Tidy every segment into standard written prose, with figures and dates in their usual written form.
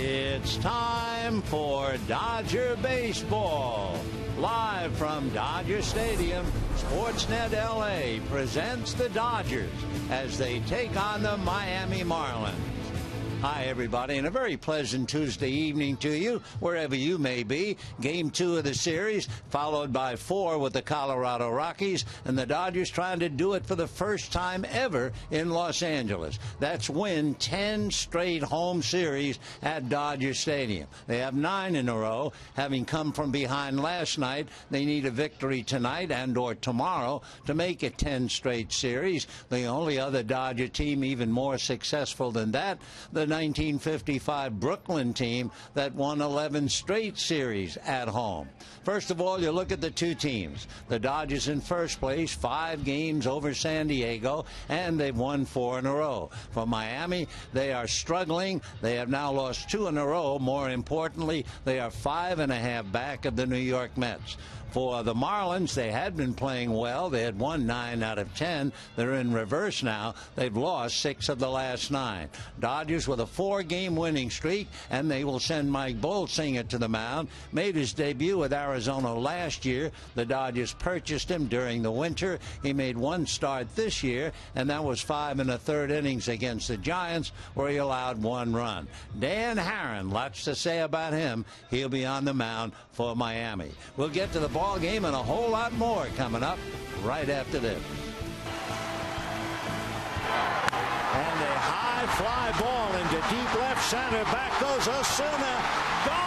It's time for Dodger Baseball. Live from Dodger Stadium, Sportsnet LA presents the Dodgers as they take on the Miami Marlins. Hi, everybody, and a very pleasant Tuesday evening to you, wherever you may be. Game 2 of the series, followed by 4 with the Colorado Rockies, and the Dodgers trying to do it for the first time ever in Los Angeles. That's win 10 straight home series at Dodger Stadium. They have 9 in a row. Having come from behind last night, they need a victory tonight and or tomorrow to make it 10 straight series. The only other Dodger team even more successful than that, the 1955 Brooklyn team that won 11 straight series at home. First of all, you look at the two teams. The Dodgers in first place, 5 games over San Diego, and they've won 4 in a row. For Miami, they are struggling. They have now lost 2 in a row. More importantly, they are 5.5 back of the New York Mets. For the Marlins, they had been playing well. They had won 9 out of 10. They're in reverse now. They've lost 6 of the last 9. Dodgers with a 4-game winning streak, and they will send Mike Bolsinger to the mound. Made his debut with Arizona last year. The Dodgers purchased him during the winter. He made 1 start this year, and that was 5 1/3 innings against the Giants, where he allowed 1 run. Dan Herron, lots to say about him. He'll be on the mound for Miami. We'll get to the ball game and a whole lot more coming up right after this. And a high fly ball into deep left center. Back goes Osuna. Gone!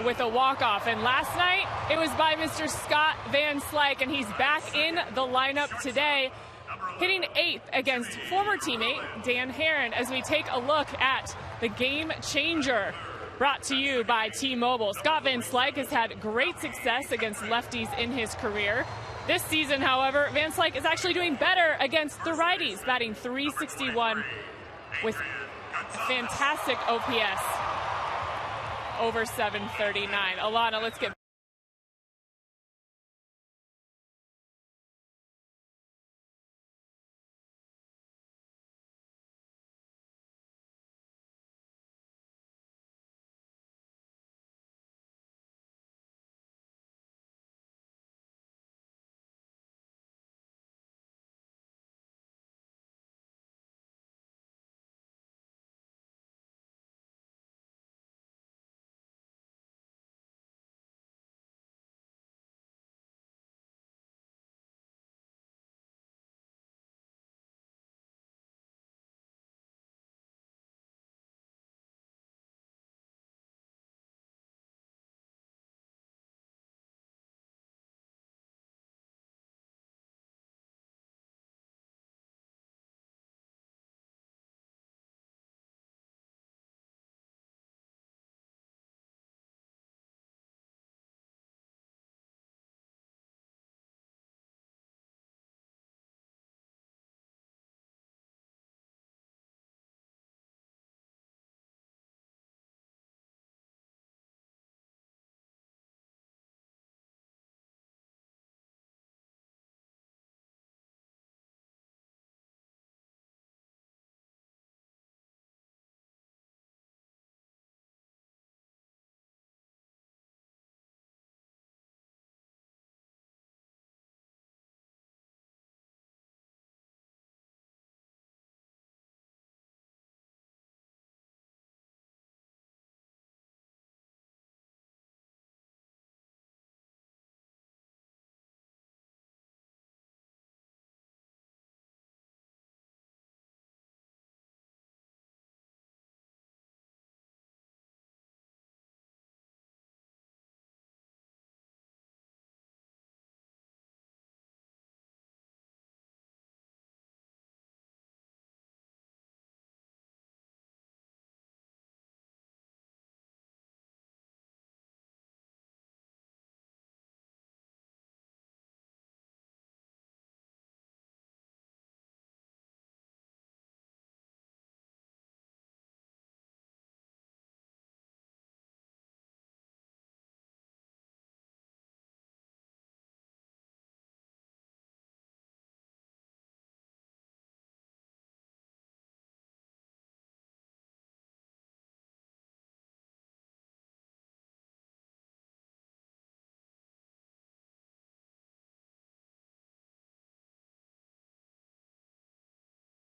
With a walk-off, and last night it was by Mr. Scott Van Slyke, and he's back in the lineup today. hitting 8th against former teammate Dan Herron, as we take a look at the game changer brought to you by T-Mobile. Scott Van Slyke has had great success against lefties in his career. This season, however, Van Slyke is actually doing better against the righties, batting .361 with fantastic OPS over .739. Alana, let's get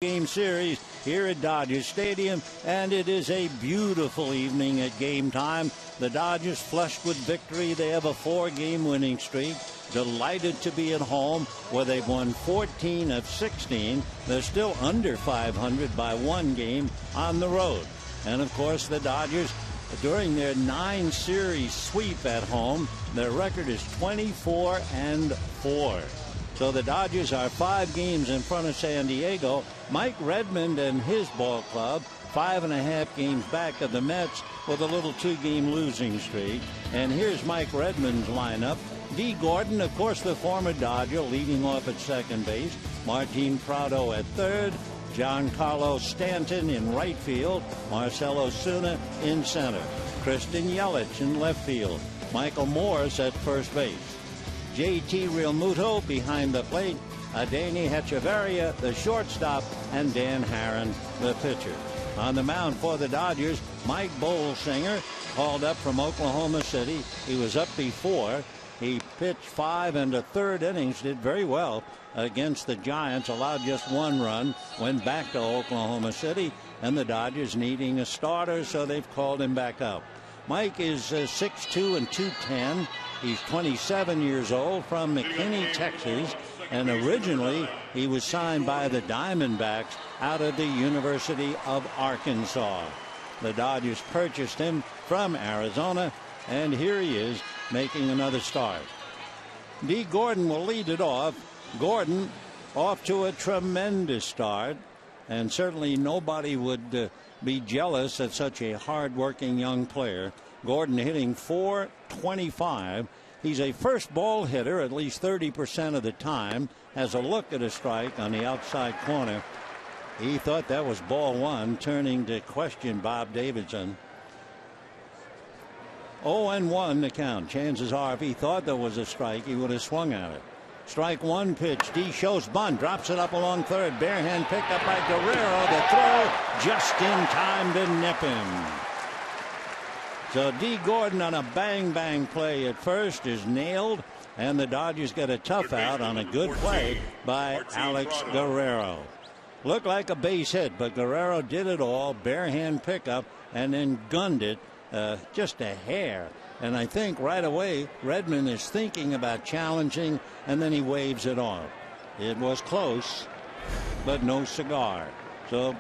game series here at Dodger Stadium, and it is a beautiful evening at game time. The Dodgers flushed with victory. They have a 4-game winning streak. Delighted to be at home where they've won 14 of 16. They're still under 500 by 1 game on the road. And of course the Dodgers, during their 9-series sweep at home, their record is 24-4. So the Dodgers are 5 games in front of San Diego. Mike Redmond and his ball club 5.5 games back of the Mets with a little 2-game losing streak. And here's Mike Redmond's lineup. D. Gordon, of course, the former Dodger, leading off at second base. Martin Prado at third. Giancarlo Stanton in right field. Marcell Ozuna in center. Christian Yelich in left field. Michael Morse at first base. J.T. Realmuto behind the plate. Adeiny Hechavarria, the shortstop, and Dan Herron, the pitcher. On the mound for the Dodgers, Mike Bolsinger, called up from Oklahoma City. He was up before. He pitched 5 1/3 innings, did very well against the Giants, allowed just 1 run, went back to Oklahoma City, and the Dodgers needing a starter, so they've called him back up. Mike is 6'2" and 210. He's 27 years old, from McKinney, Texas, and originally he was signed by the Diamondbacks out of the University of Arkansas. The Dodgers purchased him from Arizona, and here he is making another start. D. Gordon will lead it off. Gordon off to a tremendous start, and certainly nobody would be jealous at such a hard-working young player. Gordon hitting .425. He's a first ball hitter at least 30% of the time. Has a look at a strike on the outside corner. He thought that was ball one, turning to question Bob Davidson. 0-1 the count. Chances are if he thought there was a strike, he would have swung at it. Strike one pitch. D shows bunt. Drops it up along third. Bare hand picked up by Guerrero. The throw just in time to nip him. So D. Gordon on a bang play at first is nailed, and the Dodgers get a tough out on a good play by Alex Guerrero. Looked like a base hit, but Guerrero did it all. Bare hand pickup and then gunned it just a hair. And I think right away Redmond is thinking about challenging, and then he waves it off. It was close, but no cigar. So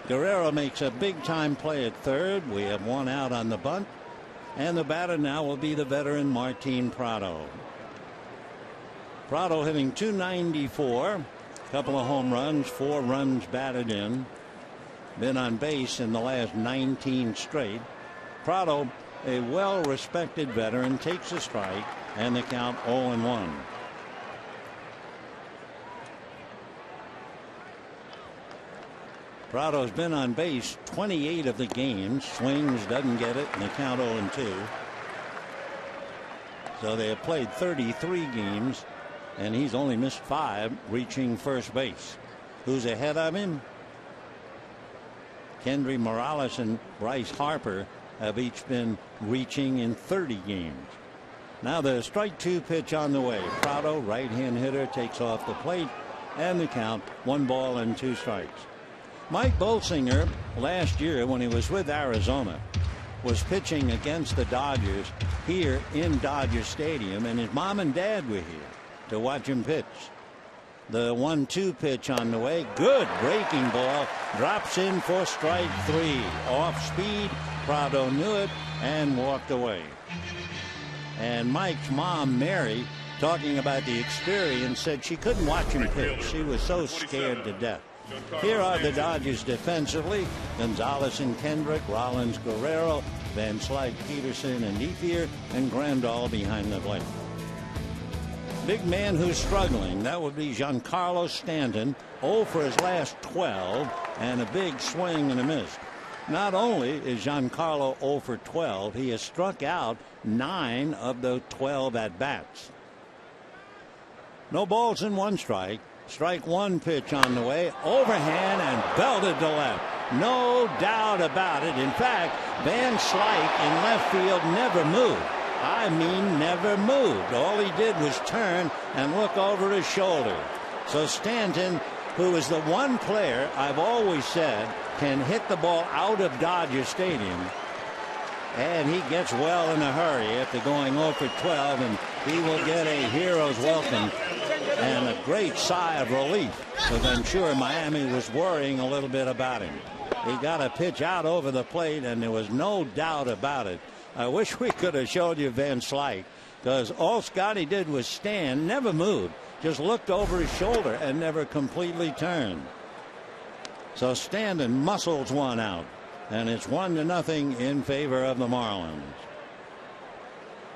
Guerrero makes a big time play at third. We have one out on the bunt, and the batter now will be the veteran Martin Prado. Prado hitting .294, couple of home runs, 4 runs batted in, been on base in the last 19 straight. Prado, a well-respected veteran, takes a strike, and the count 0-1. Prado's been on base 28 of the games. Swings, doesn't get it, and the count 0-2. So they have played 33 games, and he's only missed 5, reaching first base. Who's ahead of him? Kendry Morales and Bryce Harper have each been reaching in 30 games. Now the strike 2 pitch on the way. Prado, right-hand hitter, takes off the plate, and the count 1-2 strikes. Mike Bolsinger last year, when he was with Arizona, was pitching against the Dodgers here in Dodger Stadium, and his mom and dad were here to watch him pitch. The 1-2 pitch on the way. Good breaking ball. Drops in for strike 3. Off speed. Prado knew it and walked away. And Mike's mom, Mary, talking about the experience, said she couldn't watch him pitch. She was so scared to death. Here are the Dodgers defensively. Gonzalez and Kendrick, Rollins, Guerrero, Van Slyke, Peterson, and Ethier, and Grandal behind the plate. Big man who's struggling, that would be Giancarlo Stanton, 0 for his last 12, and a big swing and a miss. Not only is Giancarlo 0 for 12, he has struck out 9 of the 12 at-bats. No balls and 1 strike. Strike 1 pitch on the way. Overhand and belted to left. No doubt about it. In fact, Van Slyke in left field never moved. I mean, never moved. All he did was turn and look over his shoulder. So Stanton, who is the one player I've always said can hit the ball out of Dodger Stadium, and he gets well in a hurry after going 0 for 12, and he will get a hero's welcome and a great sigh of relief, because I'm sure Miami was worrying a little bit about him. He got a pitch out over the plate, and there was no doubt about it. I wish we could have showed you Van Slyke, because all Scotty did was stand, never moved, just looked over his shoulder and never completely turned. So Stanton muscles one out, and it's 1-0 in favor of the Marlins.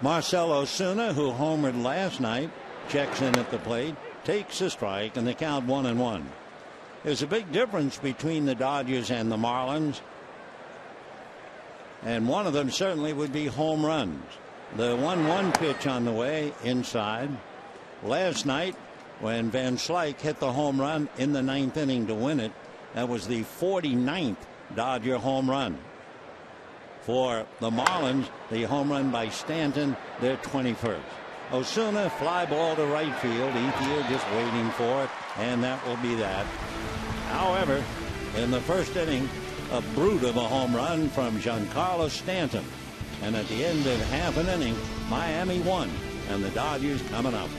Marcell Ozuna, who homered last night, checks in at the plate, takes a strike, and the count 1-1. There's a big difference between the Dodgers and the Marlins, and one of them certainly would be home runs. The 1-1 pitch on the way inside. Last night, when Van Slyke hit the home run in the 9th inning to win it, that was the 49th Dodger home run. For the Marlins, the home run by Stanton, their 21st. Ozuna, fly ball to right field. Ethier just waiting for it, and that will be that. However, in the first inning, a brute of a home run from Giancarlo Stanton. And at the end of half an inning, Miami won, and the Dodgers coming up.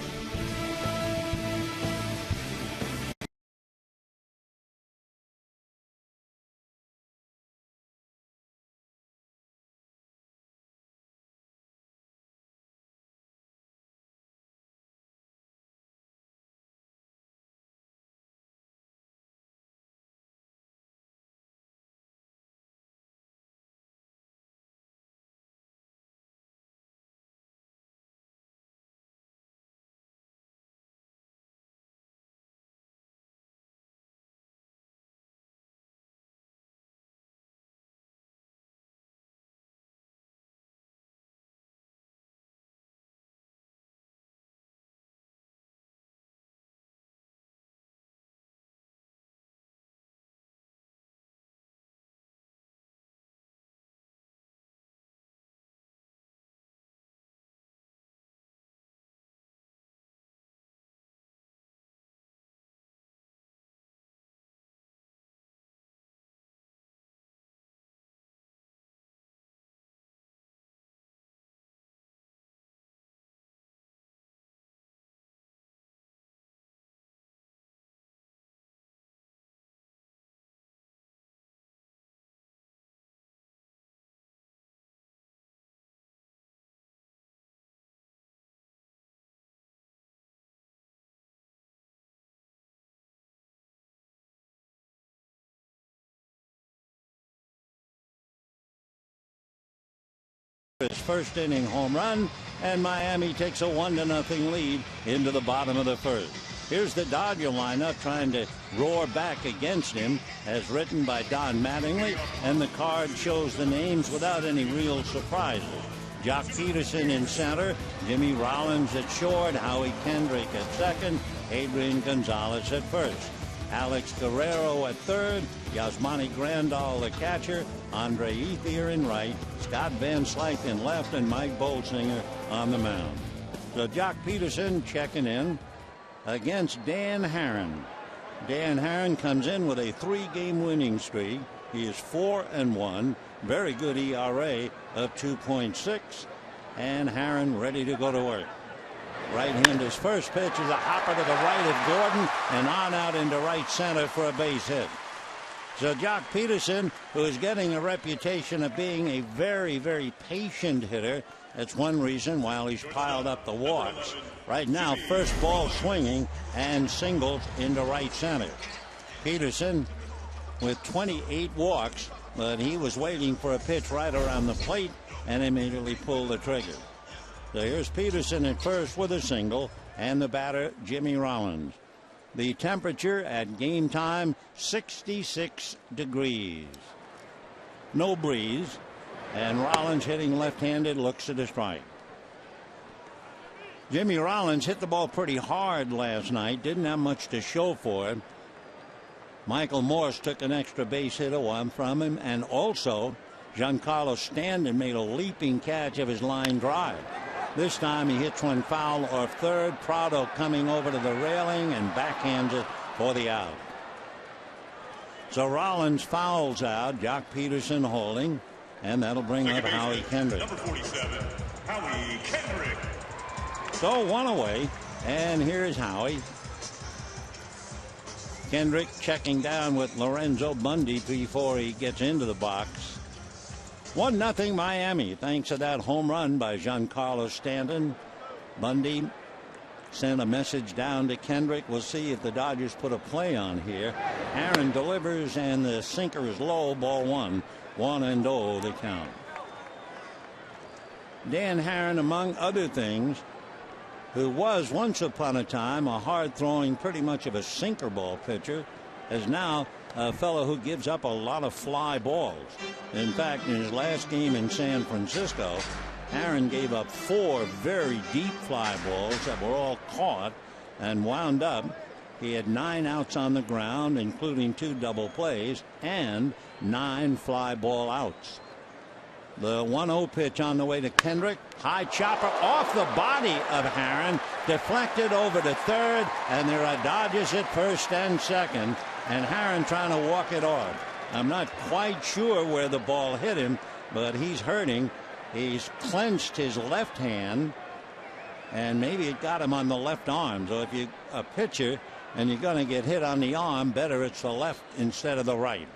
his first inning home run, and Miami takes a 1-0 lead into the bottom of the first. Here's the Dodger lineup trying to roar back against him, as written by Don Mattingly, and the card shows the names without any real surprises. Jock Peterson in center, Jimmy Rollins at short, Howie Kendrick at second, Adrian Gonzalez at first. Alex Guerrero at third, Yasmani Grandal the catcher, Andre Ethier in right, Scott Van Slyke in left, and Mike Bolsinger on the mound. So Jock Peterson checking in against Dan Haren. Dan Haren comes in with a 3-game winning streak. He is 4-1, very good ERA of 2.6, and Haren ready to go to work. Right-hander's first pitch is a hopper to the right of Gordon and on out into right center for a base hit. So Jock Peterson, who is getting a reputation of being a very, very patient hitter, that's one reason why he's piled up the walks. Right now, first ball swinging and singles into right center. Peterson with 28 walks, but he was waiting for a pitch right around the plate and immediately pulled the trigger. So here's Peterson at first with a single, and the batter, Jimmy Rollins. The temperature at game time, 66 degrees. No breeze, and Rollins hitting left-handed, looks at a strike. Jimmy Rollins hit the ball pretty hard last night, didn't have much to show for it. Michael Morse took an extra base hit from him, and also Giancarlo Stanton made a leaping catch of his line drive. This time he hits one foul off third. Prado coming over to the railing and backhands it for the out. So Rollins fouls out, Jock Peterson holding, and that'll bring up Howie Kendrick. Number 47, Howie Kendrick. So one away, and here's Howie. Kendrick checking down with Lorenzo Bundy before he gets into the box. 1-0 Miami, thanks to that home run by Giancarlo Stanton. Bundy sent a message down to Kendrick. We'll see if the Dodgers put a play on here. Aaron delivers, and the sinker is low, ball one. 1-0 the count. Dan Haren, among other things, who was once upon a time a hard-throwing, pretty much of a sinker ball pitcher, is now a fellow who gives up a lot of fly balls. In fact, in his last game in San Francisco, Aaron gave up 4 very deep fly balls that were all caught and wound up. He had 9 outs on the ground, including 2 double plays, and 9 fly ball outs. The 1-0 pitch on the way to Kendrick. High chopper off the body of Haren, deflected over to third, and there are Dodgers at first and second, and Haren trying to walk it off. I'm not quite sure where the ball hit him, but he's hurting. He's clenched his left hand, and maybe it got him on the left arm. So if you're a pitcher and you're going to get hit on the arm, better it's the left instead of the right.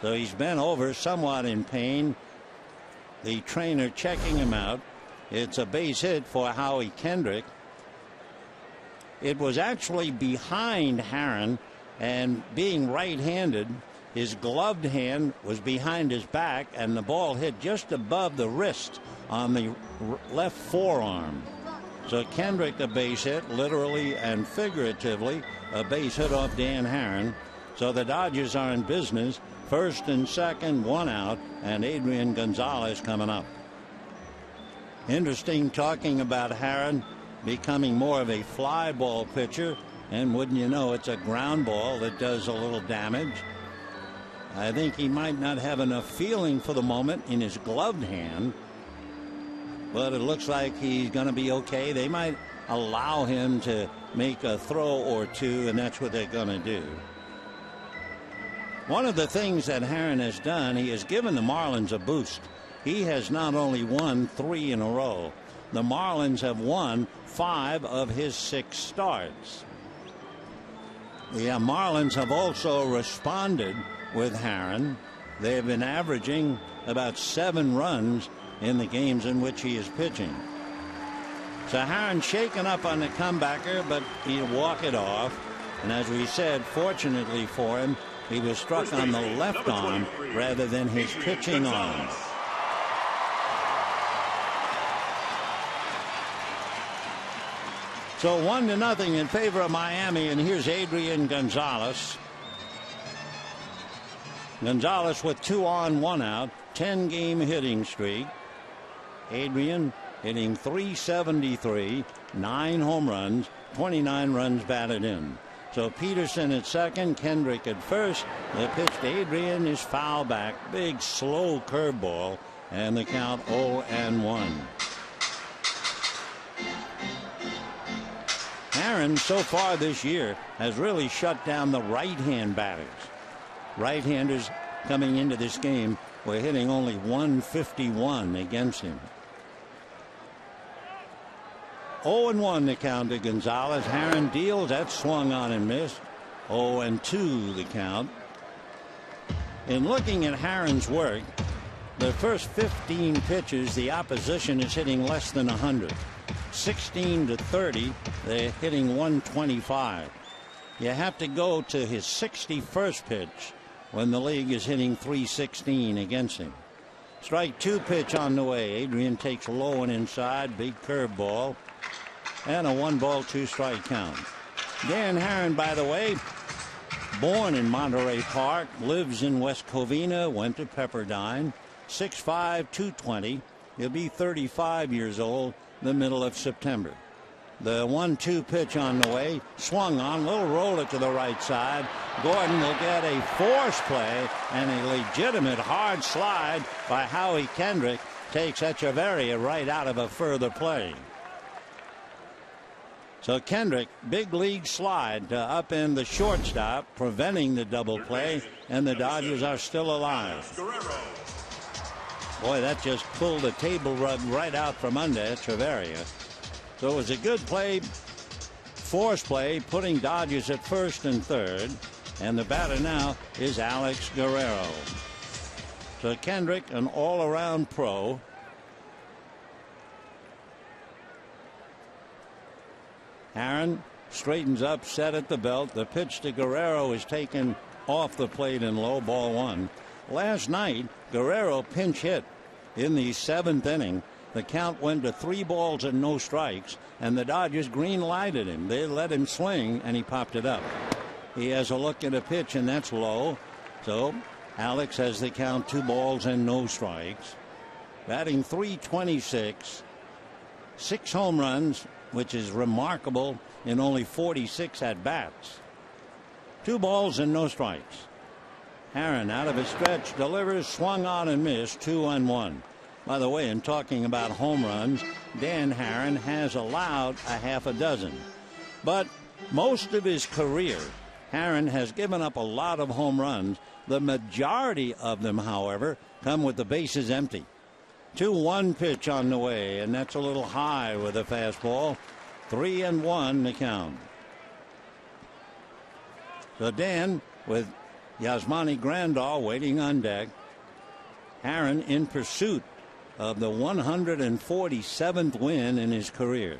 So he's bent over, somewhat in pain. The trainer checking him out. It's a base hit for Howie Kendrick. It was actually behind Haren, and being right-handed, his gloved hand was behind his back, and the ball hit just above the wrist on the left forearm. So Kendrick, a base hit, literally and figuratively, a base hit off Dan Haren. So the Dodgers are in business. First and second, 1 out, and Adrian Gonzalez coming up. Interesting talking about Haren becoming more of a fly ball pitcher, and wouldn't you know, it's a ground ball that does a little damage. I think he might not have enough feeling for the moment in his gloved hand, but it looks like he's going to be okay. They might allow him to make a throw or two, and that's what they're going to do. One of the things that Haren has done, he has given the Marlins a boost. He has not only won 3 in a row, the Marlins have won 5 of his 6 starts. The Marlins have also responded with Haren. They have been averaging about 7 runs in the games in which he is pitching. So Haren shaken up on the comebacker, but he'll walk it off. And as we said, fortunately for him, he was struck on the left arm rather than his pitching arm. So 1-0 in favor of Miami, and here's Adrian Gonzalez. Gonzalez with 2 on, 1 out, 10-game hitting streak. Adrian hitting .373, 9 home runs, 29 runs batted in. So Peterson at second, Kendrick at first. The pitch to Adrian is foul back. Big slow curveball, and the count 0-1. Aaron so far this year has really shut down the right-hand batters. Right-handers coming into this game were hitting only .151 against him. 0-1 the count to Gonzalez. Aaron deals. That swung on and missed. 0-2 the count. In looking at Aaron's work, the first 15 pitches the opposition is hitting less than 100. 16 to 30, they're hitting 125. You have to go to his 61st pitch when the league is hitting 316 against him. Strike 2 pitch on the way. Adrian takes low and inside. Big curveball. And a 1-ball, 2-strike count. Dan Herron, by the way, born in Monterey Park, lives in West Covina, went to Pepperdine. 6'5", 220. He'll be 35 years old the middle of September. The 1-2 pitch on the way, swung on, little roller to the right side. Gordon will get a force play, and a legitimate hard slide by Howie Kendrick takes Echeverria right out of a further play. So Kendrick, big league slide to upend the shortstop, preventing the double play, and the Dodgers are still alive. Boy, that just pulled the table rug right out from under Echeverria. So it was a good play, force play, putting Dodgers at first and third. And the batter now is Alex Guerrero. So Kendrick, an all-around pro. Aaron straightens up, set at the belt. The pitch to Guerrero is taken off the plate in low, ball 1. Last night, Guerrero pinch hit in the 7th inning. The count went to 3 balls and no strikes, and the Dodgers green lighted him. They let him swing, and he popped it up. He has a look at a pitch, and that's low. So Alex has the count 2 balls and no strikes. Batting .326, 6 home runs, which is remarkable in only 46 at bats. 2 balls and no strikes. Aaron out of his stretch, delivers, swung on and missed, 2-1. By the way, in talking about home runs, Dan Aaron has allowed a half a dozen. But most of his career, Aaron has given up a lot of home runs. The majority of them, however, come with the bases empty. 2-1 pitch on the way, and that's a little high with a fastball. 3-1 the count. So Dan with Yasmani Grandal waiting on deck. Aaron in pursuit of the 147th win in his career.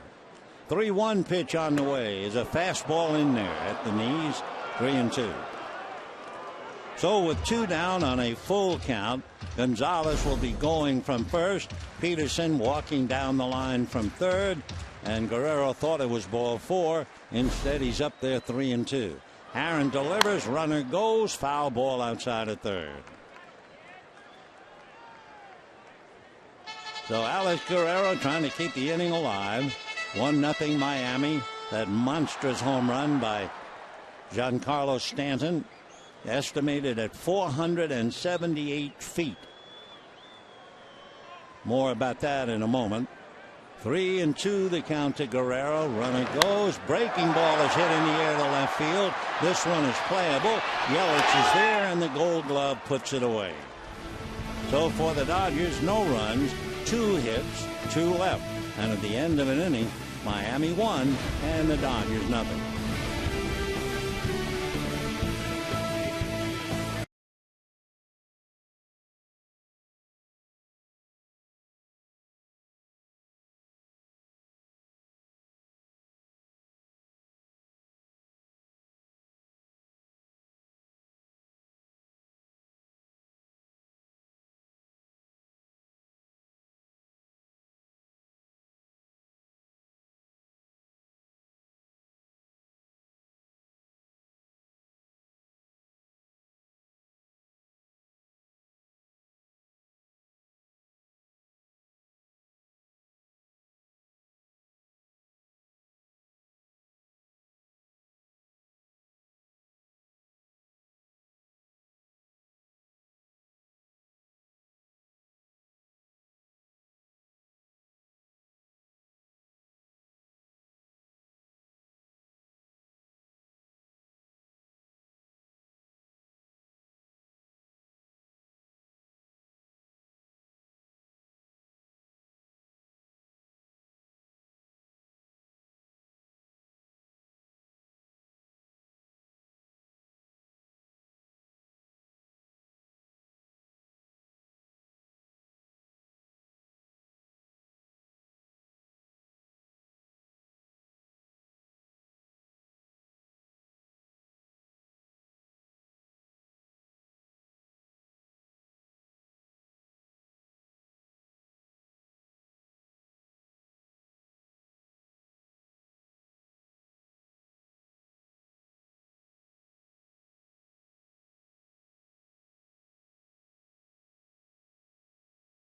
3-1 pitch on the way is a fastball in there at the knees. 3-2. So with 2 down on a full count, Gonzalez will be going from first. Peterson walking down the line from third, and Guerrero thought it was ball 4. Instead, he's up there 3-2. Aaron delivers, runner goes, foul ball outside of third. So Alex Guerrero trying to keep the inning alive. 1-0 Miami. That monstrous home run by Giancarlo Stanton, estimated at 478 feet. More about that in a moment. 3-2 the count to Guerrero. Runner goes. Breaking ball is hit in the air to left field. This one is playable. Yelich is there, and the Gold Glove puts it away. So for the Dodgers, no runs, 2 hits, 2 left. And at the end of an inning, Miami won and the Dodgers nothing.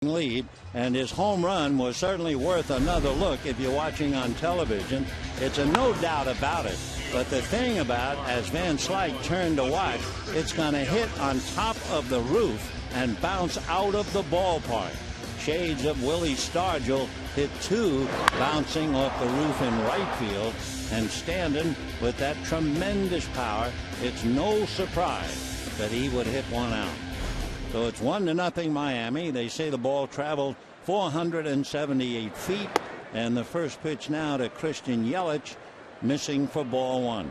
lead, and his home run was certainly worth another look if you're watching on television. It's a no doubt about it. But the thing about, as Van Slyke turned to watch, it's going to hit on top of the roof and bounce out of the ballpark. Shades of Willie Stargell hit two bouncing off the roof in right field, and Standen, with that tremendous power, it's no surprise that he would hit one out. So it's 1-0 Miami. They say the ball traveled 478 feet, and the first pitch now to Christian Yelich, missing for ball one.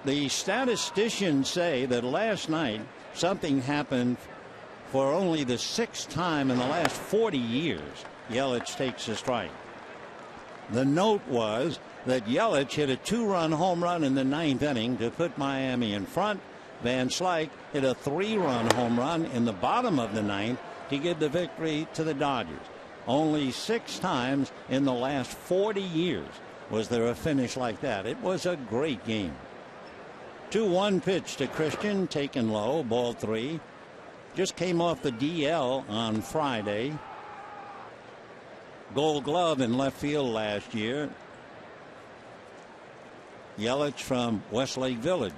The statisticians say that last night something happened for only the 6th time in the last 40 years. Yelich takes a strike. The note was that Yelich hit a 2-run home run in the 9th inning to put Miami in front. Van Slyke hit a 3-run home run in the bottom of the 9th to give the victory to the Dodgers. Only 6 times in the last 40 years was there a finish like that. It was a great game. 2-1 pitch to Christian, taken low, ball 3. Just came off the DL on Friday. Gold Glove in left field last year. Yelich from Westlake Village.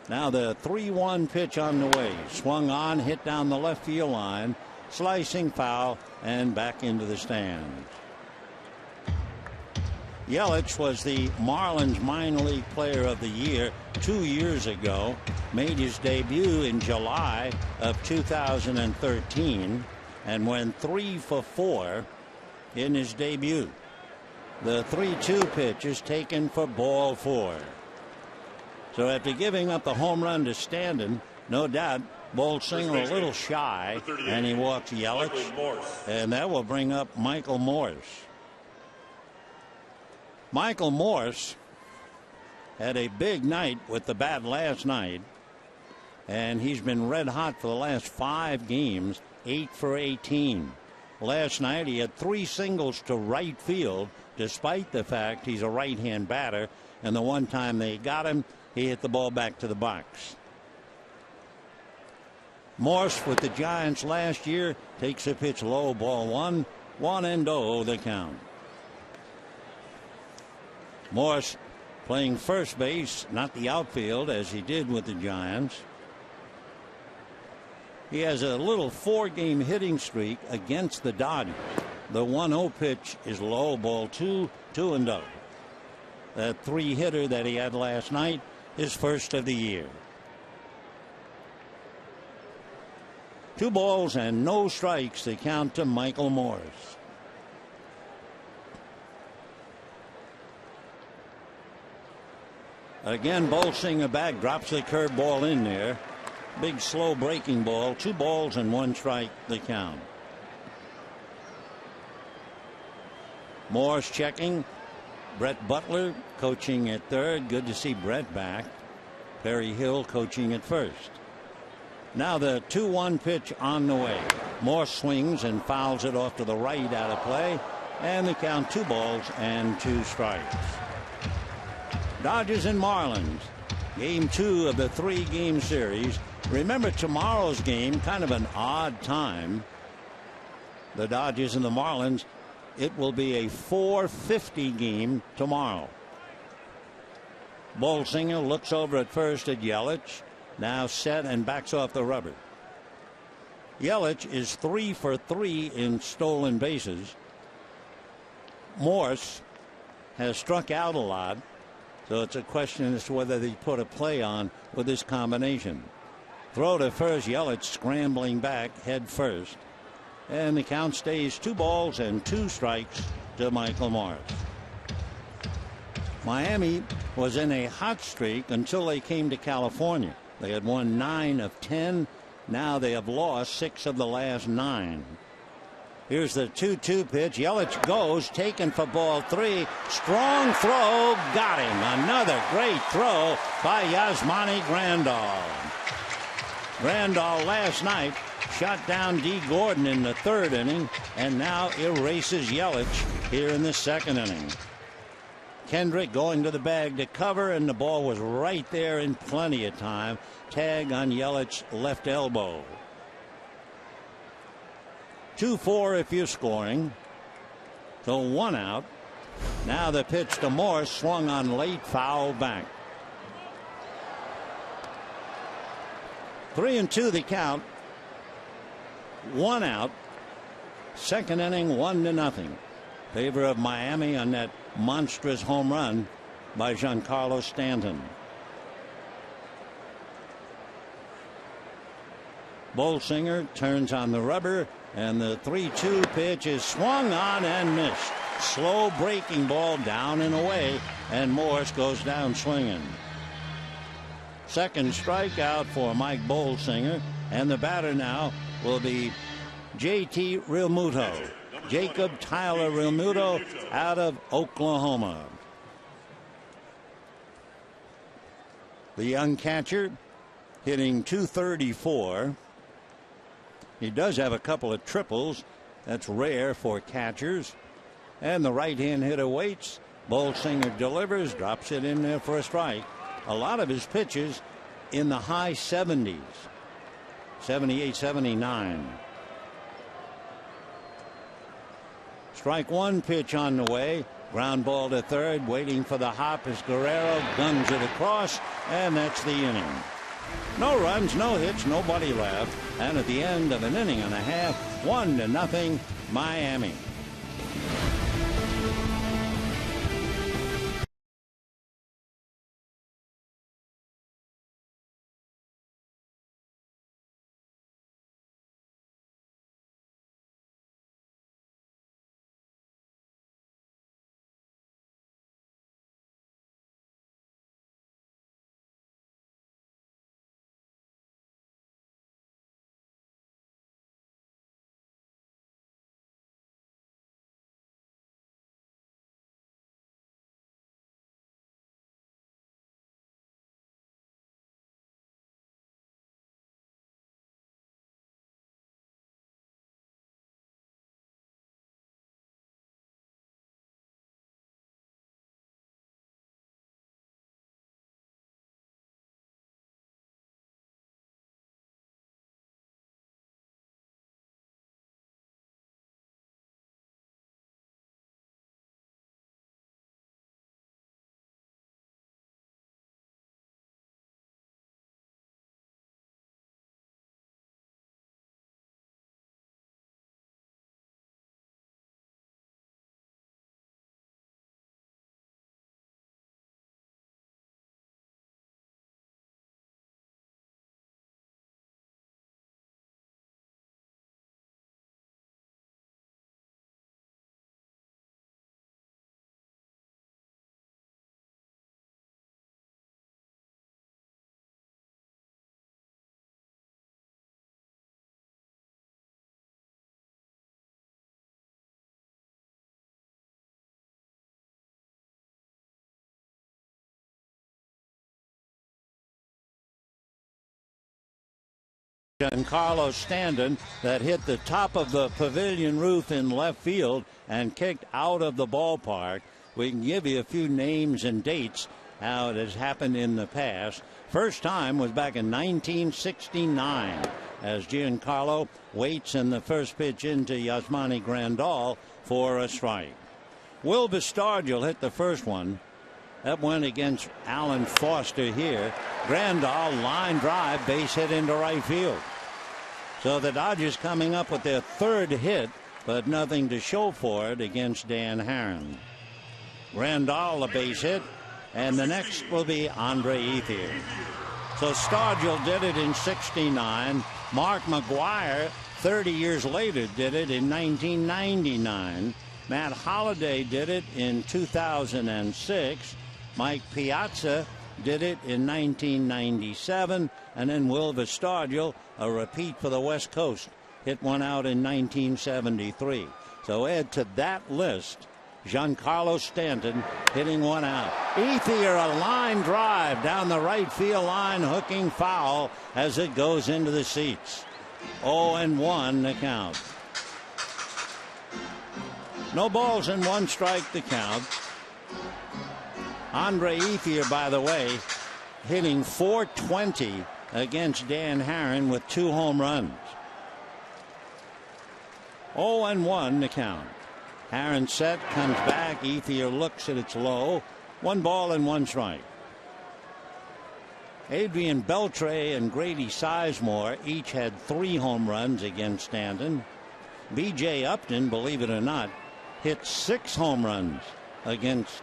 Now the 3-1 pitch on the way. Swung on, hit down the left field line, slicing foul, and back into the stands. Yelich was the Marlins minor league player of the year 2 years ago. Made his debut in July of 2013 and went 3 for 4 in his debut. The 3-2 pitch is taken for ball 4. So after giving up the home run to Standen, no doubt Bolsinger a little shy, and he walks Yelich, and that will bring up Michael Morse. Michael Morse had a big night with the bat last night, and he's been red hot for the last 5 games, 8 for 18. Last night he had 3 singles to right field, despite the fact he's a right-hand batter, and the one time they got him, he hit the ball back to the box. Morse with the Giants last year takes a pitch low, ball 1, 1-0 the count. Morse playing first base, not the outfield as he did with the Giants. He has a little 4-game hitting streak against the Dodgers. The 1-0 pitch is low, ball 2, 2-0. That 3-hitter that he had last night, his first of the year. 2 balls and no strikes to count to Michael Morse. Again, Bolsinger back, drops the curveball in there. Big slow breaking ball. 2 balls and 1 strike the count. Morse checking. Brett Butler coaching at third. Good to see Brett back. Perry Hill coaching at first. Now the 2-1 pitch on the way. Morse swings and fouls it off to the right out of play. And the count 2 balls and 2 strikes. Dodgers and Marlins. Game 2 of the 3-game series. Remember tomorrow's game, kind of an odd time. The Dodgers and the Marlins. It will be a 4:50 game tomorrow. Bolsinger looks over at first at Yelich. Now set and backs off the rubber. Yelich is 3 for 3 in stolen bases. Morse has struck out a lot. So it's a question as to whether they put a play on with this combination. Throw to first, Yelich scrambling back head first. And the count stays 2 balls and 2 strikes to Michael Morse. Miami was in a hot streak until they came to California. They had won 9 of 10. Now they have lost 6 of the last 9. Here's the 2-2 pitch. Yelich goes, taken for ball 3. Strong throw, got him. Another great throw by Yasmani Grandal. Grandal last night shot down D. Gordon in the 3rd inning and now erases Yelich here in the 2nd inning. Kendrick going to the bag to cover, and the ball was right there in plenty of time. Tag on Yelich's left elbow. 2-4 if you're scoring. So 1 out. Now the pitch to Morse, swung on late, foul back. 3-2 the count. 1 out. Second inning, 1-0. Favor of Miami on that monstrous home run by Giancarlo Stanton. Bolsinger turns on the rubber, and the 3-2 pitch is swung on and missed. Slow breaking ball down and away, and Morse goes down swinging. Second strikeout for Mike Bolsinger, and the batter now will be JT Realmuto. Jacob Tyler Realmuto out of Oklahoma. The young catcher hitting .234. He does have a couple of triples. That's rare for catchers. And the right-hand hitter waits. Bolsinger delivers, drops it in there for a strike. A lot of his pitches in the high 70s. 78, 79. Strike one, pitch on the way. Ground ball to third, waiting for the hop as Guerrero guns it across, and that's the inning. No runs, no hits, nobody left, and at the end of an inning and a half, 1-0 Miami. Giancarlo Stanton that hit the top of the pavilion roof in left field and kicked out of the ballpark. We can give you a few names and dates how it has happened in the past. First time was back in 1969 as Giancarlo waits in the first pitch into Yasmani Grandal for a strike. Will Bastardial hit the first one. That went against Alan Foster here. Grandal line drive, base hit into right field. So the Dodgers coming up with their third hit, but nothing to show for it against Dan Haren. Grandal a base hit, and the next will be Andre Ethier. So Stargell did it in '69. Mark McGwire 30 years later did it in 1999. Matt Holliday did it in 2006. Mike Piazza did it in 1997, and then Will Bastardial, a repeat for the West Coast, hit one out in 1973. So add to that list Giancarlo Stanton hitting one out. Ethier, a line drive down the right field line, hooking foul as it goes into the seats. 0-1 the count. No balls and one strike the count. Andre Ethier, by the way, hitting .420 against Dan Haren with 2 home runs. 0-1 the count. Aaron set, comes back. Ethier looks at its low. 1 ball and 1 strike. Adrian Beltre and Grady Sizemore each had 3 home runs against Stanton. B.J. Upton, believe it or not, hit 6 home runs against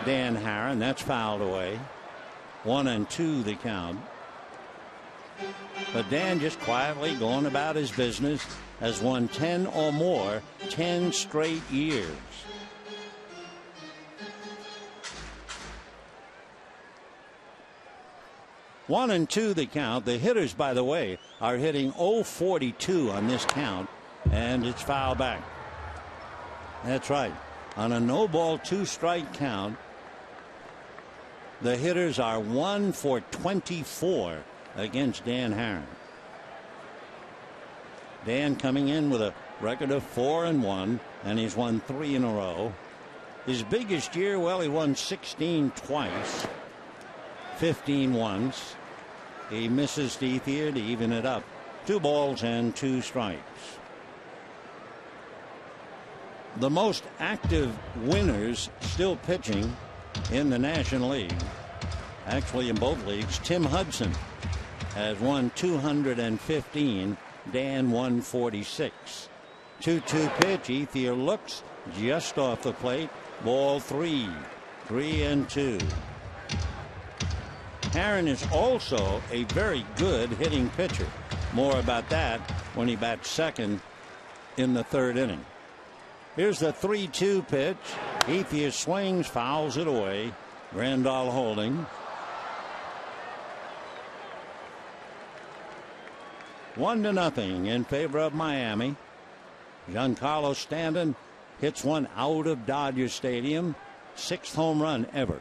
Dan Haren. That's fouled away. 1-2 the count. But Dan just quietly going about his business, has won 10 or more 10 straight years. One and two the count. The hitters, by the way, are hitting .042 on this count, and it's foul back. That's right. On a no ball 2 strike count, the hitters are 1 for 24 against Dan Haren. Dan coming in with a record of 4-1, and he's won 3 in a row. His biggest year, well, he won 16 twice, 15 once. He misses Ethier to even it up. 2 balls and 2 strikes. The most active winners still pitching in the National League, actually in both leagues. Tim Hudson has won 215. Dan 146. 2-2 pitch. Ethier looks just off the plate. Ball 3. 3-2. Haren is also a very good hitting pitcher. More about that when he bats second in the 3rd inning. Here's the 3-2 pitch. Ethier swings, fouls it away. Grandal holding. 1-0 in favor of Miami. Giancarlo Stanton hits one out of Dodger Stadium. 6th home run ever.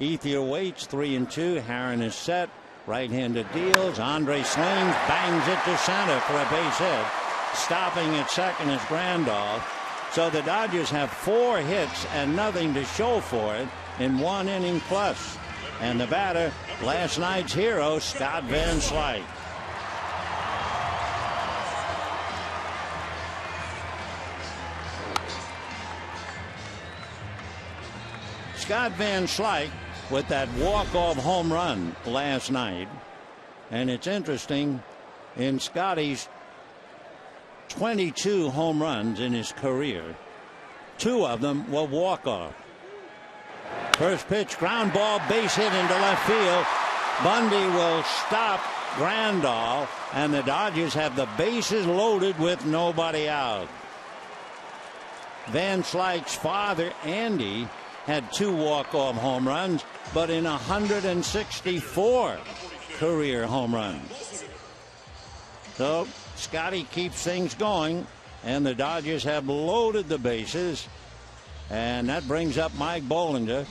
Ethier waits. 3-2. Haren is set. Right-handed deals. Andre swings, bangs it to center for a base hit. Stopping at second is Grandal. So the Dodgers have 4 hits and nothing to show for it in 1 inning plus. And the batter, last night's hero, Scott Van Slyke. Scott Van Slyke with that walk-off home run last night. And it's interesting, in Scotty's 22 home runs in his career, 2 of them were walk-off. First pitch, ground ball, base hit into left field. Bundy will stop Grandal, and the Dodgers have the bases loaded with nobody out. Van Slyke's father, Andy, had 2 walk-off home runs, but in 164 career home runs. So Scotty keeps things going, and the Dodgers have loaded the bases, and that brings up Mike Bollinger.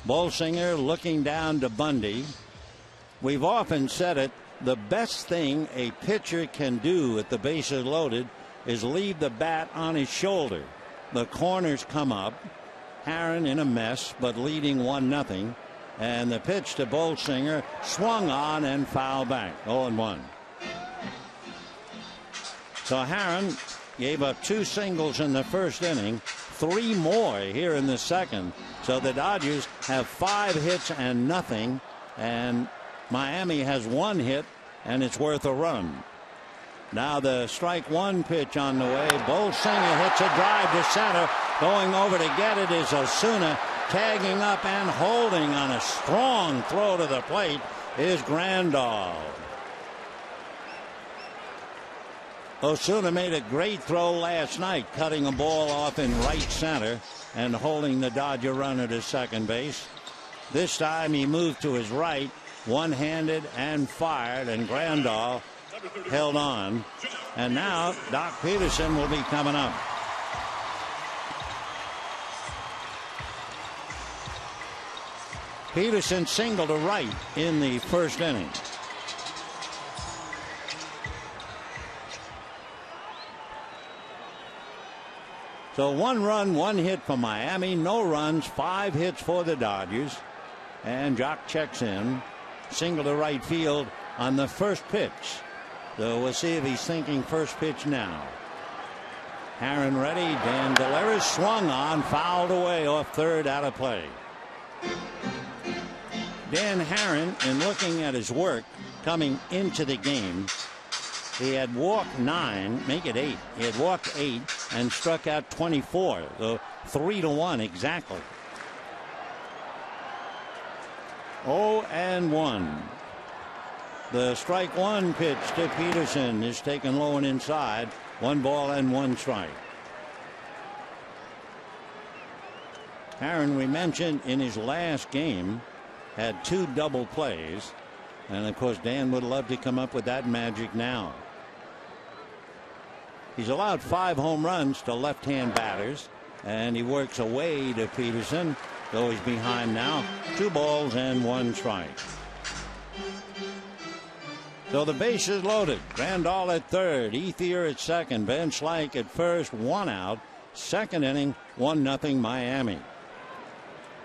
Bolsinger looking down to Bundy. We've often said it, the best thing a pitcher can do with the bases loaded is leave the bat on his shoulder. The corners come up. Haren in a mess, but leading 1-0. And the pitch to Bolsinger swung on and fouled back. 0-1. So Haren gave up 2 singles in the 1st inning, 3 more here in the 2nd. So the Dodgers have 5 hits and nothing, and Miami has 1 hit, and it's worth a run. Now the strike 1 pitch on the way. Bolsinger hits a drive to center. Going over to get it is Osuna. Tagging up and holding on a strong throw to the plate is Grandal. Osuna made a great throw last night, cutting a ball off in right center and holding the Dodger runner to second base. This time he moved to his right, one-handed, and fired, and Grandal held on. And now Doc Peterson will be coming up. Peterson singled to right in the 1st inning. So 1 run, 1 hit for Miami, no runs, 5 hits for the Dodgers. And Jock checks in, single to right field on the first pitch. So we'll see if he's thinking first pitch now. Herrin ready. Dan Delera's swung on, fouled away off third, out of play. Dan Herrin, in looking at his work coming into the game, he had walked 9, make it 8. He had walked 8 and struck out 24. So 3-1 exactly. 0-1. The strike one pitch to Peterson is taken low and inside. 1 ball and 1 strike. Herrin, we mentioned in his last game, had 2 double plays. And of course, Dan would love to come up with that magic now. He's allowed 5 home runs to left-hand batters, and he works away to Peterson, though he's behind now. 2 balls and 1 strike. So the base is loaded. Grandal at third, Ethier at second, Ben Schleich at first, 1 out. Second inning, 1-0 Miami.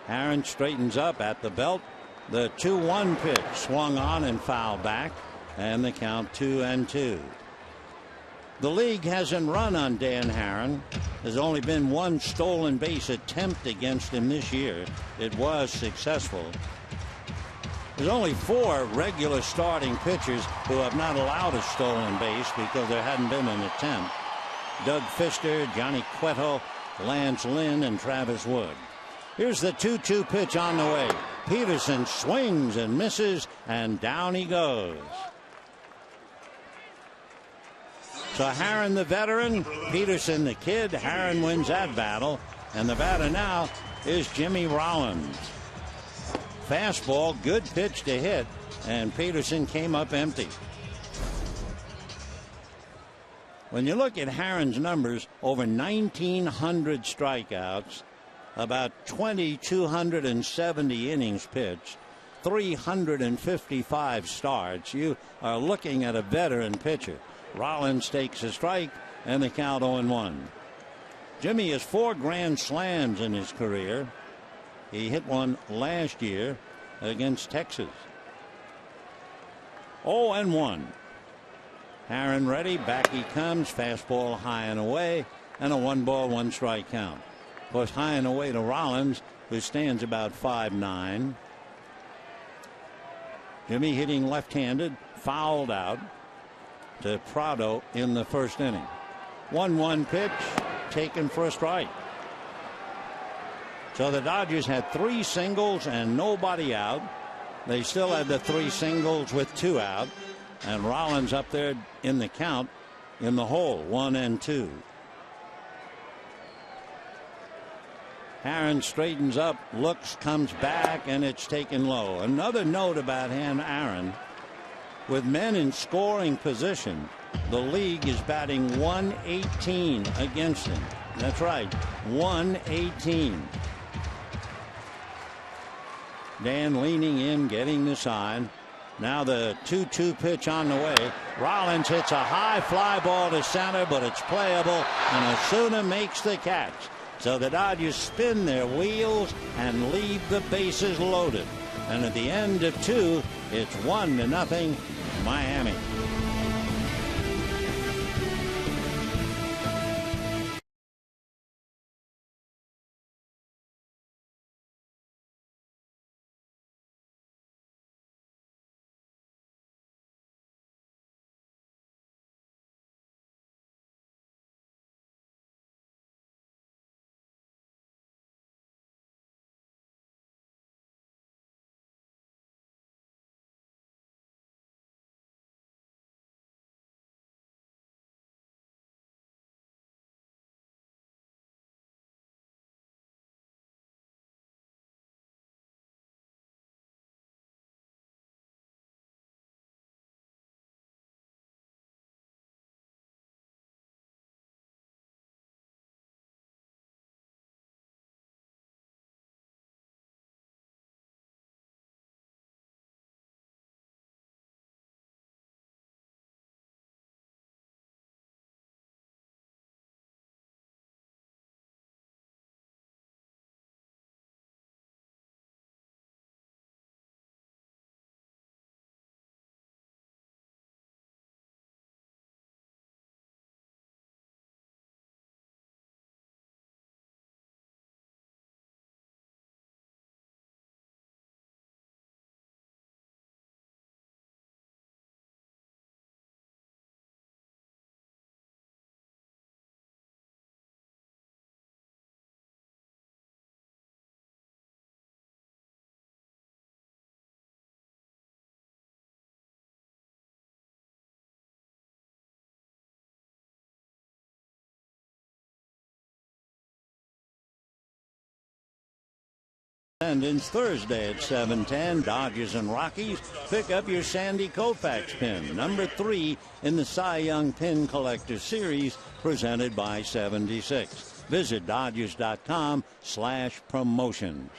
Herrin straightens up at the belt. The 2-1 pitch swung on and fouled back, and the count 2-2. The league hasn't run on Dan Herrin. There's only been 1 stolen base attempt against him this year. It was successful. There's only 4 regular starting pitchers who have not allowed a stolen base because there hadn't been an attempt. Doug Fister, Johnny Cueto, Lance Lynn, and Travis Wood. Here's the 2-2 pitch on the way. Peterson swings and misses, and down he goes. So Herrin the veteran, Peterson the kid. Herrin wins that battle, and the batter now is Jimmy Rollins. Fastball, good pitch to hit, and Peterson came up empty. When you look at Herrin's numbers, over 1,900 strikeouts, about 2,270 innings pitched, 355 starts. You are looking at a veteran pitcher. Rollins takes a strike, and the count 0-1. Jimmy has 4 grand slams in his career. He hit one last year against Texas. 0-1. Herrin ready. Back he comes. Fastball high and away, and a 1 ball, 1 strike count. Of course, high and away to Rollins, who stands about 5'9". Jimmy hitting left-handed, fouled out to Prado in the first inning. 1-1 pitch taken for a strike. So the Dodgers had 3 singles and nobody out. They still had the 3 singles with 2 out, and Rollins up there in the count in the hole, 1-2. Herrin straightens up, looks, comes back, and it's taken low. Another note about Herrin: with men in scoring position, the league is batting .118 against him. That's right, .118. Dan leaning in, getting the sign. Now the 2-2 pitch on the way. Rollins hits a high fly ball to center, but it's playable, and Osuna makes the catch. So the Dodgers spin their wheels and leave the bases loaded. And at the end of 2, it's 1-0 Miami. Independence Thursday at 7:10. Dodgers and Rockies. Pick up your Sandy Koufax pin, number 3 in the Cy Young Pin Collector Series, presented by 76. Visit Dodgers.com/promotions.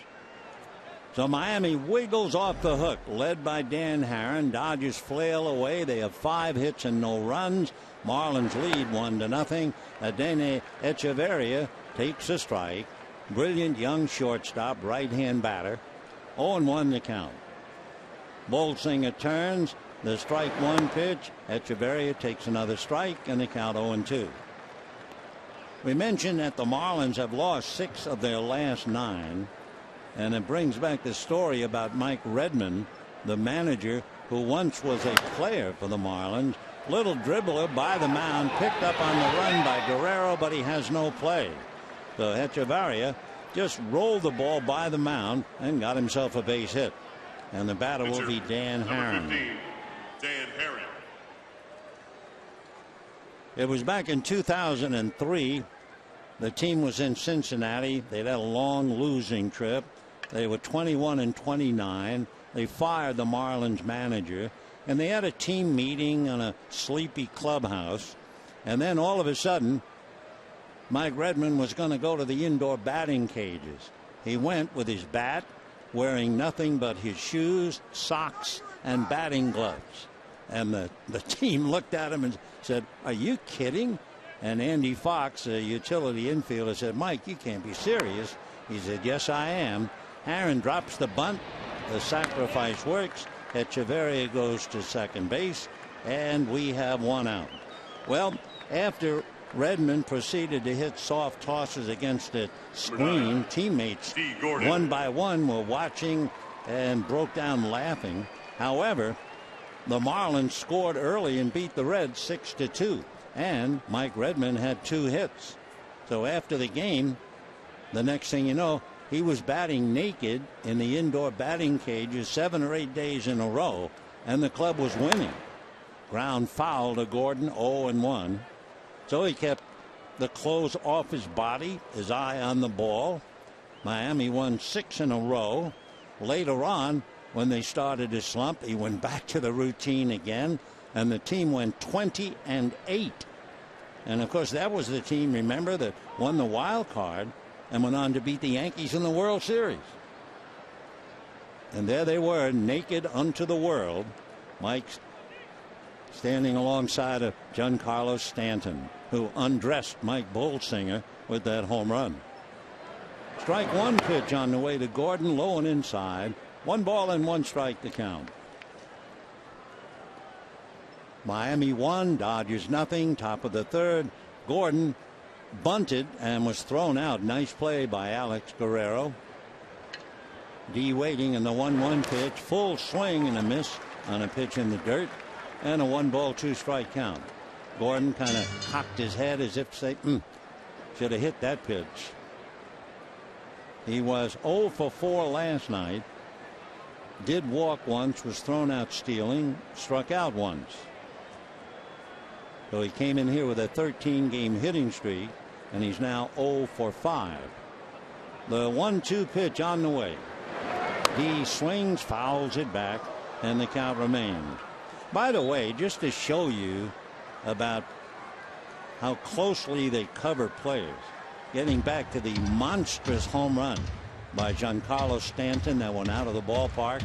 So Miami wiggles off the hook, led by Dan Haren. Dodgers flail away. They have 5 hits and no runs. Marlins lead 1-0. Adene Echeverria takes a strike. Brilliant young shortstop, right-hand batter. 0-1 the count. Bolsinger turns. The strike 1 pitch. Echeverria takes another strike, and the count 0-2. We mentioned that the Marlins have lost 6 of their last 9. And it brings back the story about Mike Redmond, the manager who once was a player for the Marlins. Little dribbler by the mound, picked up on the run by Guerrero, but he has no play. So Echeverria just rolled the ball by the mound and got himself a base hit. And the batter will be Dan Haren. Dan Haren. It was back in 2003. The team was in Cincinnati. They'd had a long losing trip. They were 21-29. They fired the Marlins manager, and they had a team meeting in a sleepy clubhouse. And then all of a sudden, Mike Redmond was going to go to the indoor batting cages. He went with his bat, wearing nothing but his shoes, socks, and batting gloves. And the team looked at him and said, "Are you kidding?" And Andy Fox, a utility infielder, said, "Mike, you can't be serious." He said, "Yes, I am." Haren drops the bunt. The sacrifice works. Echeverria goes to second base, and we have 1 out. Well, after Redmond proceeded to hit soft tosses against the screen, teammates one by one were watching and broke down laughing. However, the Marlins scored early and beat the Reds 6-2, and Mike Redmond had 2 hits. So after the game, the next thing you know, he was batting naked in the indoor batting cages 7 or 8 days in a row, and the club was winning. Ground foul to Gordon, 0-1. So he kept the clothes off his body, his eye on the ball. Miami won 6 in a row. Later on, when they started to slump, he went back to the routine again, and the team went 20-8. And of course, that was the team, remember, that won the wild card and went on to beat the Yankees in the World Series. And there they were, naked unto the world. Mike standing alongside of Giancarlo Stanton, who undressed Mike Bolsinger with that home run. Strike 1 pitch on the way to Gordon, low and inside. 1 ball and 1 strike to count. Miami 1, Dodgers nothing. Top of the 3rd. Gordon bunted and was thrown out. Nice play by Alex Guerrero. D waiting in the 1-1 pitch. Full swing and a miss on a pitch in the dirt. And a 1 ball 2 strike count. Gordon kind of cocked his head as if to say, should have hit that pitch. He was 0 for 4 last night. Did walk once, was thrown out stealing, struck out once. So he came in here with a 13-game hitting streak, and he's now 0 for 5. The 1-2 pitch on the way. He swings, fouls it back, and the count remains. By the way, just to show you about how closely they cover players, getting back to the monstrous home run by Giancarlo Stanton that went out of the ballpark.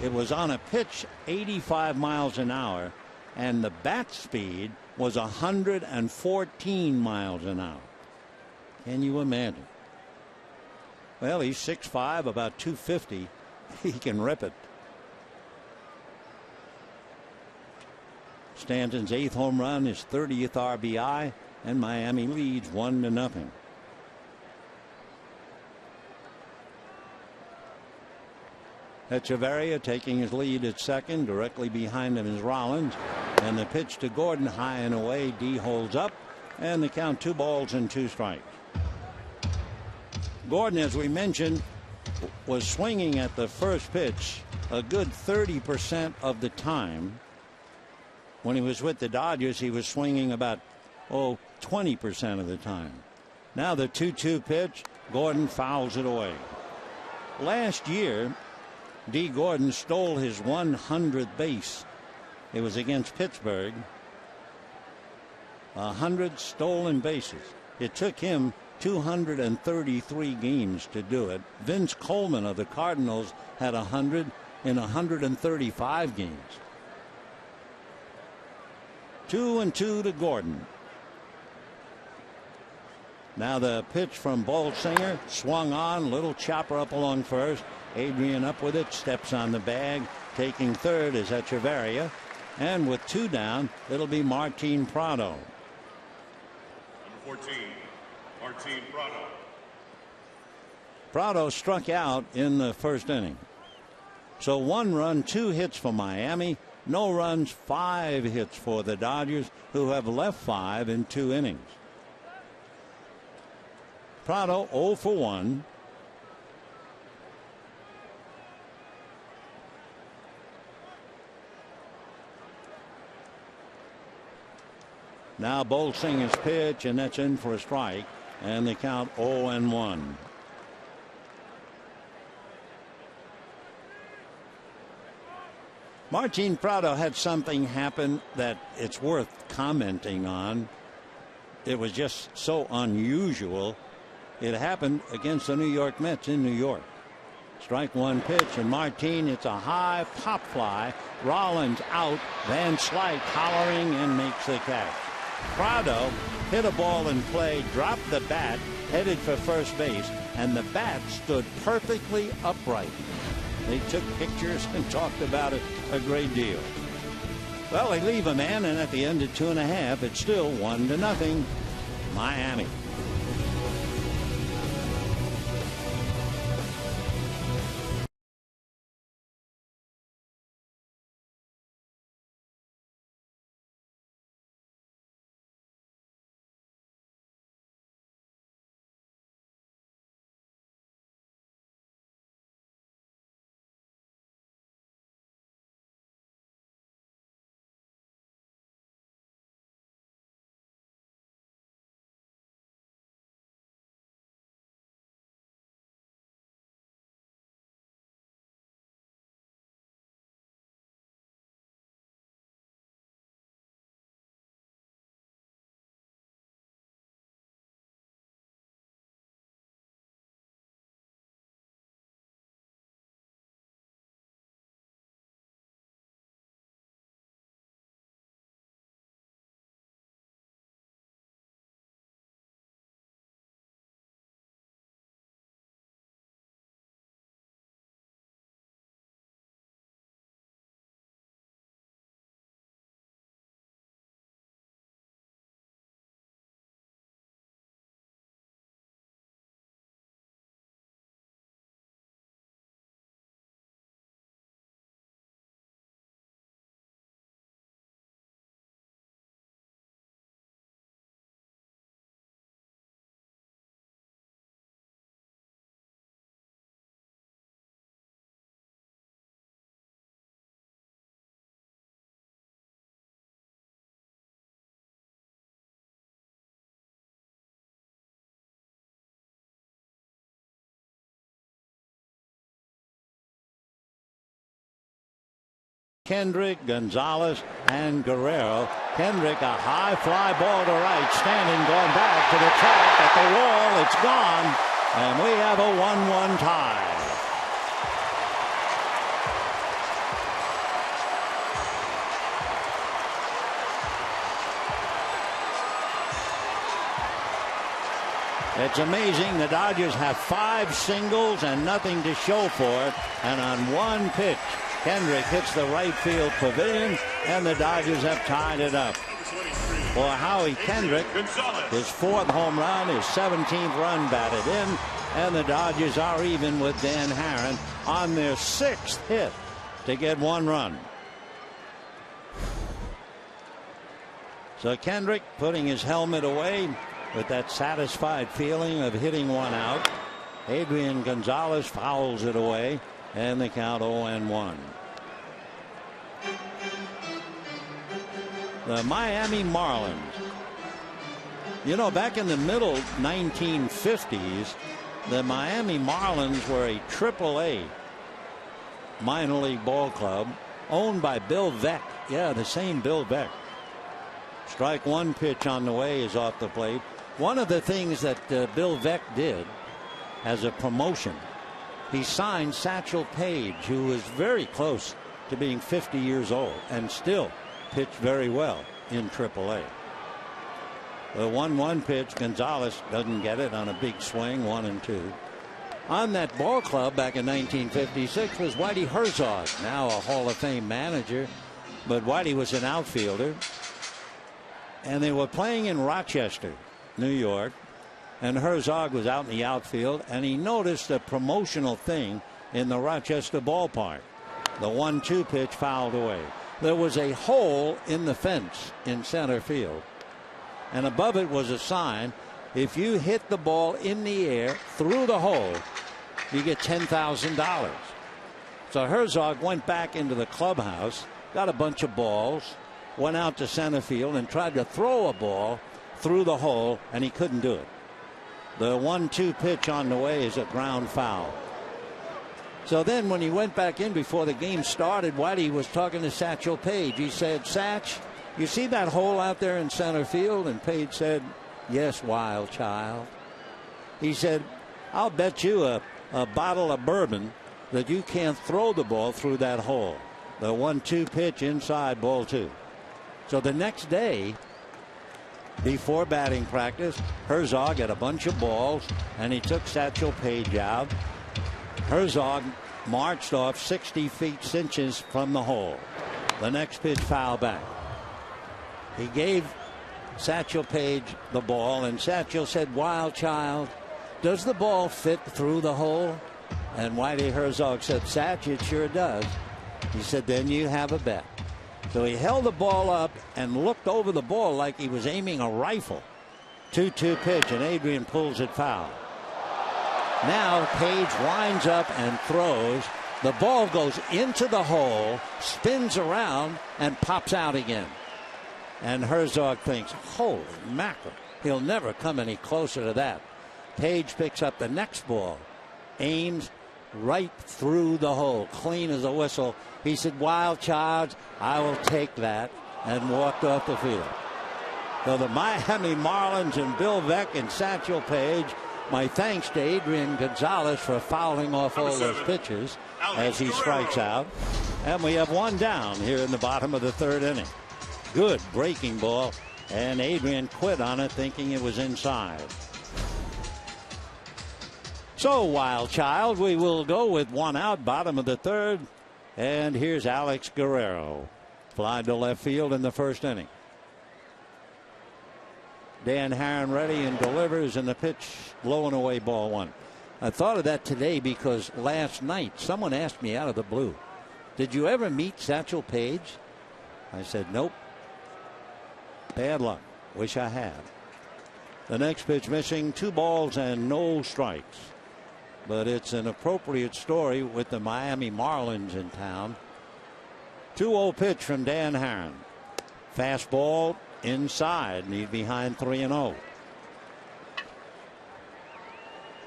It was on a pitch 85 miles an hour, and the bat speed was 114 miles an hour. Can you imagine? Well, he's 6'5", about 250. He can rip it. Stanton's 8th home run, his 30th RBI, and Miami leads 1-0. Echeverria taking his lead at second. Directly behind him is Rollins. And the pitch to Gordon, high and away. D holds up. And the count 2 balls and 2 strikes. Gordon, as we mentioned, was swinging at the first pitch a good 30% of the time. When he was with the Dodgers, he was swinging about 20% of the time. Now the 2-2 pitch, Gordon fouls it away. Last year, D. Gordon stole his 100th base. It was against Pittsburgh. 100 stolen bases. It took him 233 games to do it. Vince Coleman of the Cardinals had 100 in 135 games. 2-2 to Gordon. Now the pitch from Bolsinger, swung on, little chopper up along first. Adrian up with it, steps on the bag. Taking third is Echeverria. And with 2 down, it'll be Martin Prado. Number 14, Martin Prado. Prado struck out in the first inning. So 1 run, 2 hits for Miami. No runs, 5 hits for the Dodgers, who have left 5 in 2 innings. Prado 0 for 1. Now Bolsinger's pitch, and that's in for a strike, and they count 0-1. Martin Prado had something happen that it's worth commenting on. It was just so unusual. It happened against the New York Mets in New York. Strike 1 pitch, and Martin, it's a high pop fly. Rollins out. Van Slyke hollering and makes the catch. Prado hit a ball in play, dropped the bat, headed for first base, and the bat stood perfectly upright. They took pictures and talked about it a great deal. Well, they leave a man, and at the end of 2.5, it's still 1-0 Miami. Kendrick, Gonzalez, and Guerrero. Kendrick, a high fly ball to right, standing, going back to the track at the wall. It's gone, and we have a 1-1 tie. It's amazing. The Dodgers have 5 singles and nothing to show for it. And on 1 pitch, Kendrick hits the right field pavilion, and the Dodgers have tied it up. For Howie Kendrick, his 4th home run, his 17th run batted in, and the Dodgers are even with Dan Haren on their 6th hit to get 1 run. So Kendrick putting his helmet away with that satisfied feeling of hitting 1 out. Adrian Gonzalez fouls it away, and they count 0-1. The Miami Marlins. You know, back in the middle 1950s, The Miami Marlins were a AAA minor league ball club owned by Bill Veeck. Yeah, the same Bill Veeck. Strike one, pitch on the way is off the plate. One of the things that Bill Veeck did as a promotion, he signed Satchel Paige, who was very close to being 50 years old and still pitched very well in AAA. The 1-1 pitch, Gonzalez doesn't get it on a big swing, 1-2. On that ball club back in 1956 was Whitey Herzog, now a Hall of Fame manager, but Whitey was an outfielder. And they were playing in Rochester, New York, and Herzog was out in the outfield, and he noticed a promotional thing in the Rochester ballpark. The 1-2 pitch fouled away. There was a hole in the fence in center field, and above it was a sign: if you hit the ball in the air through the hole, you get $10,000. So Herzog went back into the clubhouse, got a bunch of balls, went out to center field and tried to throw a ball through the hole, and he couldn't do it. The 1-2 pitch on the way is a ground foul. So then when he went back in before the game started, Whitey was talking to Satchel Paige. He said, "Satch, you see that hole out there in center field?" And Paige said, "Yes, wild child." He said, "I'll bet you a bottle of bourbon that you can't throw the ball through that hole." The 1-2 pitch inside, ball 2. So the next day, before batting practice, Herzog had a bunch of balls, and he took Satchel Paige out. Herzog marched off 60 feet 6 inches from the hole. The next pitch foul back. He gave Satchel Paige the ball, and Satchel said, "Wild child, does the ball fit through the hole?" And Whitey Herzog said, "Satch, it sure does." He said, "Then you have a bet." So he held the ball up and looked over the ball like he was aiming a rifle. 2-2 pitch, and Adrian pulls it foul. Now Paige winds up and throws. The ball goes into the hole, spins around, and pops out again. And Herzog thinks, "Holy mackerel, he'll never come any closer to that." Paige picks up the next ball, aims right through the hole, clean as a whistle. He said, "Wild child, I will take that," and walked off the field. So the Miami Marlins and Bill Veeck and Satchel Paige, my thanks to Adrian Gonzalez for fouling off all those pitches as he strikes out. And we have one down here in the bottom of the 3rd inning. Good breaking ball, and Adrian quit on it thinking it was inside. So, wild child, we will go with one out, bottom of the 3rd. And here's Alex Guerrero. Fly to left field in the 1st inning. Dan Haren ready and delivers, and the pitch blowing away, ball 1. I thought of that today because last night someone asked me out of the blue, "Did you ever meet Satchel Paige?" I said, "Nope. Bad luck. Wish I had." The next pitch missing, 2 balls and no strikes. But it's an appropriate story with the Miami Marlins in town. 2-0 pitch from Dan Haren. Fastball inside, and he's behind 3-0.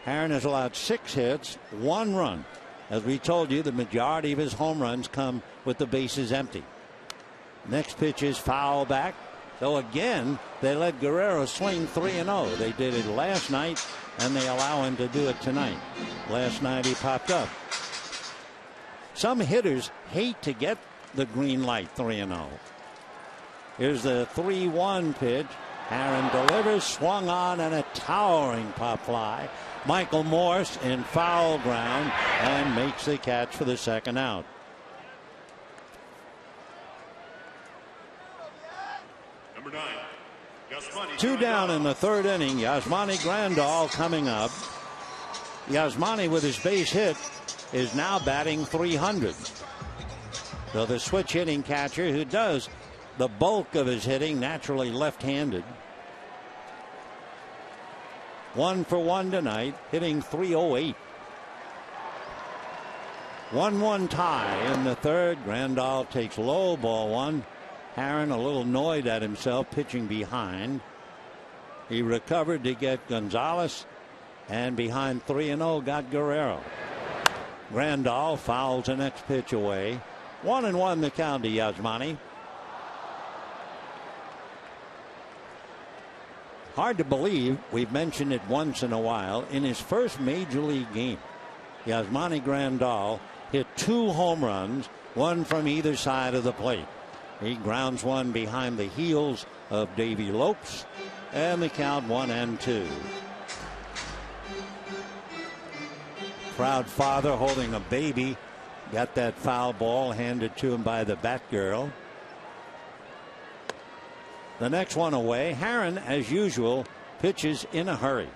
Haren has allowed 6 hits, 1 run. As we told you, the majority of his home runs come with the bases empty. Next pitch is foul back. So again, they let Guerrero swing 3-0. They did it last night, and they allow him to do it tonight. Last night he popped up. Some hitters hate to get the green light 3-0. Here's the 3-1 pitch. Haren delivers, swung on, and a towering pop fly. Michael Morse in foul ground and makes the catch for the 2nd out. Number 9, Yasmani. 2 down in the 3rd inning. Yasmani Grandal coming up. Yasmani, with his base hit, is now batting .300. So the switch hitting catcher, who does the bulk of his hitting, naturally left-handed. 1 for 1 tonight, hitting .308. 1-1 tie in the 3rd. Grandal takes low, ball 1. Haren a little annoyed at himself, pitching behind. He recovered to get Gonzalez, And behind 3-0 got Guerrero. Grandal fouls the next pitch away. 1-1 the count to Yasmani. Hard to believe we've mentioned it once in a while. In his first major league game, Yasmani Grandal hit 2 home runs, one from either side of the plate. He grounds one behind the heels of Davy Lopes, and the count 1-2. Proud father holding a baby got that foul ball handed to him by the Batgirl. The next one away. Herron, as usual, pitches in a hurry.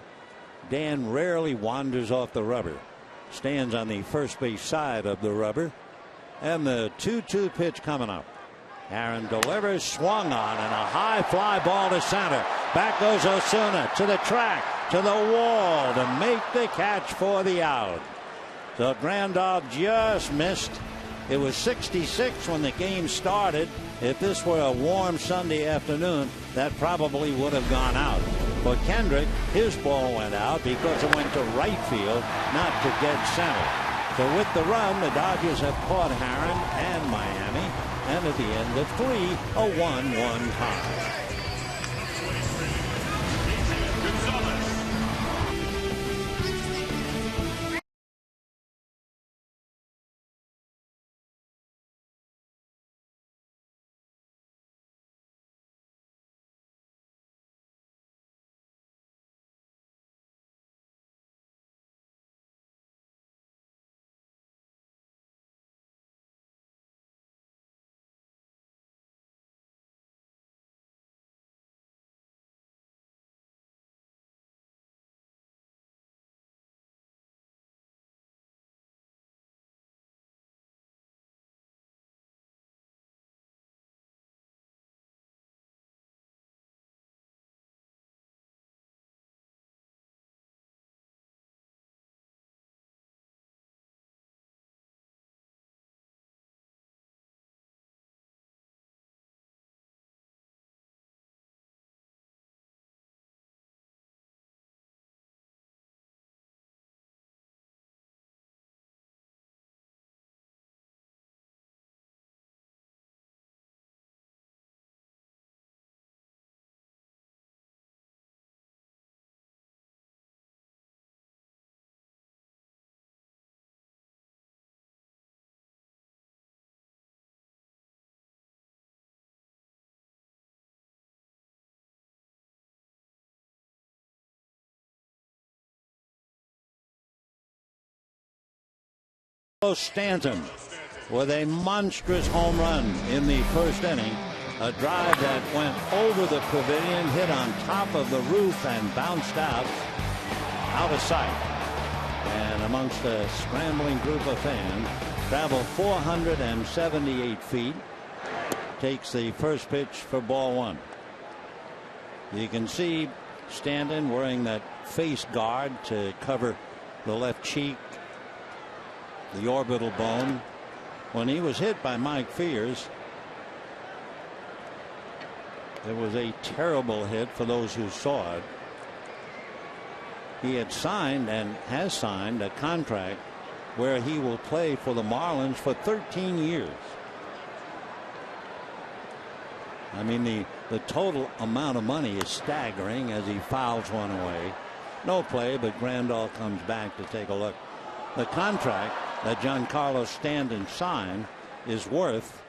Dan rarely wanders off the rubber. Stands on the first base side of the rubber. And the 2-2 pitch coming up. Herron delivers, swung on, and a high fly ball to center. Back goes Osuna to the track, to the wall to make the catch for the out. So Grandal just missed. It was 66 when the game started. If this were a warm Sunday afternoon, that probably would have gone out. But Kendrick, his ball went out because it went to right field, not to dead center. So with the run, the Dodgers have caught Herron and Miami. And at the end of 3, a 1-1 tie. Stanton with a monstrous home run in the first inning. A drive that went over the pavilion, hit on top of the roof, and bounced out of sight. And amongst a scrambling group of fans, traveled 478 feet. Takes the first pitch for ball 1. You can see Stanton wearing that face guard to cover the left cheek, the orbital bone. When he was hit by Mike Fears, it was a terrible hit for those who saw it. He had signed and has signed a contract where he will play for the Marlins for 13 years. I mean, the total amount of money is staggering as he fouls one away. No play, but Grandal comes back to take a look. The contract that Giancarlo Stanton signed is worth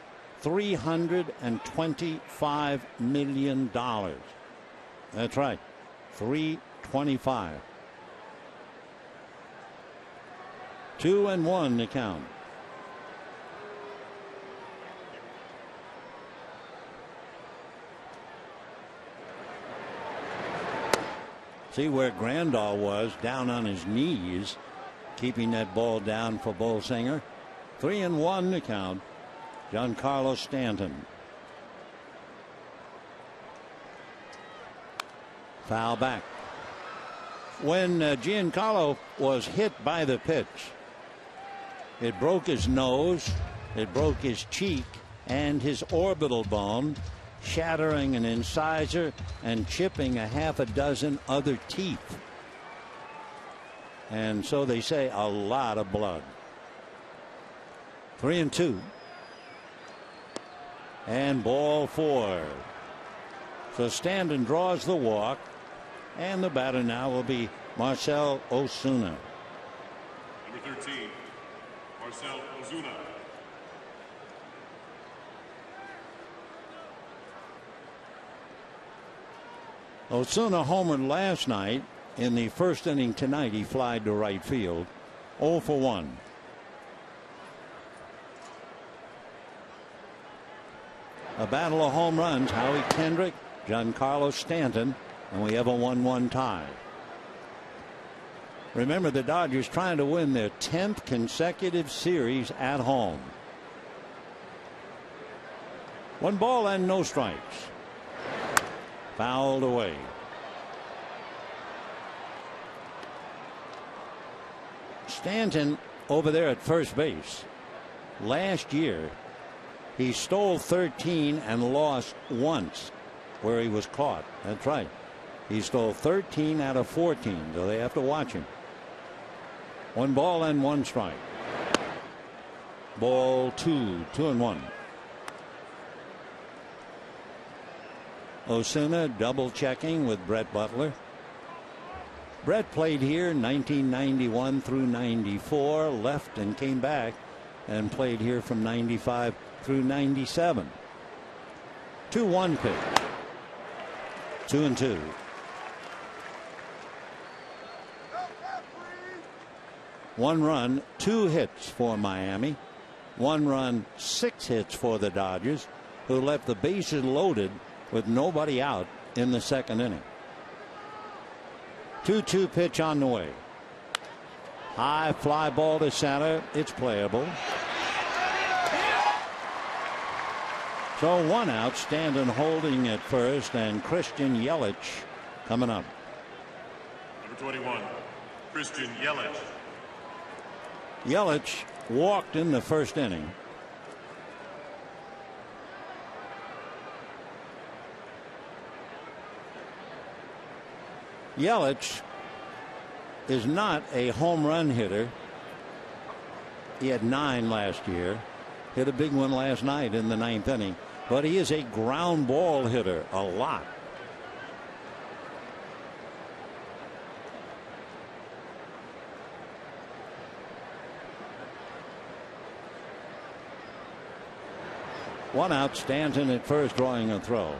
$325 million. That's right, $325. 2-1 to count. See where Grandal was, down on his knees, keeping that ball down for Bolsinger. 3-1 to count. Giancarlo Stanton. Foul back. When Giancarlo was hit by the pitch, it broke his nose, it broke his cheek and his orbital bone, shattering an incisor and chipping a half a dozen other teeth. And so they say a lot of blood. 3-2. And ball 4. So Stanton draws the walk. And the batter now will be Marcell Ozuna. Number 13, Marcell Ozuna. Ozuna homered last night. In the first inning tonight, he flied to right field. 0 for 1. A battle of home runs. Howie Kendrick, Giancarlo Stanton, and we have a 1-1 tie. Remember, the Dodgers trying to win their 10th consecutive series at home. 1 ball and no strikes. Fouled away. Stanton over there at first base. Last year, he stole 13 and lost once where he was caught. That's right. He stole 13 out of 14, so they have to watch him. 1 ball and 1 strike. Ball 2, 2-1. Ozuna double checking with Brett Butler. Brett played here 1991 through 94, left and came back and played here from 95 through 97. 2-1 pitch. 2-2. One run, 2 hits for Miami. 1 run, 6 hits for the Dodgers, who left the bases loaded with nobody out in the second inning. 2-2 pitch on the way. High fly ball to center. It's playable. So 1 out. Stanton holding at first, and Christian Yelich coming up. Number 21, Christian Yelich. Yelich walked in the first inning. Yelich is not a home run hitter. He had 9 last year. Hit a big one last night in the 9th inning. But he is a ground ball hitter a lot. One out. Stanton at first drawing a throw.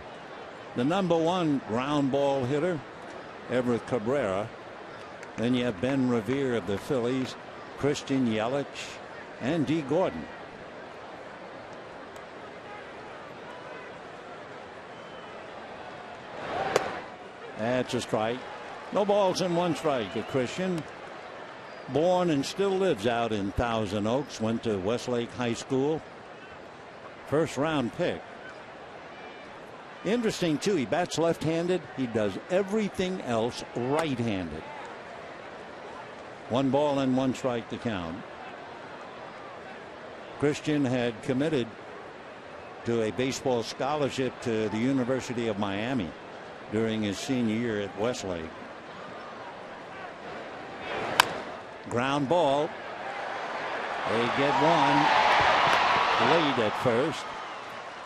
The number 1 ground ball hitter, Everett Cabrera. Then you have Ben Revere of the Phillies, Christian Yelich, and D. Gordon. That's a strike. No balls and 1 strike to Christian. Born and still lives out in Thousand Oaks. Went to Westlake High School. First round pick. Interesting too, he bats left-handed. He does everything else right-handed. 1 ball and 1 strike to count. Christian had committed to a baseball scholarship to the University of Miami during his senior year at Westlake. Ground ball. They get 1 late at first.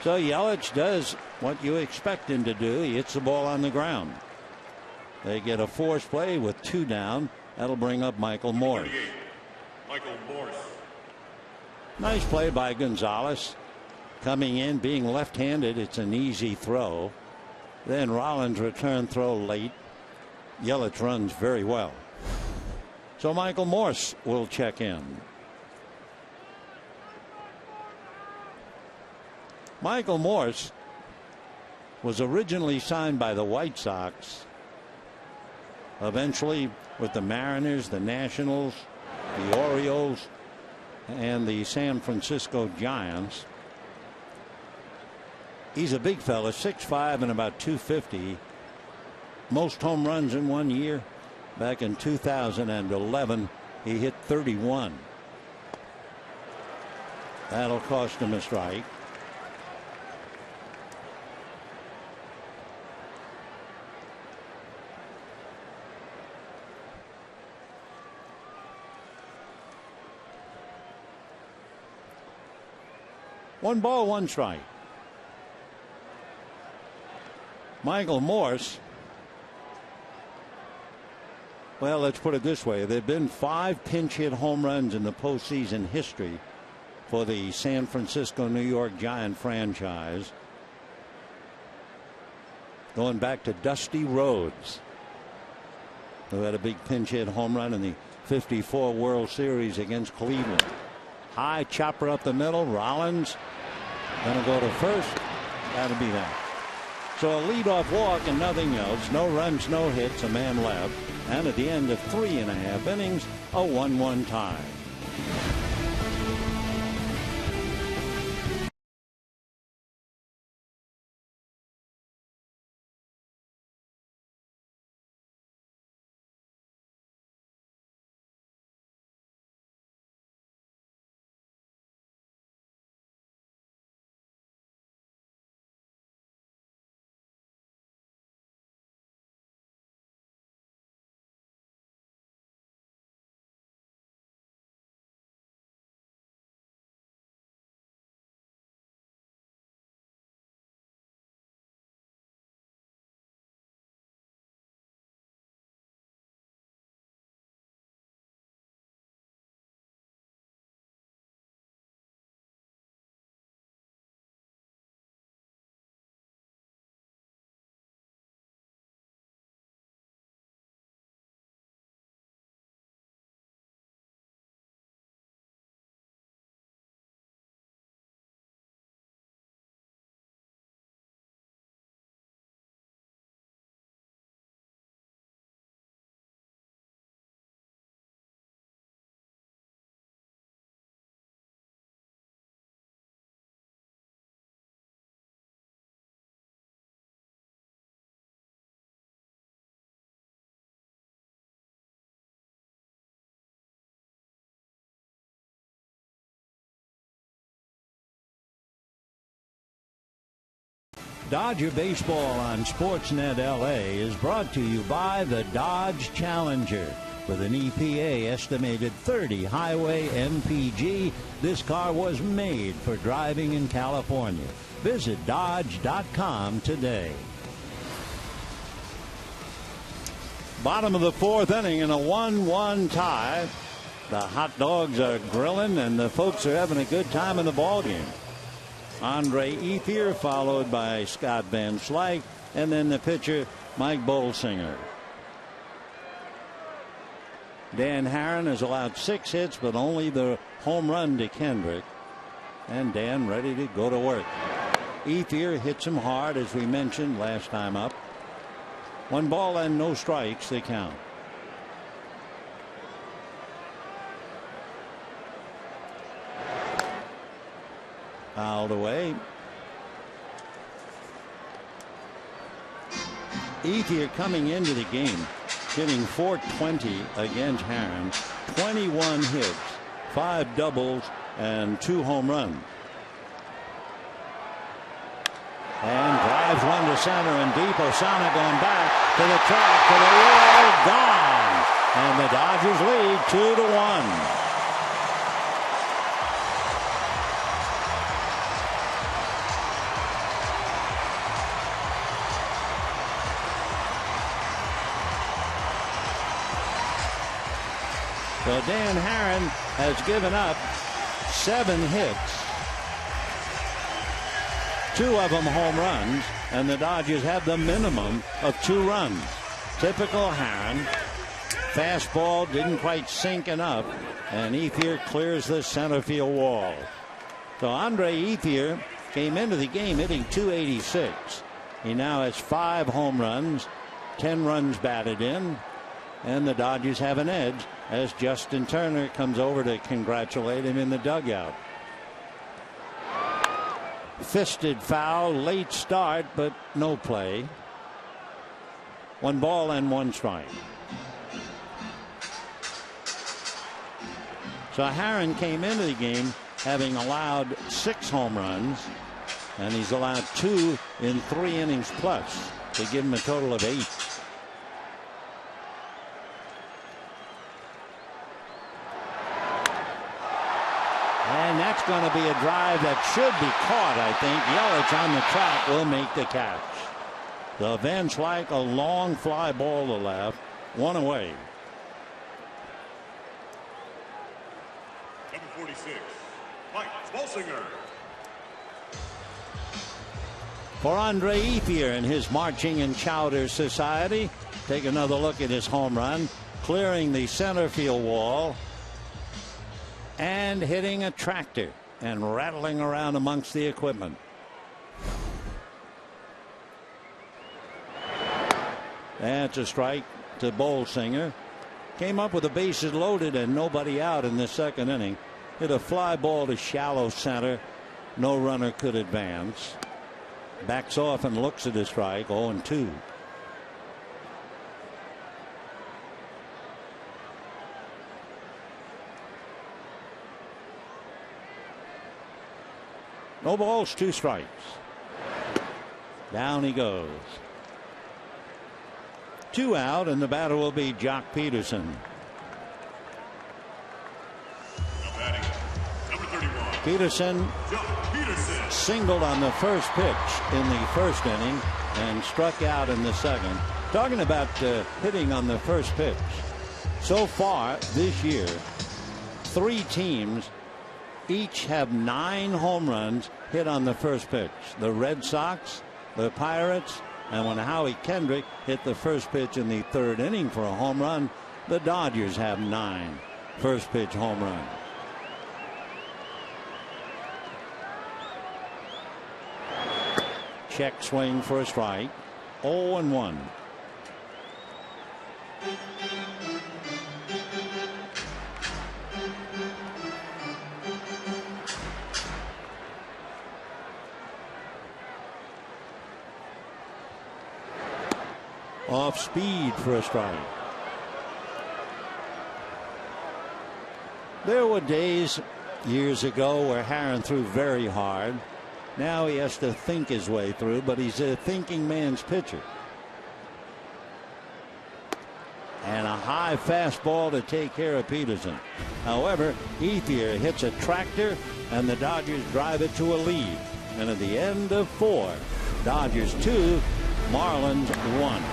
So Yelich does what you expect him to do. He hits the ball on the ground. They get a force play with 2 down. That'll bring up Michael Morse. Michael Morse. Nice play by Gonzalez. Coming in, being left-handed, it's an easy throw. Then Rollins return throw late. Yelich runs very well. So Michael Morse will check in. Michael Morse was originally signed by the White Sox, eventually with the Mariners, the Nationals, the Orioles, and the San Francisco Giants. He's a big fella, 6'5" and about 250. Most home runs in 1 year. Back in 2011, he hit 31. That'll cost him a strike. 1 strike. Michael Morse. Well, let's put it this way. There have been 5 pinch hit home runs in the postseason history for the San Francisco New York Giant franchise, going back to Dusty Rhodes, who had a big pinch hit home run in the '54 World Series against Cleveland. High chopper up the middle. Rollins gonna go to first. That'll be that. So a leadoff walk and nothing else. No runs, no hits, a man left. And at the end of 3.5 innings, a 1-1 tie. Dodger Baseball on Sportsnet LA is brought to you by the Dodge Challenger. With an EPA estimated 30 highway MPG, this car was made for driving in California. Visit Dodge.com today. Bottom of the 4th inning in a 1-1 tie. The hot dogs are grilling and the folks are having a good time in the ballgame. Andre Ethier, followed by Scott Van Slyke, and then the pitcher Mike Bolsinger. Dan Haren has allowed 6 hits, but only the home run to Kendrick. And Dan ready to go to work. Ethier hits him hard, as we mentioned last time up. 1 ball and no strikes, they count. Fouled away. Ethier coming into the game hitting .420 against Haren, 21 hits, 5 doubles, and 2 home runs. And drives one to center and deep. Osana going back to the track, to the wall, gone. And the Dodgers lead 2-1. So Dan Haren has given up 7 hits, 2 of them home runs, and the Dodgers have the minimum of 2 runs. Typical Haren. Fastball didn't quite sink enough, and Ethier clears the center field wall. So Andre Ethier came into the game hitting .286. He now has 5 home runs, 10 runs batted in, and the Dodgers have an edge as Justin Turner comes over to congratulate him in the dugout. Fisted foul, late start, but no play. 1 ball and 1 strike. So Haren came into the game having allowed 6 home runs, and he's allowed 2 in 3 innings plus to give him a total of 8. And that's That's going to be a drive that should be caught, I think. Yelich on the track will make the catch. The Van Slyke, a long fly ball to left. One away. Number 46, Mike Bolsinger. For Andre Ethier and his Marching and Chowder Society, take another look at his home run, clearing the center field wall and hitting a tractor and rattling around amongst the equipment. That's a strike to Bolsinger. Came up with the bases loaded and nobody out in the second inning. Hit a fly ball to shallow center. No runner could advance. Backs off and looks at his strike. 0-2. No balls, 2 strikes. Down he goes. 2 out, and the batter will be Jock Peterson. Now batting, number 31. Peterson singled on the first pitch in the first inning and struck out in the second. Talking about hitting on the first pitch. So far this year, 3 teams each have 9 home runs hit on the first pitch. The Red Sox, the Pirates, and when Howie Kendrick hit the first pitch in the 3rd inning for a home run, the Dodgers have 9 first pitch home runs. Check swing for a strike. 0-1. Off speed for a strike. There were days years ago where Herron threw very hard. Now he has to think his way through, but he's a thinking man's pitcher. And a high fastball to take care of Peterson. However, Ethier hits a tractor and the Dodgers drive it to a lead. And at the end of 4, Dodgers 2, Marlins 1.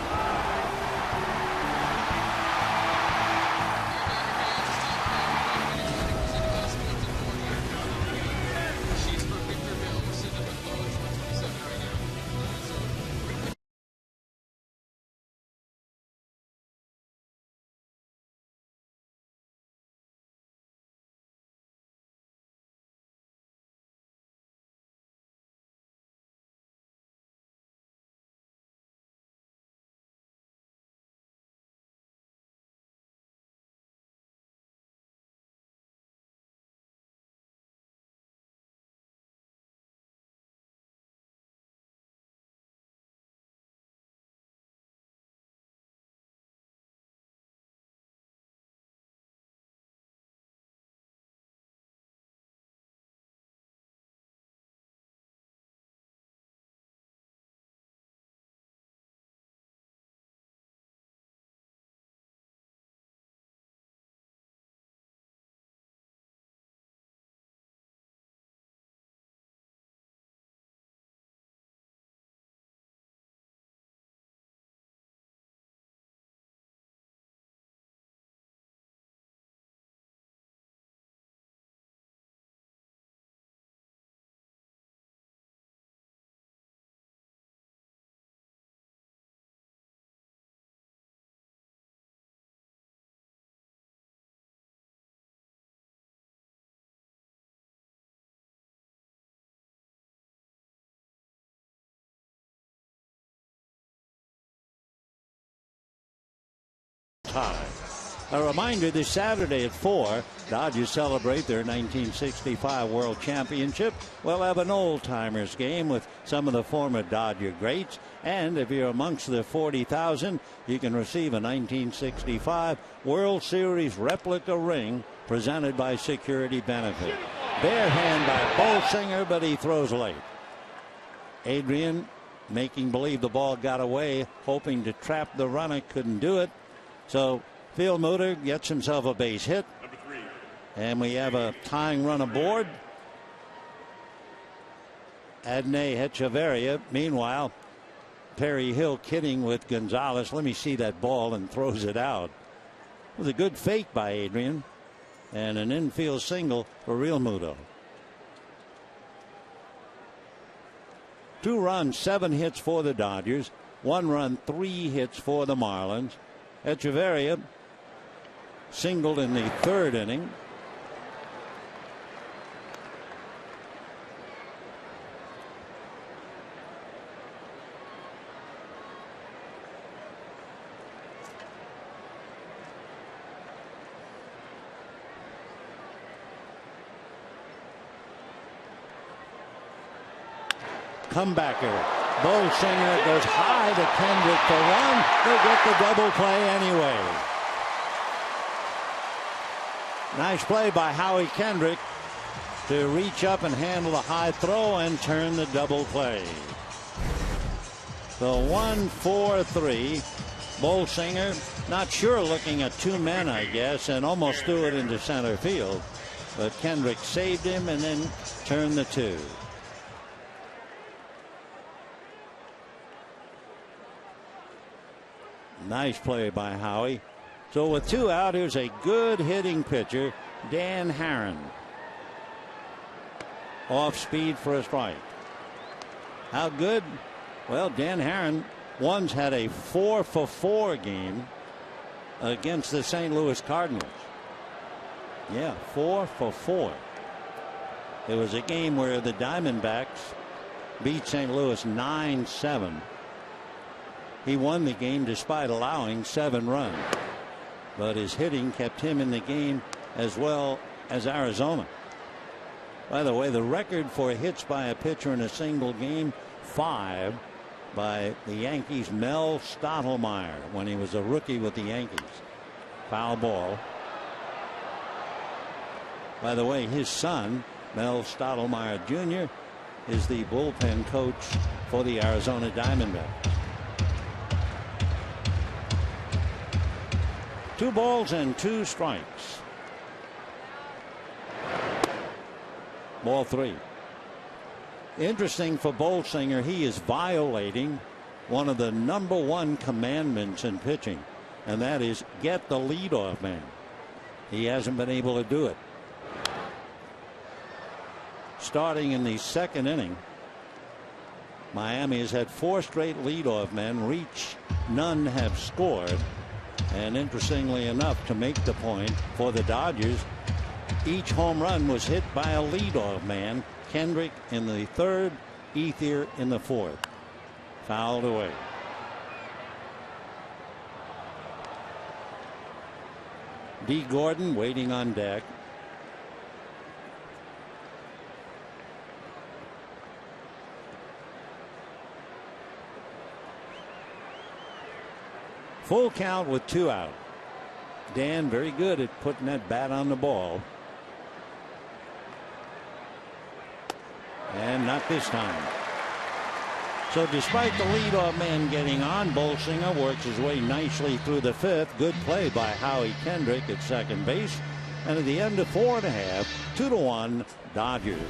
Tie. A reminder, this Saturday at 4, Dodgers celebrate their 1965 World Championship. We'll have an old-timers game with some of the former Dodger greats. And if you're amongst the 40,000, you can receive a 1965 World Series replica ring presented by Security Benefit. Bare hand by Bolsinger, but he throws late. Adrian making believe the ball got away, hoping to trap the runner, couldn't do it. So Phil Mutter gets himself a base hit. And we have a tying run aboard. Adne Echeverria. Meanwhile, Perry Hill kidding with Gonzalez. Let me see that ball, and throws it out. It was a good fake by Adrian, and an infield single for Real Muto. 2 runs, 7 hits for the Dodgers. 1 run, 3 hits for the Marlins. Echeverria singled in the 3rd inning. Comebacker. Bolsinger goes high to Kendrick for 1. They get the double play anyway. Nice play by Howie Kendrick to reach up and handle the high throw and turn the double play. The 1-4-3. Bolsinger, not sure, looking at 2 men, I guess, and almost threw it into center field. But Kendrick saved him and then turned the 2. Nice play by Howie. So with 2 out, here's a good hitting pitcher, Dan Haren. Off speed for a strike. How good? Well, Dan Haren once had a 4-for-4 game against the St. Louis Cardinals. Yeah, 4-for-4. It was a game where the Diamondbacks beat St. Louis 9-7. He won the game despite allowing 7 runs. But his hitting kept him in the game as well as Arizona. By the way, the record for hits by a pitcher in a single game, 5 by the Yankees' Mel Stottlemyre when he was a rookie with the Yankees. Foul ball. By the way, his son, Mel Stottlemyre Jr., is the bullpen coach for the Arizona Diamondbacks. 2 balls and 2 strikes. Ball 3. Interesting for Bolsinger, he is violating one of the #1 commandments in pitching, and that is get the leadoff man. He hasn't been able to do it. Starting in the 2nd inning, Miami has had 4 straight leadoff men reach. None have scored. And interestingly enough, to make the point for the Dodgers, each home run was hit by a leadoff man. Kendrick in the 3rd, Ethier in the 4th. Fouled away. D. Gordon waiting on deck. Full count with 2 out. Dan very good at putting that bat on the ball. And not this time. So despite the leadoff man getting on, Bolsinger works his way nicely through the 5th. Good play by Howie Kendrick at second base. And at the end of 4 1/2, 2-1 Dodgers.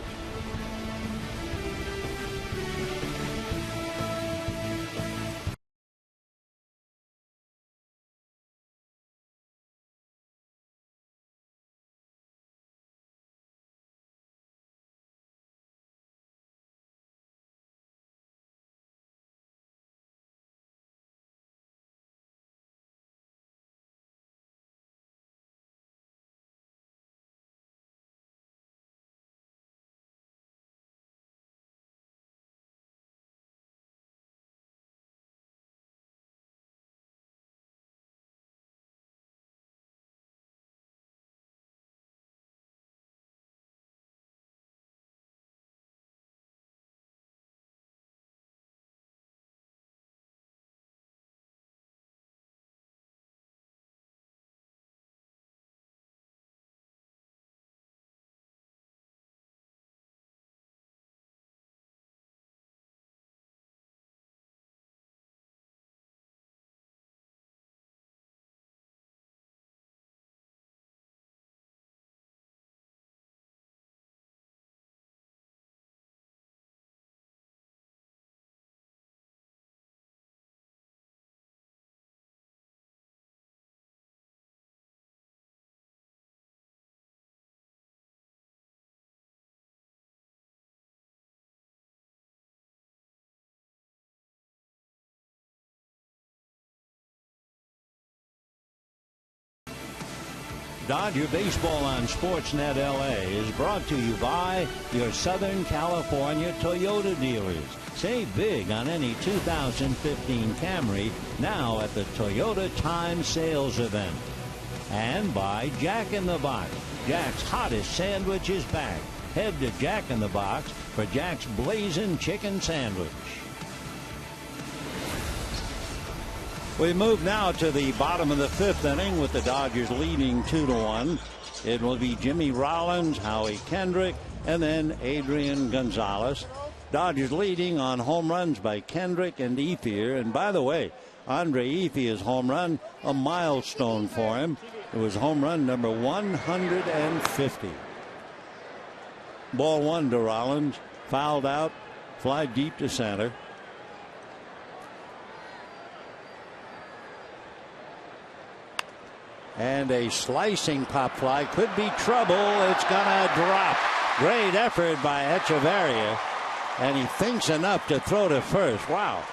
Dodger Baseball on Sportsnet LA is brought to you by your Southern California Toyota dealers. Save big on any 2015 Camry now at the Toyota Time Sales Event. And by Jack in the Box. Jack's hottest sandwich is back. Head to Jack in the Box for Jack's Blazing Chicken Sandwich. We move now to the bottom of the fifth inning with the Dodgers leading 2-1. It will be Jimmy Rollins, Howie Kendrick, and then Adrian Gonzalez. Dodgers leading on home runs by Kendrick and Ethier. And by the way, Andre Ethier's home run, a milestone for him. It was home run number 150. Ball one to Rollins, fouled out, fly deep to center. And a slicing pop fly could be trouble. It's gonna drop. Great effort by Echeverria, and he thinks enough to throw to first. Wow.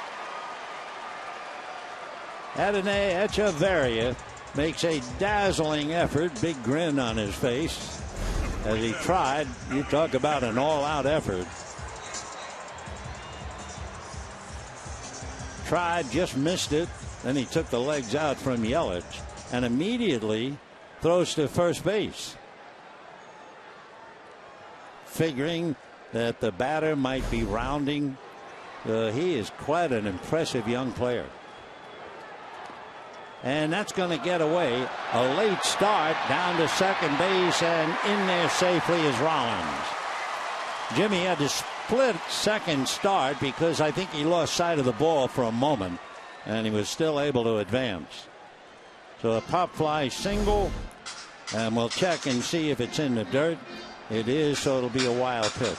Adonai Echeverria makes a dazzling effort, big grin on his face as he tried. You talk about an all-out effort. Tried, just missed it. Then he took the legs out from Yelich and immediately throws to first base, figuring that the batter might be rounding. He is quite an impressive young player. And that's going to get away. A late start down to second base, and in there safely is Rollins. Jimmy had to split second start because I think he lost sight of the ball for a moment, and he was still able to advance. So a pop fly single, and we'll check and see if it's in the dirt. It is, so it'll be a wild pitch.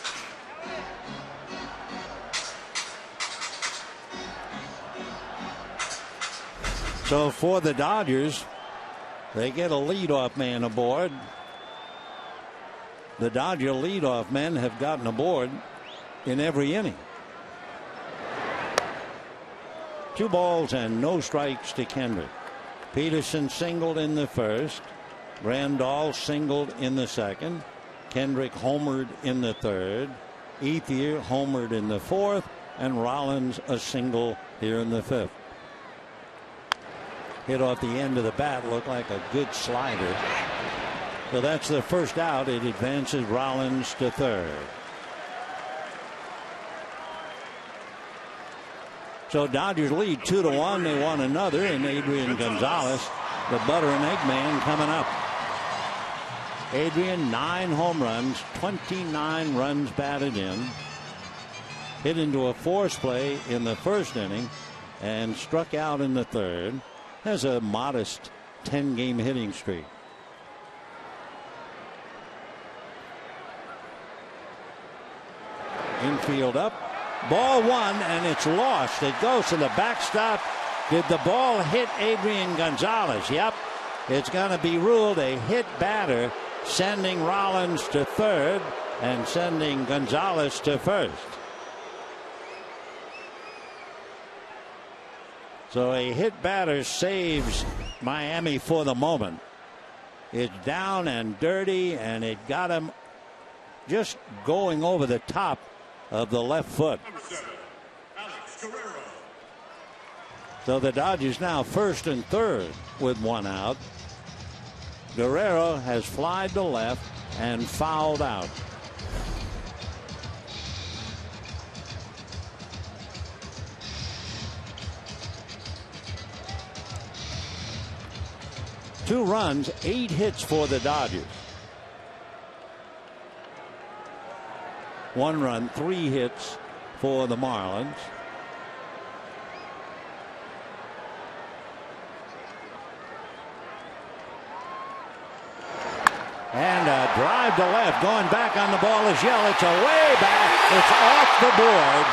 So for the Dodgers, they get a leadoff man aboard. The Dodger leadoff men have gotten aboard in every inning. 2 balls and no strikes to Kendrick. Peterson singled in the first. Randall singled in the second. Kendrick homered in the third. Ethier homered in the fourth. And Rollins a single here in the fifth. Hit off the end of the bat, looked like a good slider. So that's the first out. It advances Rollins to third. So Dodgers lead 2-1. They want another, and Adrian Gonzalez, the butter and egg man, coming up. Adrian, 9 home runs, 29 runs batted in. Hit into a force play in the first inning and struck out in the third. Has a modest 10-game hitting streak. Infield up. Ball one, and it's lost. It goes to the backstop. Did the ball hit Adrian Gonzalez? Yep. It's going to be ruled a hit batter, sending Rollins to third and sending Gonzalez to first. So a hit batter saves Miami for the moment. It's down and dirty, and it got him just going over the top of the left foot. So the Dodgers now first and third with 1 out. Guerrero has flied to left and fouled out. Two runs, 8 hits for the Dodgers. 1 run, 3 hits for the Marlins. And a drive to left. Going back on the ball is Yelich. Away back. It's off the board.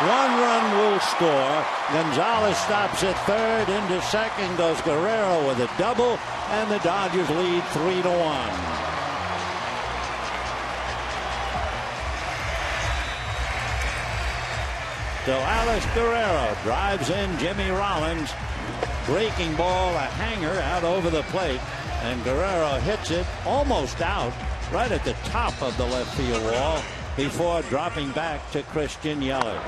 1 run will score. Gonzalez stops at third. Into second goes Guerrero with a double. And the Dodgers lead 3-1. So Alex Guerrero drives in Jimmy Rollins. Breaking ball, a hanger out over the plate. And Guerrero hits it almost out right at the top of the left field wall before dropping back to Christian Yelich.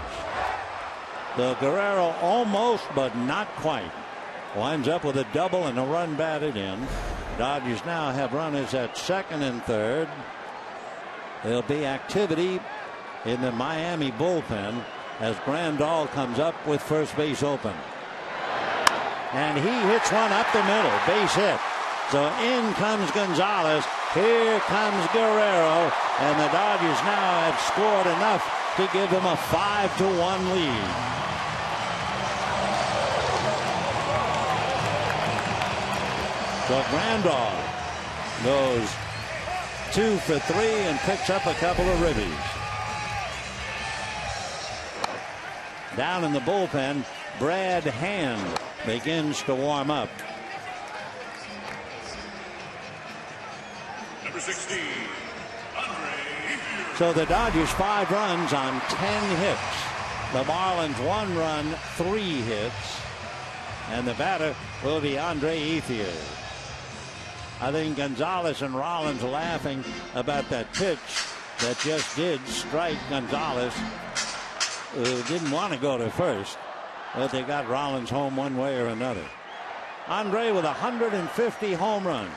The Guerrero almost but not quite winds up with a double and a run batted in. Dodgers now have runners at second and third. There'll be activity in the Miami bullpen as Grandal comes up with first base open. And he hits one up the middle, base hit. So in comes Gonzalez. Here comes Guerrero. And the Dodgers now have scored enough to give them a 5-1 lead. So Grandal goes 2 for 3 and picks up a couple of ribbies. Down in the bullpen, Brad Hand begins to warm up. Number 16, Ethier. So the Dodgers 5 runs on 10 hits. The Marlins 1 run, 3 hits. And the batter will be Ethier. I think Gonzalez and Rollins laughing about that pitch that just did strike Gonzalez, who didn't want to go to first, but they got Rollins home one way or another. Andre with 150 home runs.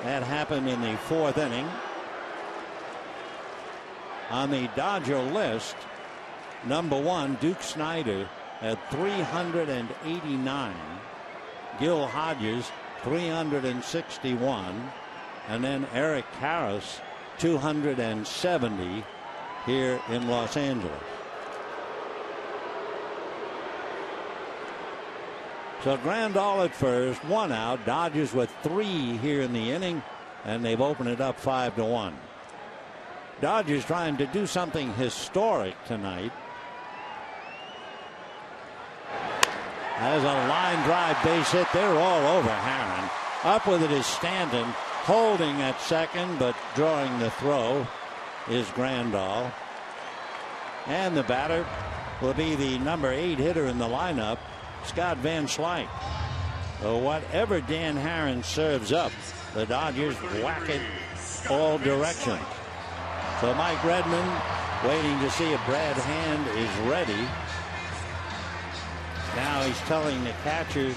That happened in the 4th inning. On the Dodger list, number 1, Duke Snider at 389. Gil Hodges 361, and then Eric Karras 270 here in Los Angeles. So Grandal at first, 1 out. Dodgers with 3 here in the inning, and they've opened it up 5-1. Dodgers trying to do something historic tonight. As a line drive base hit, they're all over Herron. Up with it is Stanton, holding at second, but drawing the throw is Grandal. And the batter will be the number 8 hitter in the lineup, Scott Van Slyke. So whatever Dan Herron serves up, the Dodgers whack it all directions. So Mike Redmond waiting to see if Brad Hand is ready. Now he's telling the catcher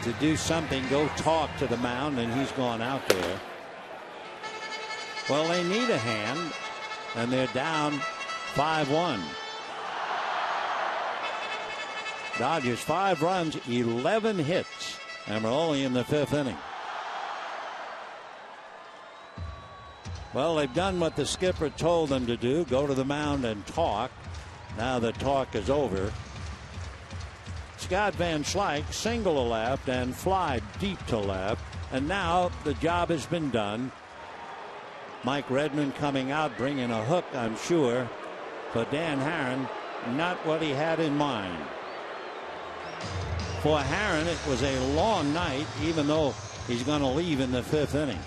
to do something, go talk to the mound, and he's gone out there. Well, they need a hand, and they're down 5-1. Dodgers 5 runs, 11 hits, and we're only in the 5th inning. Well, they've done what the skipper told them to do, go to the mound and talk. Now the talk is over. Scott Van Slyke single to left and fly deep to left, and now the job has been done. Mike Redmond coming out, bringing a hook, I'm sure, for Dan Herron, not what he had in mind. For Herron, it was a long night, even though he's going to leave in the 5th inning.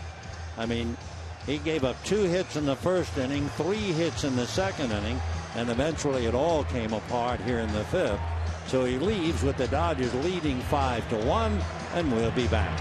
I mean, he gave up 2 hits in the 1st inning, 3 hits in the 2nd inning, and eventually it all came apart here in the 5th. So he leaves with the Dodgers leading 5-1, and we'll be back.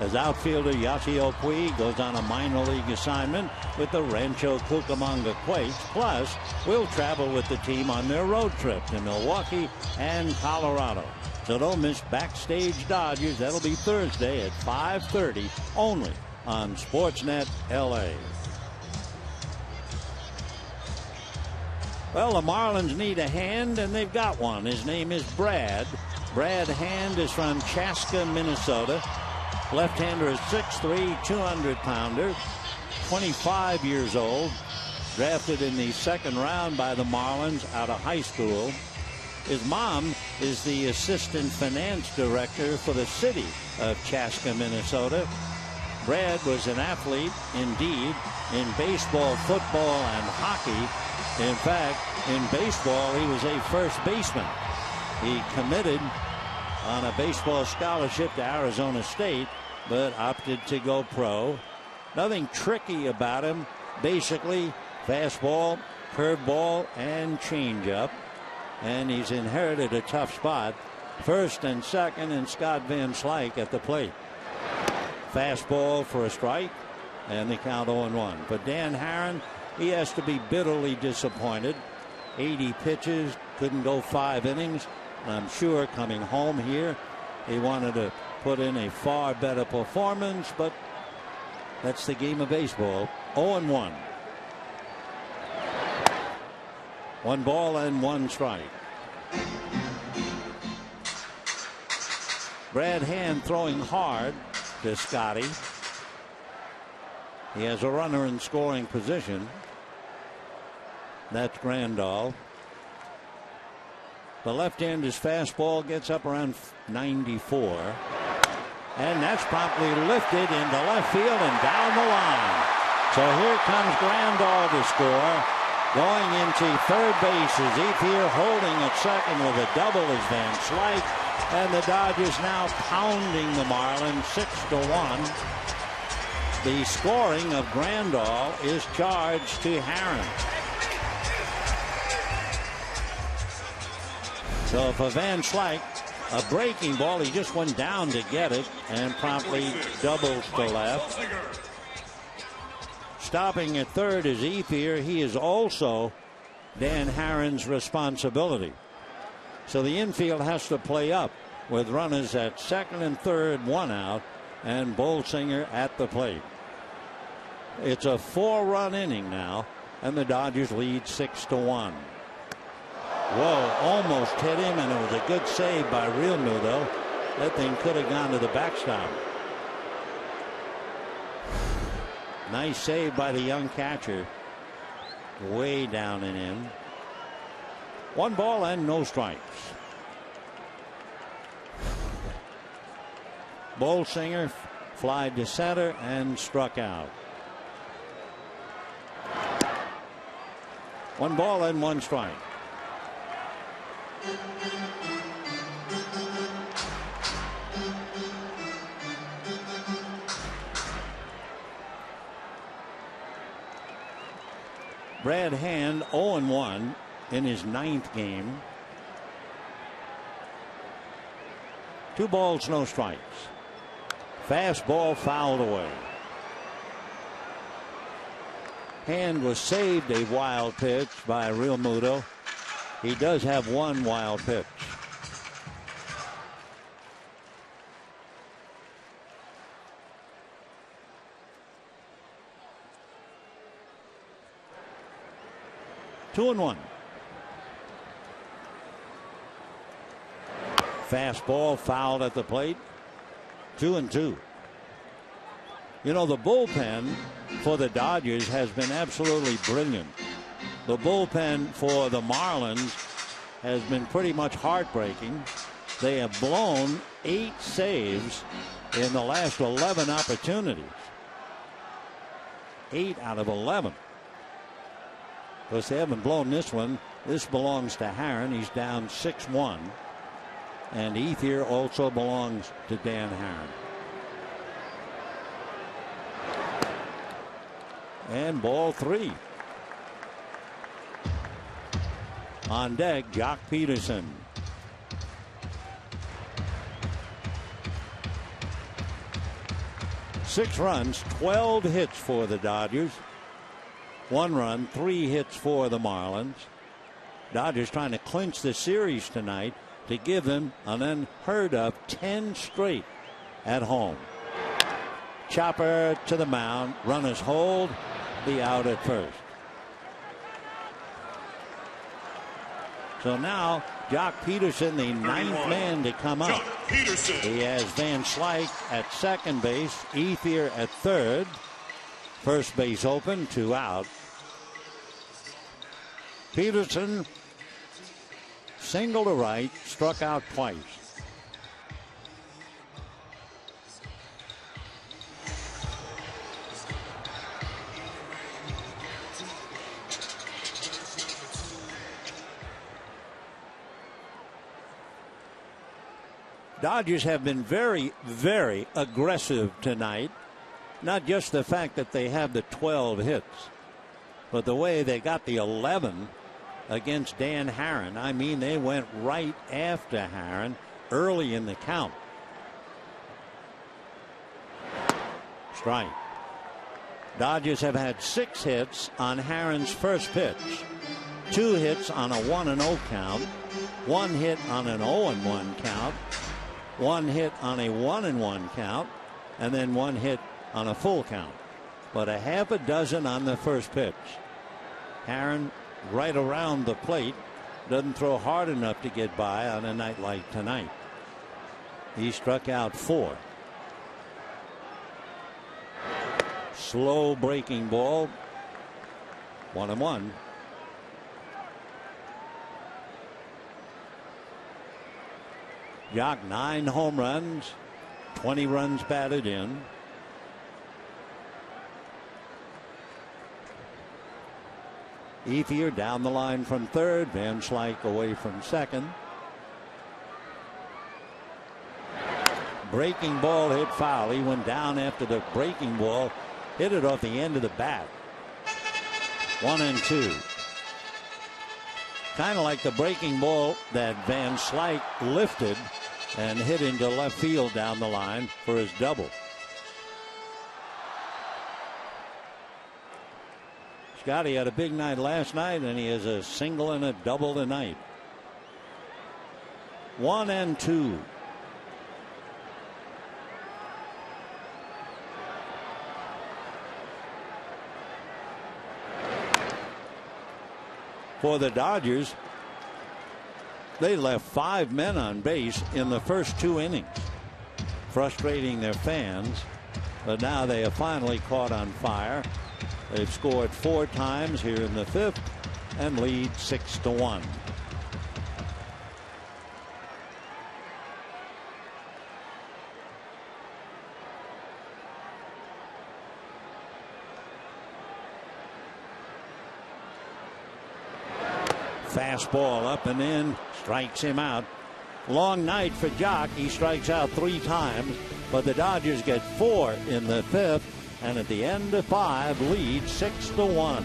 as outfielder Yasiel Puig goes on a minor league assignment with the Rancho Cucamonga Quakes. Plus, will travel with the team on their road trip to Milwaukee and Colorado. So don't miss Backstage Dodgers. That'll be Thursday at 5:30 only on Sportsnet LA. Well, the Marlins need a hand, and they've got one. His name is Brad. Brad Hand is from Chaska, Minnesota. Left-hander is 6'3", 200-pounder, 25 years old. Drafted in the second round by the Marlins out of high school. His mom is the assistant finance director for the city of Chaska, Minnesota. Brad was an athlete, indeed, in baseball, football, and hockey. In fact, in baseball, he was a first baseman. He committed on a baseball scholarship to Arizona State, but opted to go pro. Nothing tricky about him. Basically, fastball, curveball, and changeup. And he's inherited a tough spot. First and second, and Scott Van Slyke at the plate. Fastball for a strike, and the count 0-1. But Dan Haren, he has to be bitterly disappointed. 80 pitches, couldn't go 5 innings. I'm sure coming home here, he wanted to put in a far better performance, but that's the game of baseball. 0-1. 1 ball and 1 strike. Brad Hand throwing hard to Scotty. He has a runner in scoring position. That's Grandal. The left-hander's fastball gets up around 94. And that's promptly lifted into left field and down the line. So here comes Grandal to score. Going into third base is Ethier, holding at second with a double is Van Slyke. And the Dodgers now pounding the Marlins 6-1. The scoring of Grandal is charged to Haren. So for Van Slyke, a breaking ball, he just went down to get it and promptly doubles to left. Stopping at third is Ethier. He is also Dan Haren's responsibility. So the infield has to play up with runners at second and third, 1 out, and Bolsinger at the plate. It's a 4-run inning now, and the Dodgers lead 6-1. Whoa, almost hit him, and it was a good save by Realmuto. That thing could have gone to the backstop. Nice save by the young catcher. Way down and in. 1 ball and no strikes. Bolsinger flied to center and struck out. 1 ball and 1 strike. Brad Hand 0-1 in his 9th game. 2 balls, no strikes. Fastball fouled away. Hand was saved a wild pitch by Realmuto. He does have 1 wild pitch. Two and 1. Fastball fouled at the plate. 2-2. You know, the bullpen for the Dodgers has been absolutely brilliant. The bullpen for the Marlins has been pretty much heartbreaking. They have blown 8 saves in the last 11 opportunities. 8 out of 11. Of course, they haven't blown this one. This belongs to Haren. He's down 6-1. And Ethier also belongs to Dan Haren. And ball 3. On deck, Jock Peterson. 6 runs, 12 hits for the Dodgers. 1 run, 3 hits for the Marlins. Dodgers trying to clinch the series tonight to give them an unheard of 10 straight at home. Chopper to the mound. Runners hold. The out at first. So now Jock Peterson, the 9th man to come up. He has Van Slyke at second base, Ethier at third. First base open, 2 out. Peterson single to right, struck out twice. Dodgers have been very, very aggressive tonight. Not just the fact that they have the 12 hits, but the way they got the 11 against Dan Haren. I mean, they went right after Haren early in the count. Strike. Dodgers have had 6 hits on Haren's first pitch. 2 hits on a 1-0 count. 1 hit on an 0-1 count. 1 hit on a 1-1 count. And then 1 hit on a full count. But a half a dozen on the first pitch. Haren right around the plate, doesn't throw hard enough to get by on a night like tonight. He struck out 4. Slow breaking ball. 1-1. Jock 9 home runs, 20 runs batted in. Ethier down the line from third. Van Slyke away from second. Breaking ball hit foul. He went down after the breaking ball. Hit it off the end of the bat. 1-2. Kind of like the breaking ball that Van Slyke lifted and hit into left field down the line for his double. Scotty had a big night last night, and he has a single and a double tonight. 1-2. For the Dodgers, they left 5 men on base in the first 2 innings, frustrating their fans. But now they have finally caught on fire. They've scored 4 times here in the 5th and lead 6-1. Fastball up and in, strikes him out. Long night for Jock. He strikes out 3 times, but the Dodgers get 4 in the 5th. And at the end of 5, lead 6-1.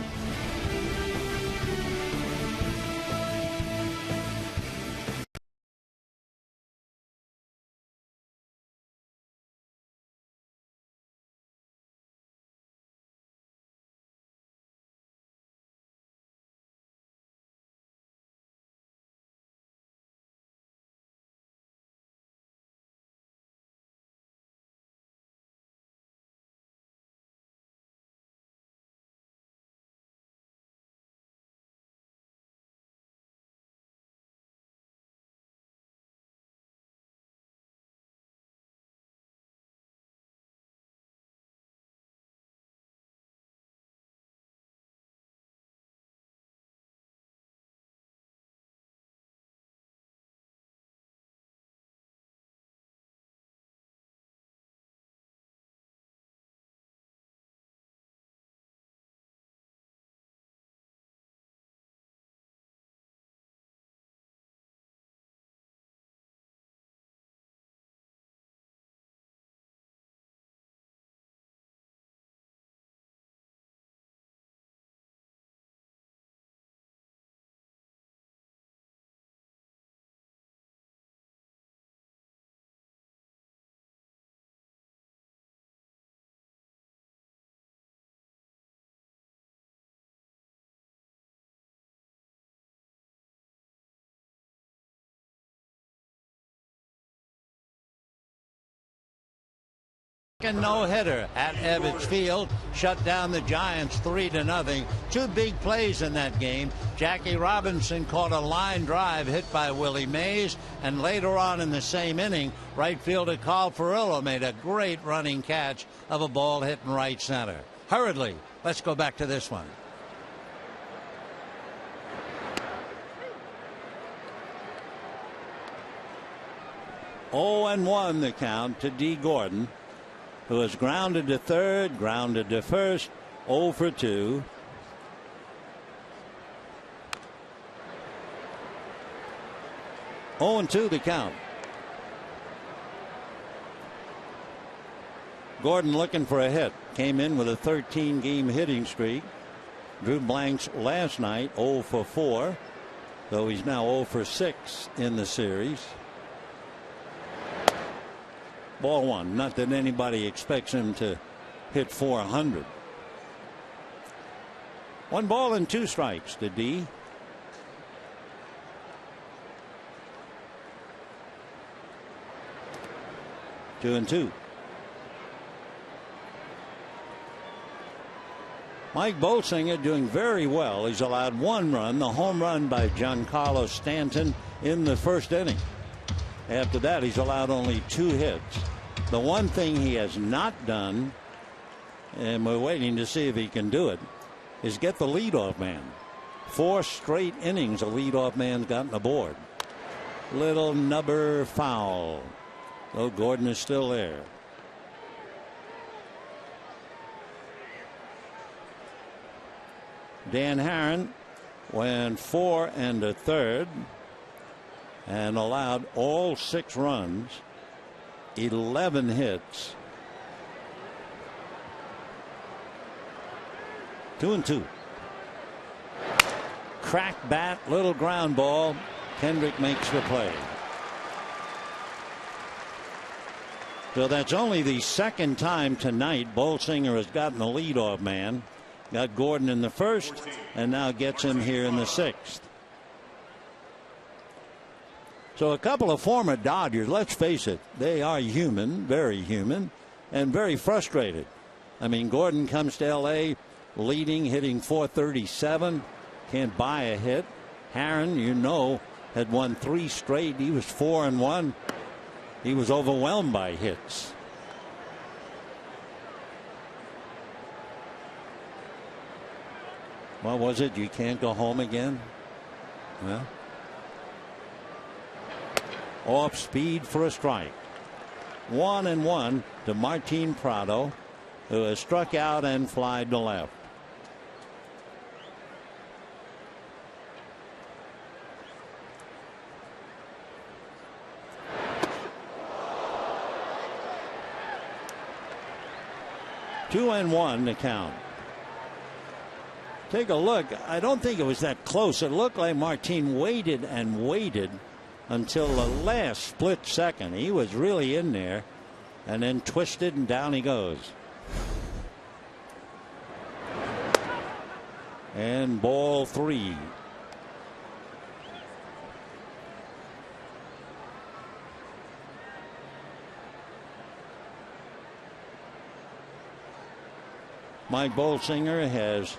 No-hitter at Ebbets Field shut down the Giants 3-0. Two big plays in that game. Jackie Robinson caught a line drive hit by Willie Mays, and later on in the same inning, right fielder Carl Furillo made a great running catch of a ball hit in right center. Hurriedly, let's go back to this one. Oh, and 1 the count to D. Gordon, who is grounded to third, grounded to first, 0 for 2. Oh, and 2 the count. Gordon looking for a hit. Came in with a 13-game hitting streak. Drew blanks last night, 0 for 4, though he's now 0 for 6 in the series. Ball 1. Not that anybody expects him to hit 400. 1 ball and 2 strikes to D. Two and 2. Mike Bolsinger doing very well. He's allowed 1 run, the home run by Giancarlo Stanton in the first inning. After that, he's allowed only 2 hits. The one thing he has not done, and we're waiting to see if he can do it, is get the leadoff man. 4 straight innings a leadoff man's gotten aboard. Little nubber foul. Though Gordon is still there. Dan Haren went 4 1/3 and allowed all 6 runs, 11 hits. 2 and 2. Crack bat, little ground ball. Kendrick makes the play. So that's only the second time tonight Bolsinger has gotten the leadoff man. Got Gordon in the first and now gets him here in the 6th. So a couple of former Dodgers, let's face it, they are human, very human, and very frustrated. I mean, Gordon comes to L.A. leading, hitting .437, can't buy a hit. Haren, you know, had won 3 straight. He was 4-1. He was overwhelmed by hits. What was it? You can't go home again? Well, off speed for a strike. 1-1 to Martin Prado, who has struck out and flied to left. Two and 1 to count. Take a look. I don't think it was that close. It looked like Martin waited and waited until the last split second. He was really in there and then twisted and down he goes. And ball 3. Mike Bolsinger has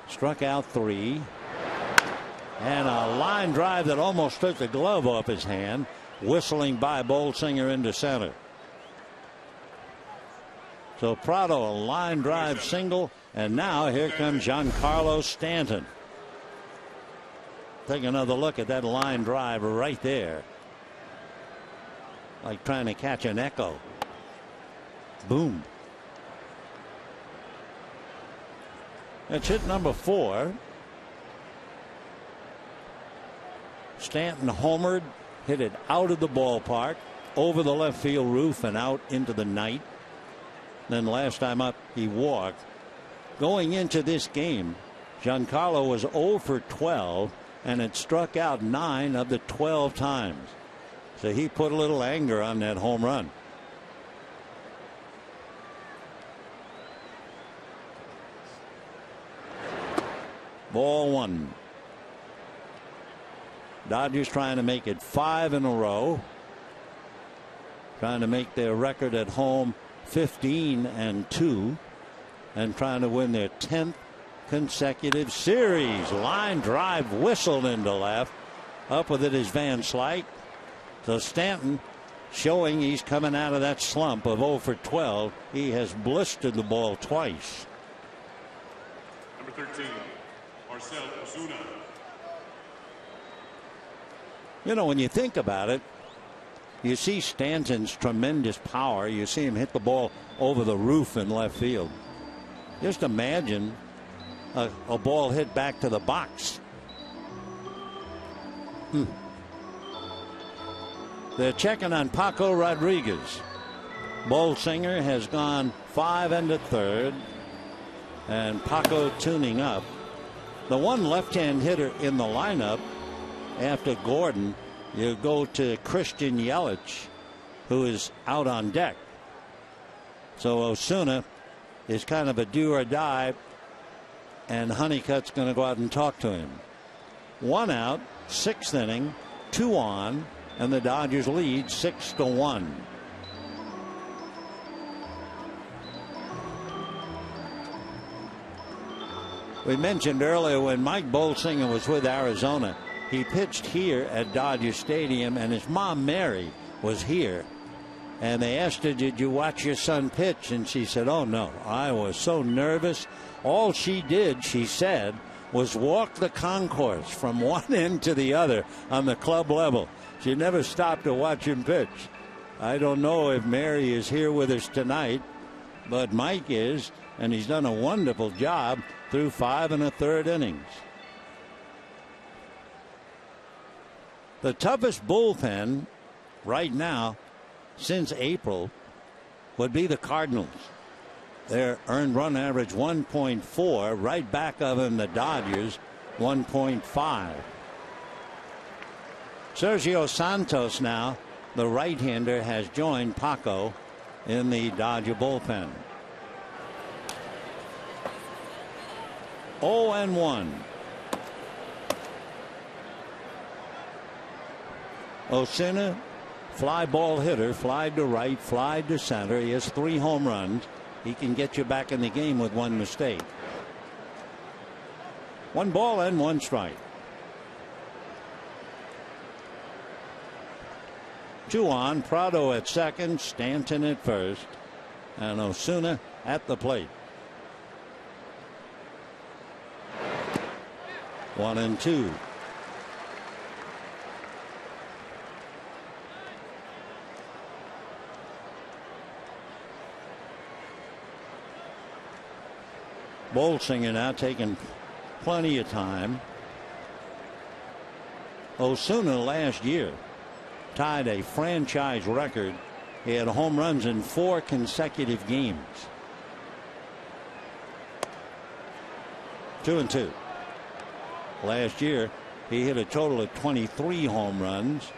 struck out 3. And a line drive that almost took the glove off his hand, whistling by Bolsinger into center. So Prado, a line drive single, and now here comes Giancarlo Stanton. Take another look at that line drive right there. Like trying to catch an echo. Boom. That's hit number 4. Stanton homered, hit it out of the ballpark, over the left field roof and out into the night. Then last time up, he walked. Going into this game, Giancarlo was 0 for 12 and had struck out 9 of the 12 times. So he put a little anger on that home run. Ball 1. Dodgers trying to make it 5 in a row. Trying to make their record at home 15-2 and trying to win their 10th consecutive series. Line drive whistled into left. Up with it is Van Slyke. So Stanton showing he's coming out of that slump of 0 for 12. He has blistered the ball twice. Number 13, Marcell Ozuna. You know, when you think about it, you see Stanton's tremendous power. You see him hit the ball over the roof in left field. Just imagine a ball hit back to the box. They're checking on Paco Rodriguez. Bolsinger has gone 5 1/3, and Paco tuning up. The one left-hand hitter in the lineup after Gordon, you go to Christian Yelich, who is out on deck. So Osuna is kind of a do or die, and Honeycutt's going to go out and talk to him. 1 out, 6th inning, 2 on, and the Dodgers lead 6-1. We mentioned earlier when Mike Bolsinger was with Arizona, he pitched here at Dodger Stadium, and his mom Mary was here. And they asked her, "Did you watch your son pitch?" And she said, "Oh no, I was so nervous. All she did," she said, "was walk the concourse from one end to the other on the club level. She never stopped to watch him pitch." I don't know if Mary is here with us tonight, but Mike is, and he's done a wonderful job through 5 1/3 innings. The toughest bullpen right now since April would be the Cardinals. Their earned run average 1.4, right back of them the Dodgers 1.5. Sergio Santos now, the right-hander, has joined Paco in the Dodger bullpen. 0-1. Osuna, fly ball hitter, fly to right, fly to center. He has 3 home runs. He can get you back in the game with 1 mistake. 1 ball and 1 strike. 2 on, Prado at second, Stanton at first, and Osuna at the plate. 1-2. Bolsinger now taking plenty of time. Osuna last year tied a franchise record. He had home runs in 4 consecutive games. 2-2. Last year he hit a total of 23 home runs.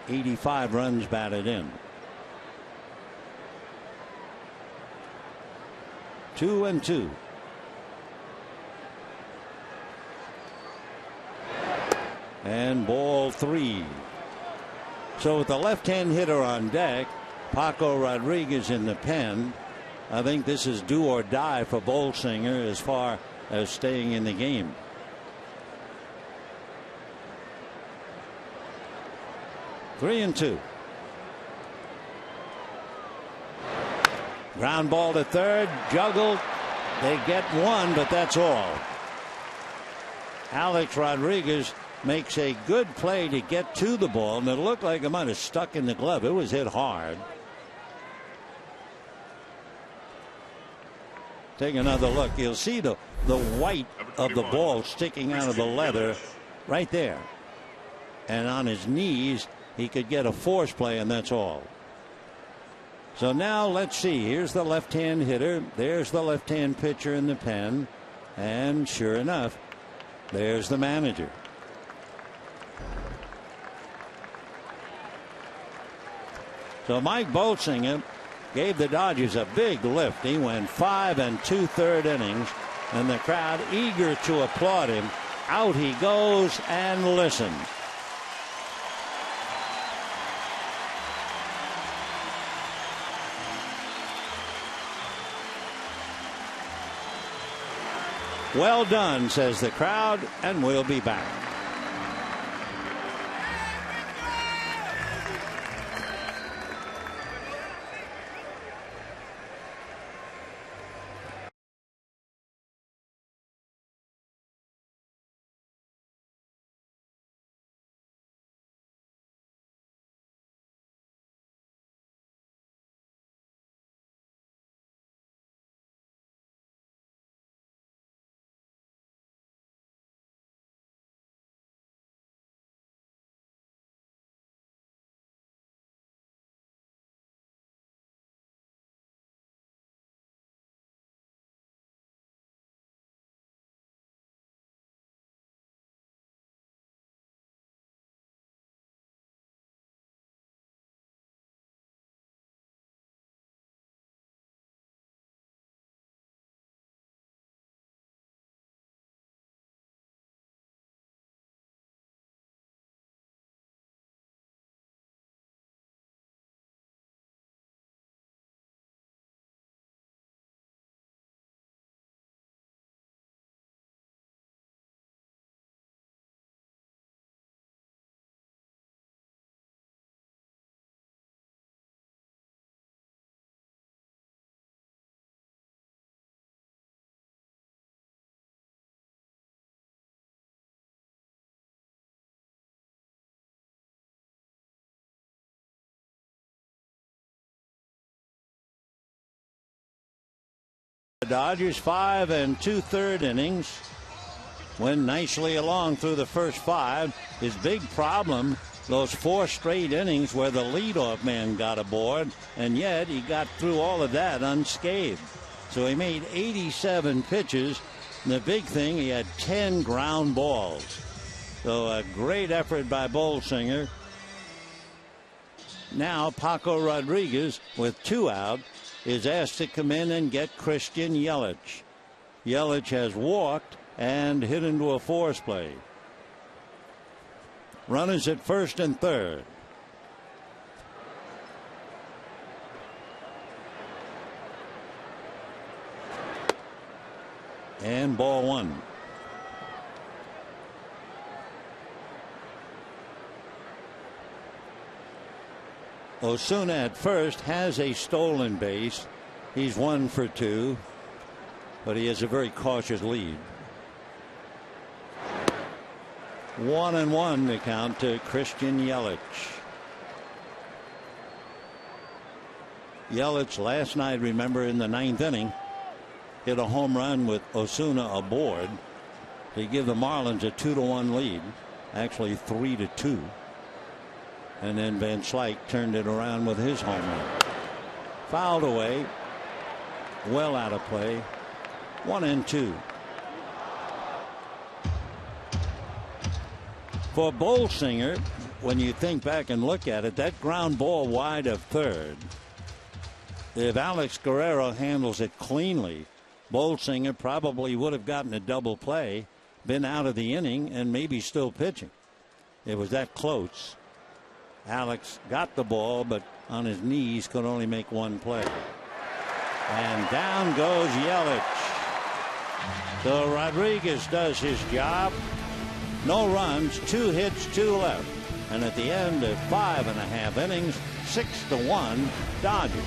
85 runs batted in. 2-2. And ball 3. So with the left-hand hitter on deck, Paco Rodriguez in the pen, I think this is do or die for Bolsinger as far as staying in the game. Three and 2. Ground ball to third, juggled. They get 1, but that's all. Alex Rodriguez makes a good play to get to the ball, and it looked like it might have stuck in the glove. It was hit hard. Take another look. You'll see the white of the ball sticking out of the leather right there. And on his knees, he could get a force play, and that's all. So now let's see. Here's the left-hand hitter. There's the left-hand pitcher in the pen. And sure enough, there's the manager. So Mike Bolsinger gave the Dodgers a big lift. He went 5 2/3 innings, and the crowd eager to applaud him. Out he goes, and listen. Well done, says the crowd, and we'll be back. The Dodgers 5 2/3 innings. Went nicely along through the first 5. His big problem, those 4 straight innings where the leadoff man got aboard, and yet he got through all of that unscathed. So he made 87 pitches. And the big thing, he had 10 ground balls. So a great effort by Bolsinger. Now Paco Rodriguez, with 2 out, is asked to come in and get Christian Yelich. Yelich has walked and hit into a force play. Runners at first and third. And ball 1. Osuna at first has a stolen base. He's 1 for 2, but he has a very cautious lead. 1-1 the count to Christian Yelich. Yelich last night, remember, in the 9th inning, hit a home run with Osuna aboard to give the Marlins a 2-1 lead, actually 3-2. And then Van Slyke turned it around with his home run. Fouled away. Well out of play. 1-2. For Bolsinger, when you think back and look at it, that ground ball wide of third, if Alex Guerrero handles it cleanly, Bolsinger probably would have gotten a double play, been out of the inning, and maybe still pitching. It was that close. Alex got the ball, but on his knees could only make 1 play. And down goes Yelich. So Rodriguez does his job. No runs, 2 hits, 2 left. And at the end of 5.5 innings, 6-1 Dodgers.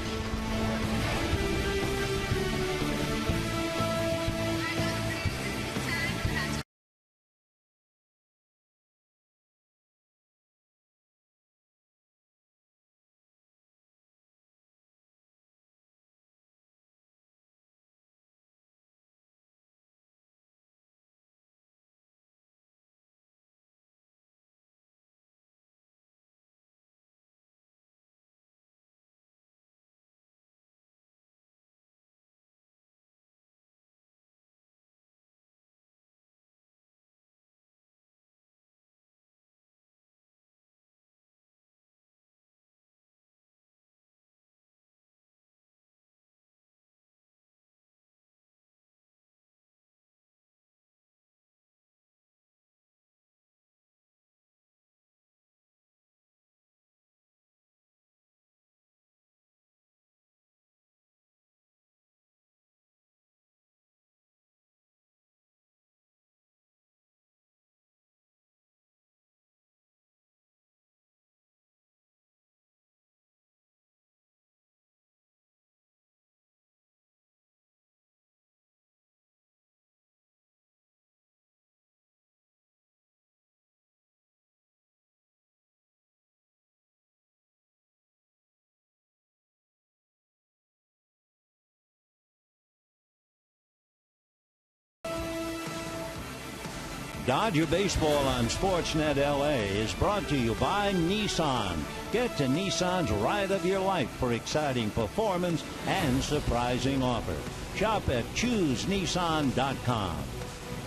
Dodger Baseball on Sportsnet LA is brought to you by Nissan. Get to Nissan's ride of your life for exciting performance and surprising offers. Shop at ChooseNissan.com.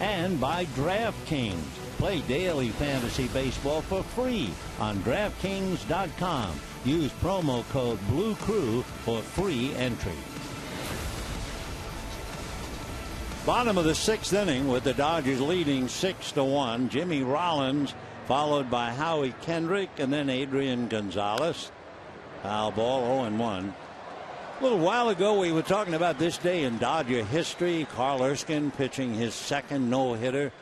And by DraftKings. Play daily fantasy baseball for free on DraftKings.com. Use promo code BLUECREW for free entry. Bottom of the sixth inning with the Dodgers leading 6-1. Jimmy Rollins followed by Howie Kendrick and then Adrian Gonzalez. Foul ball, 0-1. A little while ago we were talking about this day in Dodger history. Carl Erskine pitching his second no-hitter.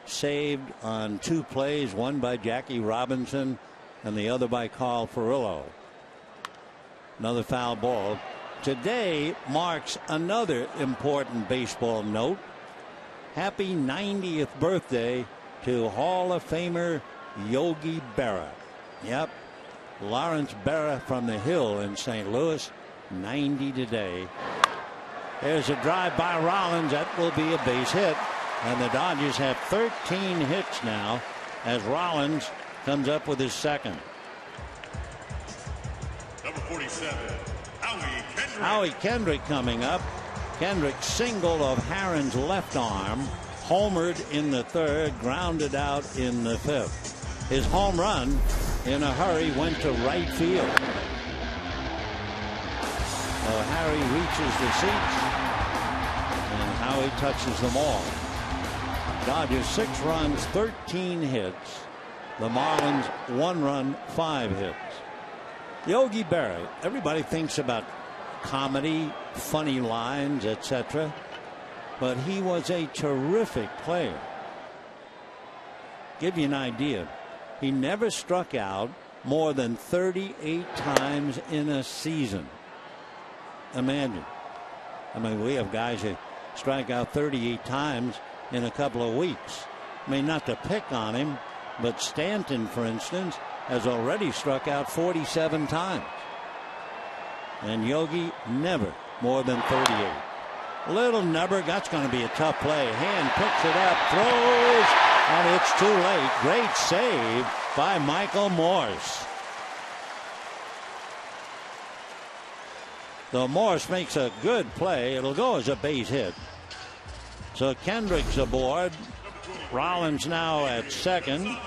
Saved on two plays, one by Jackie Robinson and the other by Carl Furillo. Another foul ball. Today marks another important baseball note. Happy 90th birthday to Hall of Famer Yogi Berra. Yep, Lawrence Berra from the Hill in St. Louis, 90 today. There's a drive by Rollins. That will be a base hit. And the Dodgers have 13 hits now as Rollins comes up with his second. Number 47, Howie Kendrick. Howie Kendrick coming up. Kendrick singled of Herron's left arm, homered in the third, grounded out in the fifth. His home run in a hurry went to right field. So Harry reaches the seats and Howie touches them all. Dodgers 6 runs, 13 hits. The Marlins 1 run, 5 hits. Yogi Berra, everybody thinks about comedy, funny lines, etc. But he was a terrific player. Give you an idea. He never struck out more than 38 times in a season. Imagine. I mean, we have guys who strike out 38 times in a couple of weeks. I mean, not to pick on him, but Stanton, for instance, has already struck out 47 times. And Yogi never more than 38. Little Nubber, that's going to be a tough play. Hand picks it up, throws, and it's too late. Great save by Michael Morse. So Morse makes a good play. It'll go as a base hit. So Kendrick's aboard. Rollins now at second.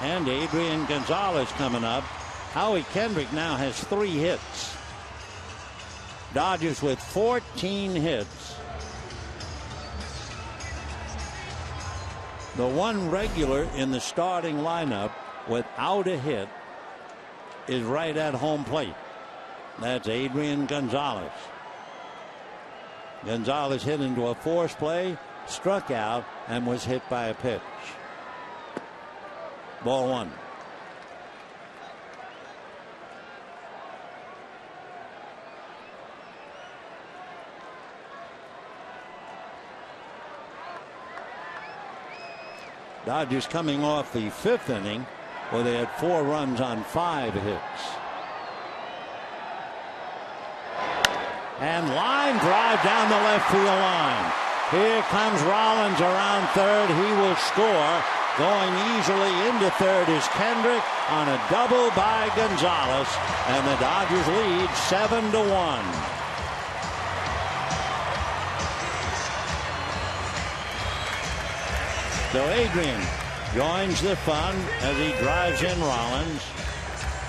And Adrian Gonzalez coming up. Howie Kendrick now has 3 hits. Dodgers with 14 hits. The one regular in the starting lineup without a hit is right at home plate. That's Adrian Gonzalez. Gonzalez hit into a force play, struck out, and was hit by a pitch. Ball 1. Dodgers coming off the 5th inning where they had 4 runs on 5 hits. And line drive down the left field line. Here comes Rollins around third. He will score. Going easily into third is Kendrick on a double by Gonzalez. And the Dodgers lead 7-1. So Adrian joins the fun as he drives in Rollins.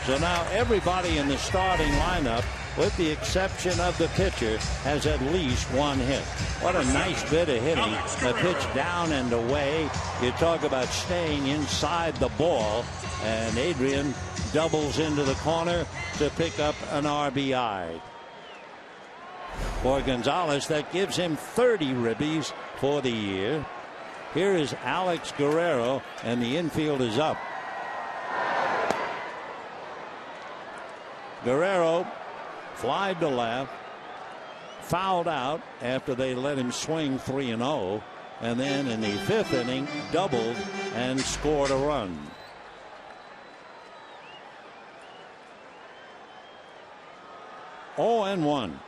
So now everybody in the starting lineup, with the exception of the pitcher, has at least 1 hit. What a nice bit of hitting. A pitch down and away. You talk about staying inside the ball. And Adrian doubles into the corner to pick up an RBI. For Gonzalez, that gives him 30 ribbies for the year. Here is Alex Guerrero, and the infield is up. Guerrero flied to left, fouled out after they let him swing 3-0, and then in the 5th inning doubled and scored a run. Oh, and 1.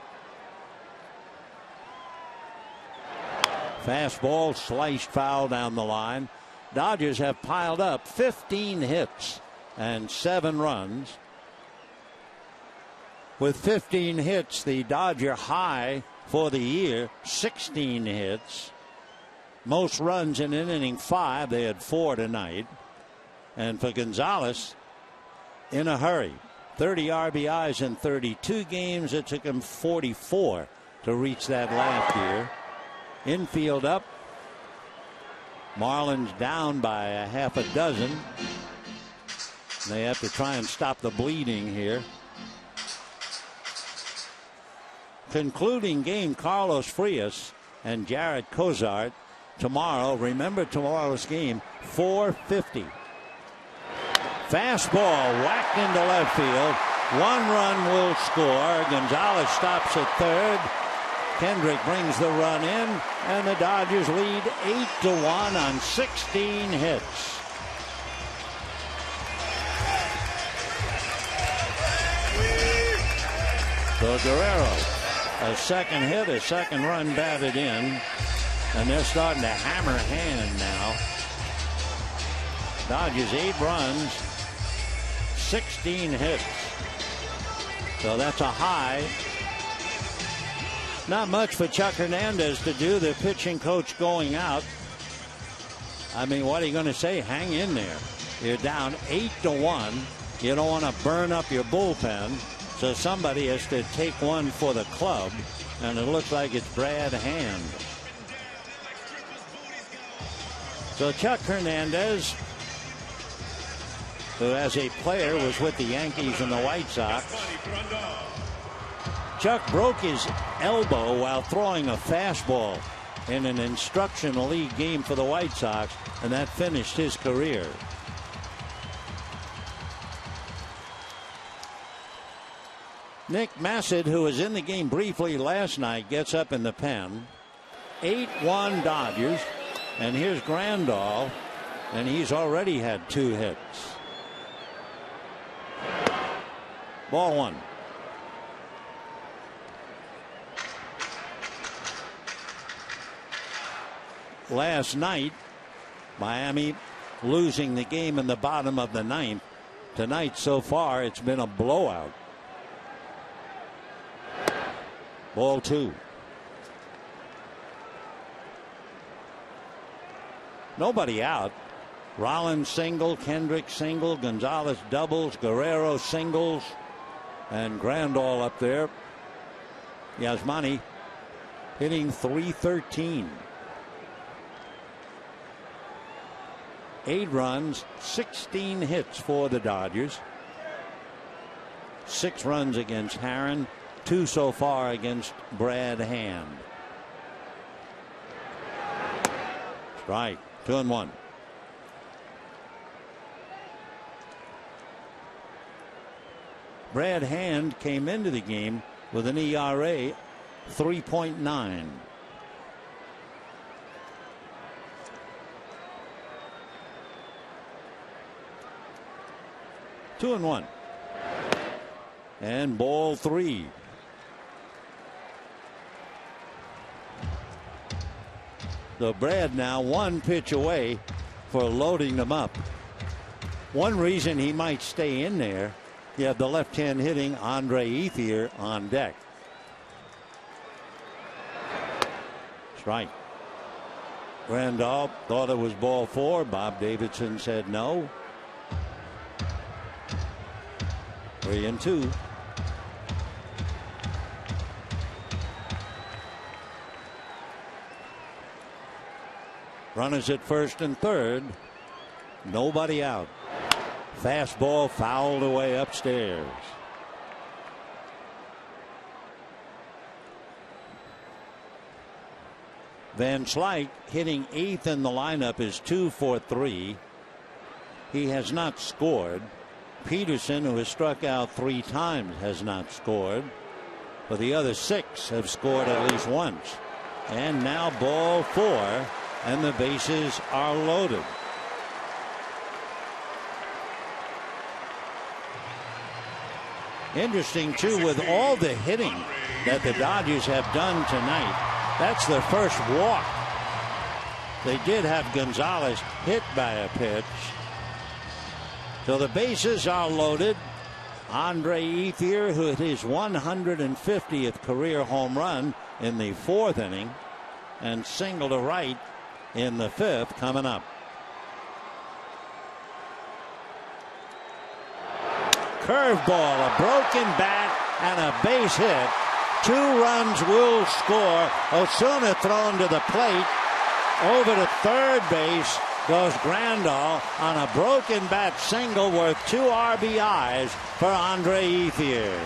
Fastball sliced foul down the line. Dodgers have piled up 15 hits and 7 runs. With 15 hits, the Dodger high for the year, 16 hits. Most runs in an inning, 5. They had 4 tonight. And for Gonzalez, in a hurry. 30 RBIs in 32 games. It took him 44 to reach that last year. Infield up. Marlins down by a half a dozen. They have to try and stop the bleeding here. Concluding game, Carlos Frias and Jarred Cozart tomorrow. Remember tomorrow's game, 4:50. Fastball whacked into left field. 1 run will score. Gonzalez stops at third. Kendrick brings the run in, and the Dodgers lead 8-1 on 16 hits. So Guerrero, a second hit, a second run batted in, and they're starting to hammer Hand now. Dodgers 8 runs, 16 hits. So that's a high. Not much for Chuck Hernandez to do. The pitching coach going out. I mean, what are you going to say? Hang in there. You're down 8-1. You don't want to burn up your bullpen. So somebody has to take one for the club. And it looks like it's Brad Hand. So Chuck Hernandez, who as a player was with the Yankees and the White Sox. Chuck broke his elbow while throwing a fastball in an instructional league game for the White Sox, and that finished his career. Nick Massett, who was in the game briefly last night, gets up in the pen. 8-1 Dodgers, and here's Grandal, and he's already had 2 hits. Ball 1. Last night, Miami losing the game in the bottom of the 9th. Tonight, so far, it's been a blowout. Ball 2. Nobody out. Rollins single, Kendrick single, Gonzalez doubles, Guerrero singles, and Grandal up there. Yasmani hitting .313. 8 runs, 16 hits for the Dodgers. 6 runs against Herron, 2 so far against Brad Hand. Strike, 2-1. Brad Hand came into the game with an ERA 3.9. Two and 1. And ball 3. So Brad now 1 pitch away for loading them up. One reason he might stay in there, you have the left-hand hitting Andre Ethier on deck. Strike. Grandal thought it was ball 4. Bob Davidson said no. 3-2. Runners at first and third. Nobody out. Fastball fouled away upstairs. Van Slyke hitting 8th in the lineup is 2 for 3. He has not scored. Peterson, who has struck out 3 times, has not scored. But the other 6 have scored at least once. And now ball 4, and the bases are loaded. Interesting, too, with all the hitting that the Dodgers have done tonight. That's their first walk They did have Gonzalez hit by a pitch. So the bases are loaded. Andre Ethier, who hit his 150th career home run in the 4th inning, and single to right in the 5th coming up. Curveball, a broken bat, and a base hit. 2 runs will score. Osuna thrown to the plate. Over to third base goes Grandal on a broken bat single worth 2 RBIs for Andre Ethier.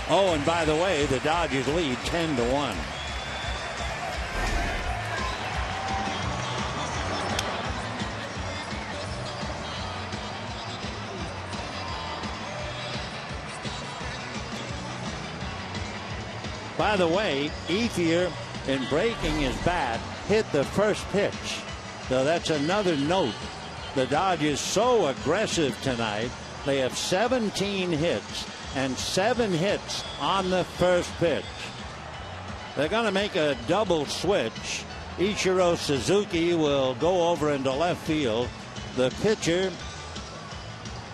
Oh, and by the way, the Dodgers lead 10-1. By the way, Ethier, in breaking his bat, hit the first pitch. So that's another note. The Dodgers so aggressive tonight. They have 17 hits and 7 hits on the first pitch. They're going to make a double switch. Ichiro Suzuki will go over into left field. The pitcher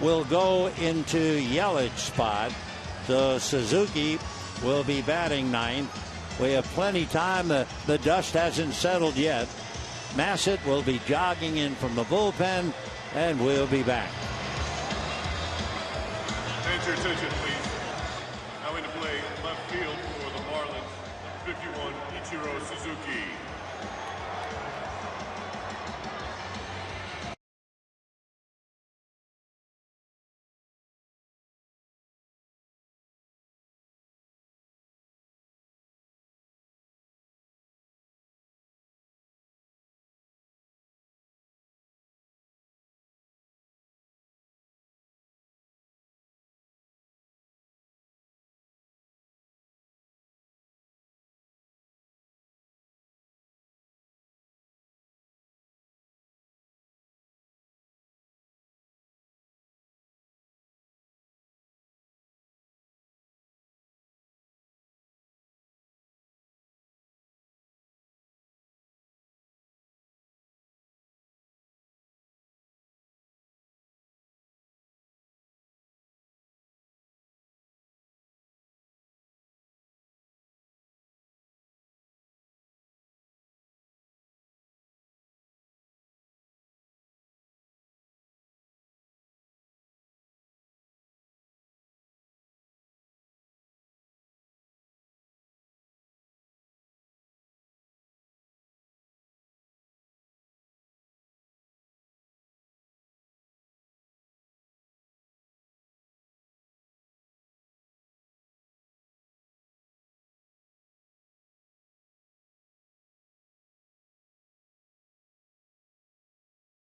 will go into Yelich's spot. So Suzuki will be batting 9th. We have plenty time. The dust hasn't settled yet. Massett will be jogging in from the bullpen, and we'll be back. And your attention, please. Now into play left field for the Marlins, 51, Ichiro Suzuki.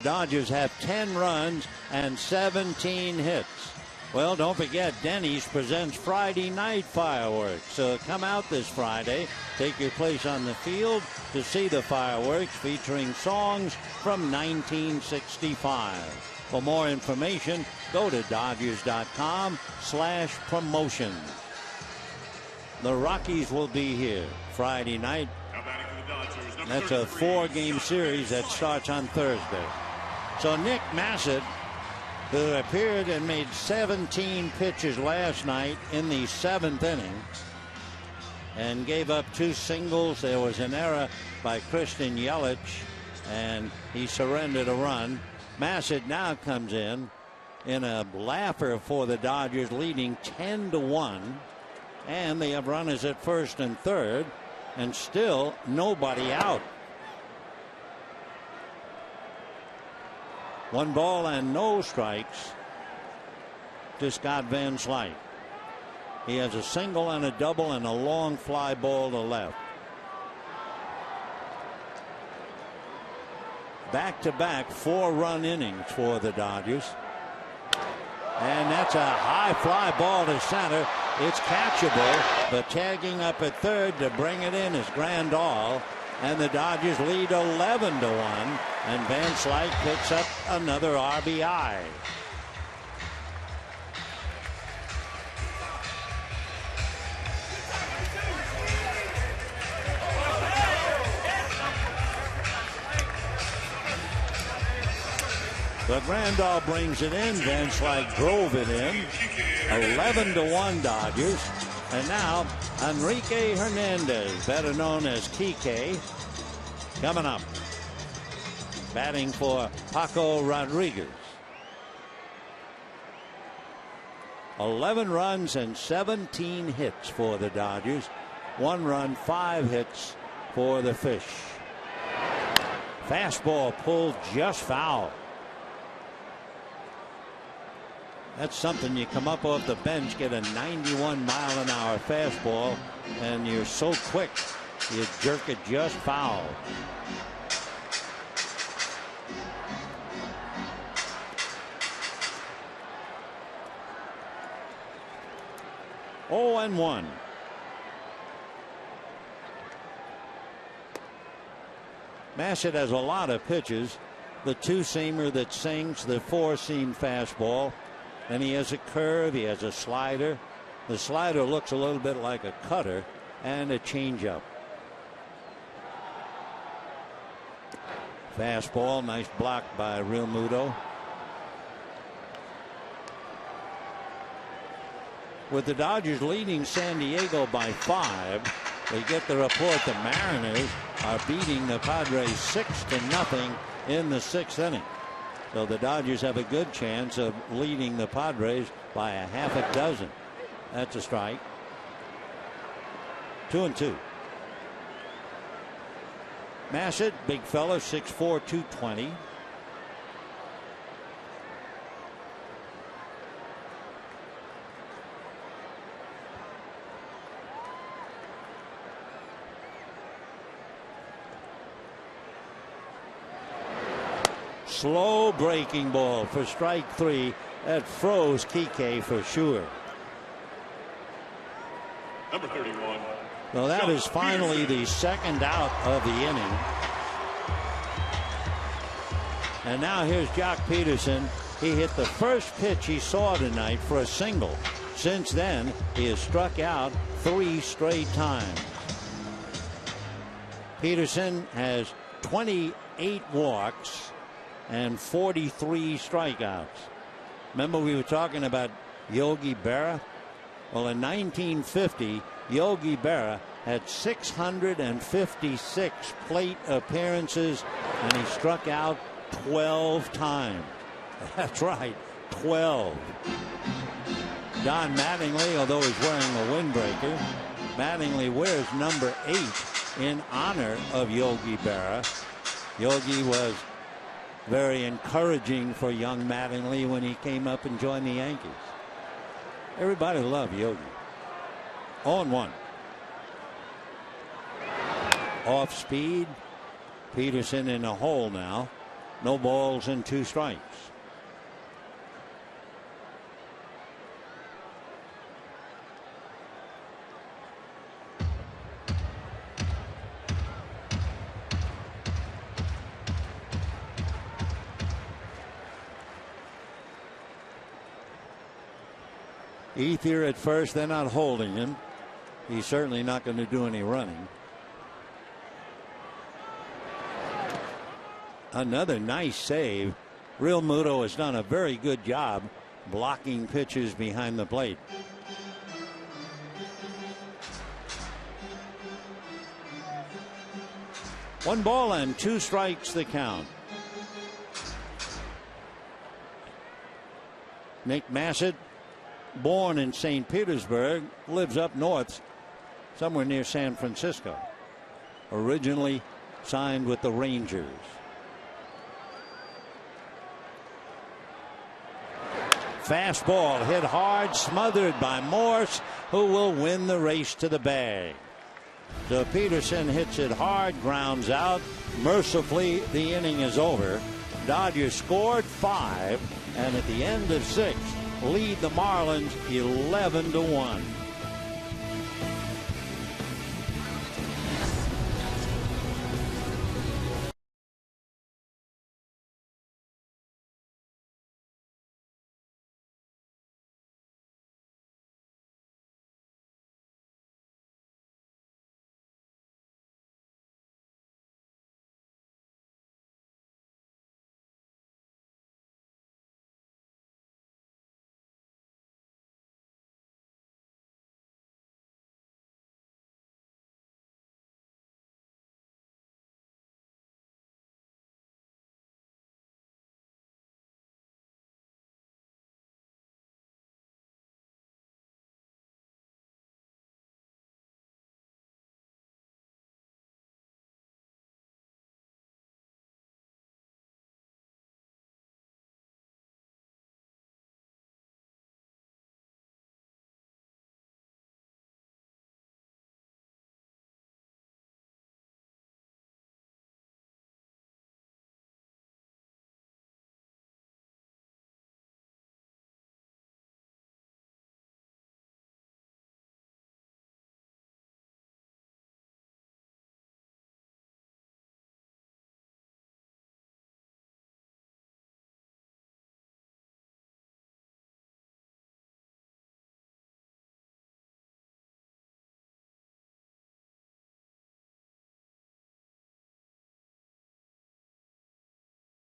Dodgers have 10 runs and 17 hits. Well, don't forget, Denny's presents Friday night fireworks. So come out this Friday, take your place on the field to see the fireworks featuring songs from 1965. For more information, go to Dodgers.com/promotion. The Rockies will be here Friday night. That's a 4-game series that starts on Thursday. So Nick Massett, who appeared and made 17 pitches last night in the 7th inning and gave up 2 singles. There was an error by Christian Yelich, and he surrendered a run. Massett now comes in a laugher for the Dodgers, leading 10-1, and they have runners at first and third, and still nobody out. 1 ball and no strikes to Scott Van Slyke. He has a single and a double and a long fly ball to left. Back-to-back 4-run innings for the Dodgers. And that's a high fly ball to center. It's catchable, but tagging up at third to bring it in is Grandal. And the Dodgers lead 11-1. And Van Slyke picks up another RBI. But Randall brings it in. Van Slyke drove it in. 11-1 Dodgers. And now Enrique Hernandez, better known as Kike, coming up. Batting for Paco Rodriguez. 11 runs and 17 hits for the Dodgers. 1 run, 5 hits for the Fish. Fastball pulled just foul. That's something. You come up off the bench, get a 91-mile-an-hour fastball, and you're so quick, you jerk it just foul. Oh, and 1. Massett has a lot of pitches. The two-seamer that sings, the four-seam fastball. Then he has a curve. He has a slider. The slider looks a little bit like a cutter, and a changeup. Fastball, nice block by Real Muto. With the Dodgers leading San Diego by 5, they get the report the Mariners are beating the Padres 6-0 in the 6th inning. So the Dodgers have a good chance of leading the Padres by a half a dozen. That's a strike. 2-2. Massett, big fella, 6'4", 220. Slow breaking ball for strike 3. That froze Kike for sure. Number 31. Well, that is finally the second out of the inning. And now here's Jock Peterson. He hit the first pitch he saw tonight for a single. Since then, he has struck out 3 straight times. Peterson has 28 walks and 43 strikeouts. Remember, we were talking about Yogi Berra? Well, in 1950, Yogi Berra had 656 plate appearances, and he struck out 12 times. That's right, 12. Don Mattingly, although he's wearing a windbreaker, Mattingly wears number 8 in honor of Yogi Berra. Yogi was very encouraging for young Mattingly when he came up and joined the Yankees. Everybody loved Yogi. 0-1. Off speed. Peterson in a hole now. No balls and 2 strikes. Ethier at first. They're not holding him. He's certainly not going to do any running. Another nice save. Real Muto has done a very good job blocking pitches behind the plate. One ball and 2 strikes the count. Nick Massett, born in St. Petersburg, lives up north somewhere near San Francisco. Originally signed with the Rangers. Fastball hit hard, smothered by Morse, who will win the race to the bag. So Peterson hits it hard, grounds out. Mercifully, the inning is over. Dodgers scored 5, and at the end of 6, lead the Marlins 11-1.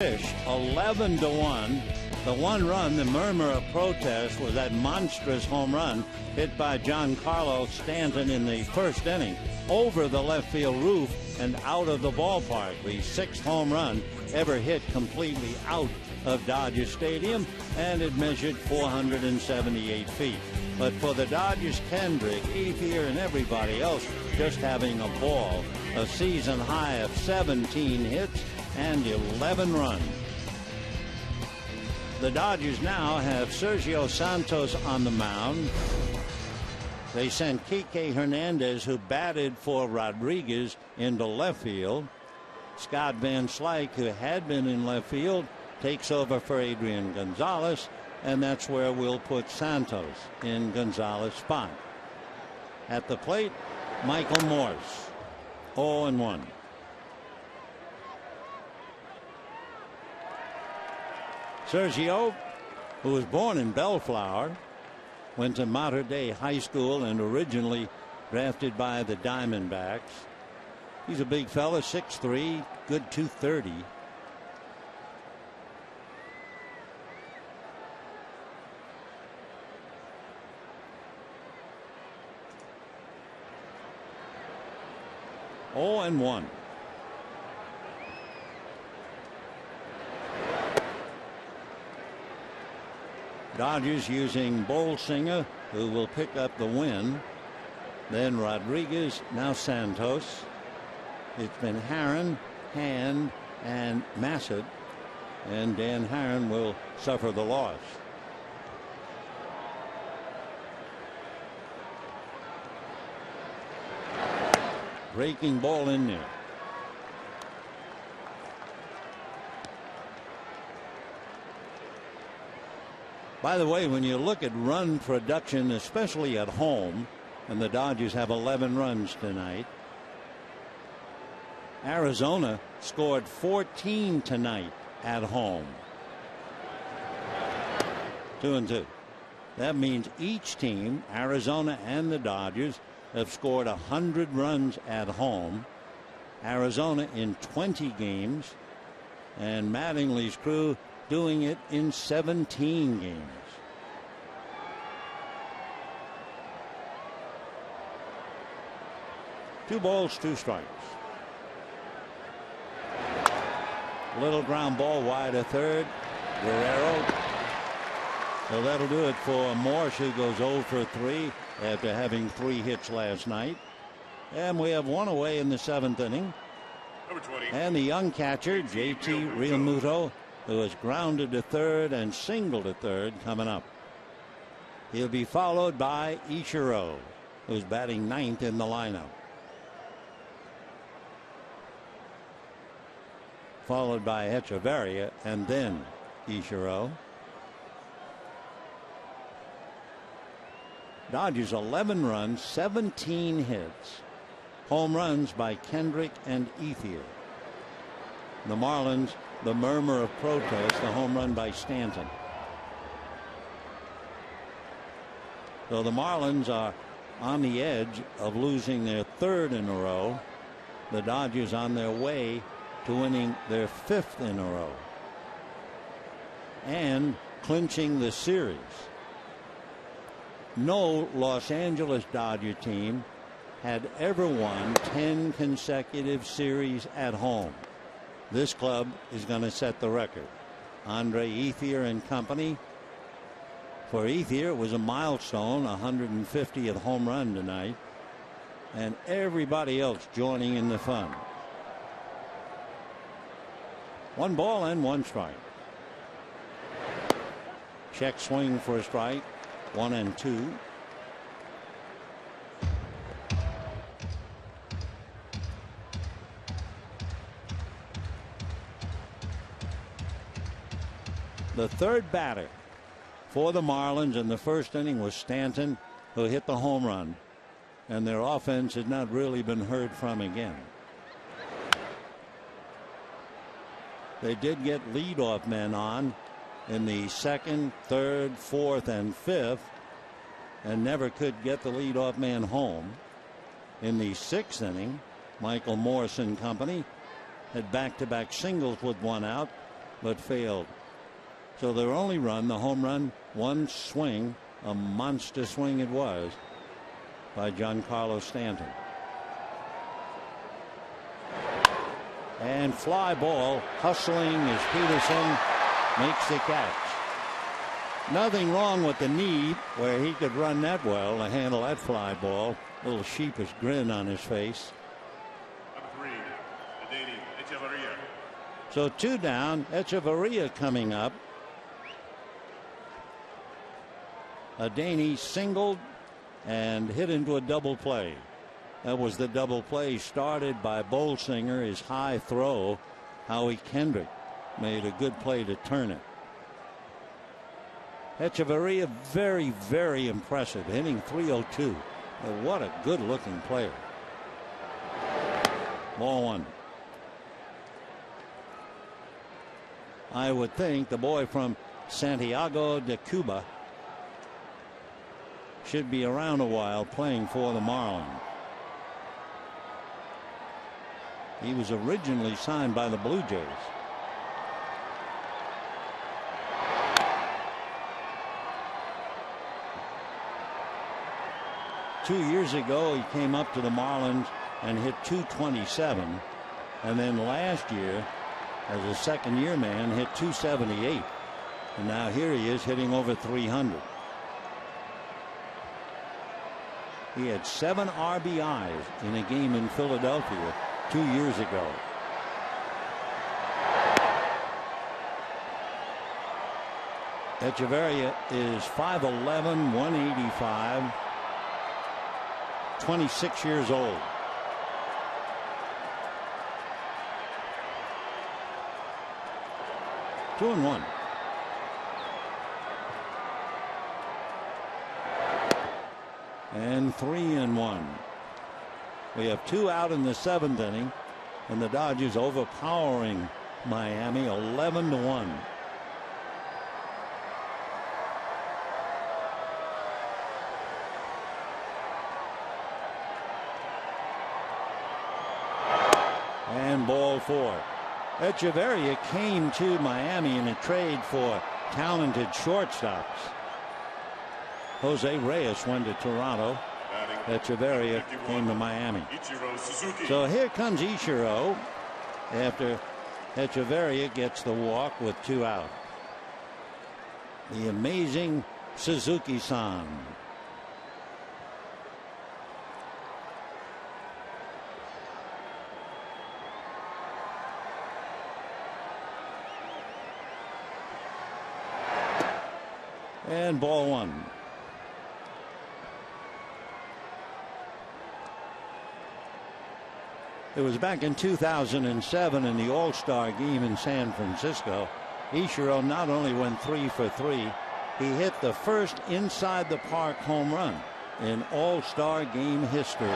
11-1. The one run, the murmur of protest, was that monstrous home run hit by Giancarlo Stanton in the first inning over the left field roof and out of the ballpark. The sixth home run ever hit completely out of Dodger Stadium, and it measured 478 feet. But for the Dodgers, Kendrick, Ethier, and everybody else just having a ball. A season high of 17 hits and 11 runs. The Dodgers now have Sergio Santos on the mound. They sent Kike Hernandez, who batted for Rodriguez, into left field. Scott Van Slyke, who had been in left field, takes over for Adrian Gonzalez, and that's where we'll put Santos in Gonzalez's spot. At the plate, Michael Morse, 0-1. Sergio, who was born in Bellflower, went to Mater Dei High School and originally drafted by the Diamondbacks. He's a big fella, 6'3", good 230. Oh, and 1. Dodgers using Bolsinger, who will pick up the win. Then Rodriguez, now Santos. It's been Herron, Hand, and Massett, and Dan Herron will suffer the loss. Breaking ball in there. By the way, when you look at run production, especially at home, and the Dodgers have 11 runs tonight, Arizona scored 14 tonight at home. 2-2. That means each team, Arizona and the Dodgers, have scored 100 runs at home. Arizona in 20 games, and Mattingly's crew doing it in 17 games. Two balls, two strikes. Little ground ball wide of third. Guerrero. So that'll do it for Morse, who goes 0 for 3 after having 3 hits last night. And we have one away in the 7th inning. Number 20. And the young catcher, JT Realmuto, who has grounded to third and singled to third, coming up. He'll be followed by Ichiro, who's batting 9th in the lineup. Followed by Echeverria and then Ichiro. Dodgers 11 runs, 17 hits. Home runs by Kendrick and Ethier. The Marlins, the murmur of protest, the home run by Stanton. So the Marlins are on the edge of losing their 3rd in a row. The Dodgers on their way to winning their 5th in a row and clinching the series. No Los Angeles Dodger team had ever won 10 consecutive series at home. This club is going to set the record. Andre Ethier and company. For Ethier, it was a milestone, 150th home run tonight, and everybody else joining in the fun. 1 ball and 1 strike. Check swing for a strike. 1 and 2. The third batter for the Marlins in the first inning was Stanton, who hit the home run, and their offense has not really been heard from again. They did get leadoff men on in the 2nd, 3rd, 4th, and 5th, and never could get the leadoff man home. In the 6th inning, Michael Morse and company had back-to-back singles with 1 out, but failed. So their only run, the home run, one swing, a monster swing it was, by Giancarlo Stanton. And fly ball, hustling as Peterson makes the catch. Nothing wrong with the knee where he could run that well to handle that fly ball. Little sheepish grin on his face. So 2 down. Echeverria coming up. Adaney singled and hit into a double play. That was the double play started by Bolsinger. His high throw. Howie Kendrick made a good play to turn it. Echeverria, very, very impressive, hitting .302. What a good looking player. Ball 1. I would think the boy from Santiago de Cuba should be around a while playing for the Marlins. He was originally signed by the Blue Jays. Two years ago, he came up to the Marlins and hit .227, and then last year, as a second-year man, hit .278, and now here he is hitting over .300. He had 7 RBIs in a game in Philadelphia 2 years ago. Echeverria is 5'11", 185, 26 years old. Two and 1. And 3 and 1. We have 2 out in the 7th inning, and the Dodgers overpowering Miami 11-1. And ball 4. Echeverria came to Miami in a trade for talented shortstops. Jose Reyes went to Toronto. Echeverria came to Miami. So here comes Ichiro after Echeverria gets the walk with 2 out. The amazing Suzuki-san. And ball 1. It was back in 2007 in the All-Star game in San Francisco. Ichiro not only went 3 for 3, he hit the first inside the park home run in All-Star game history.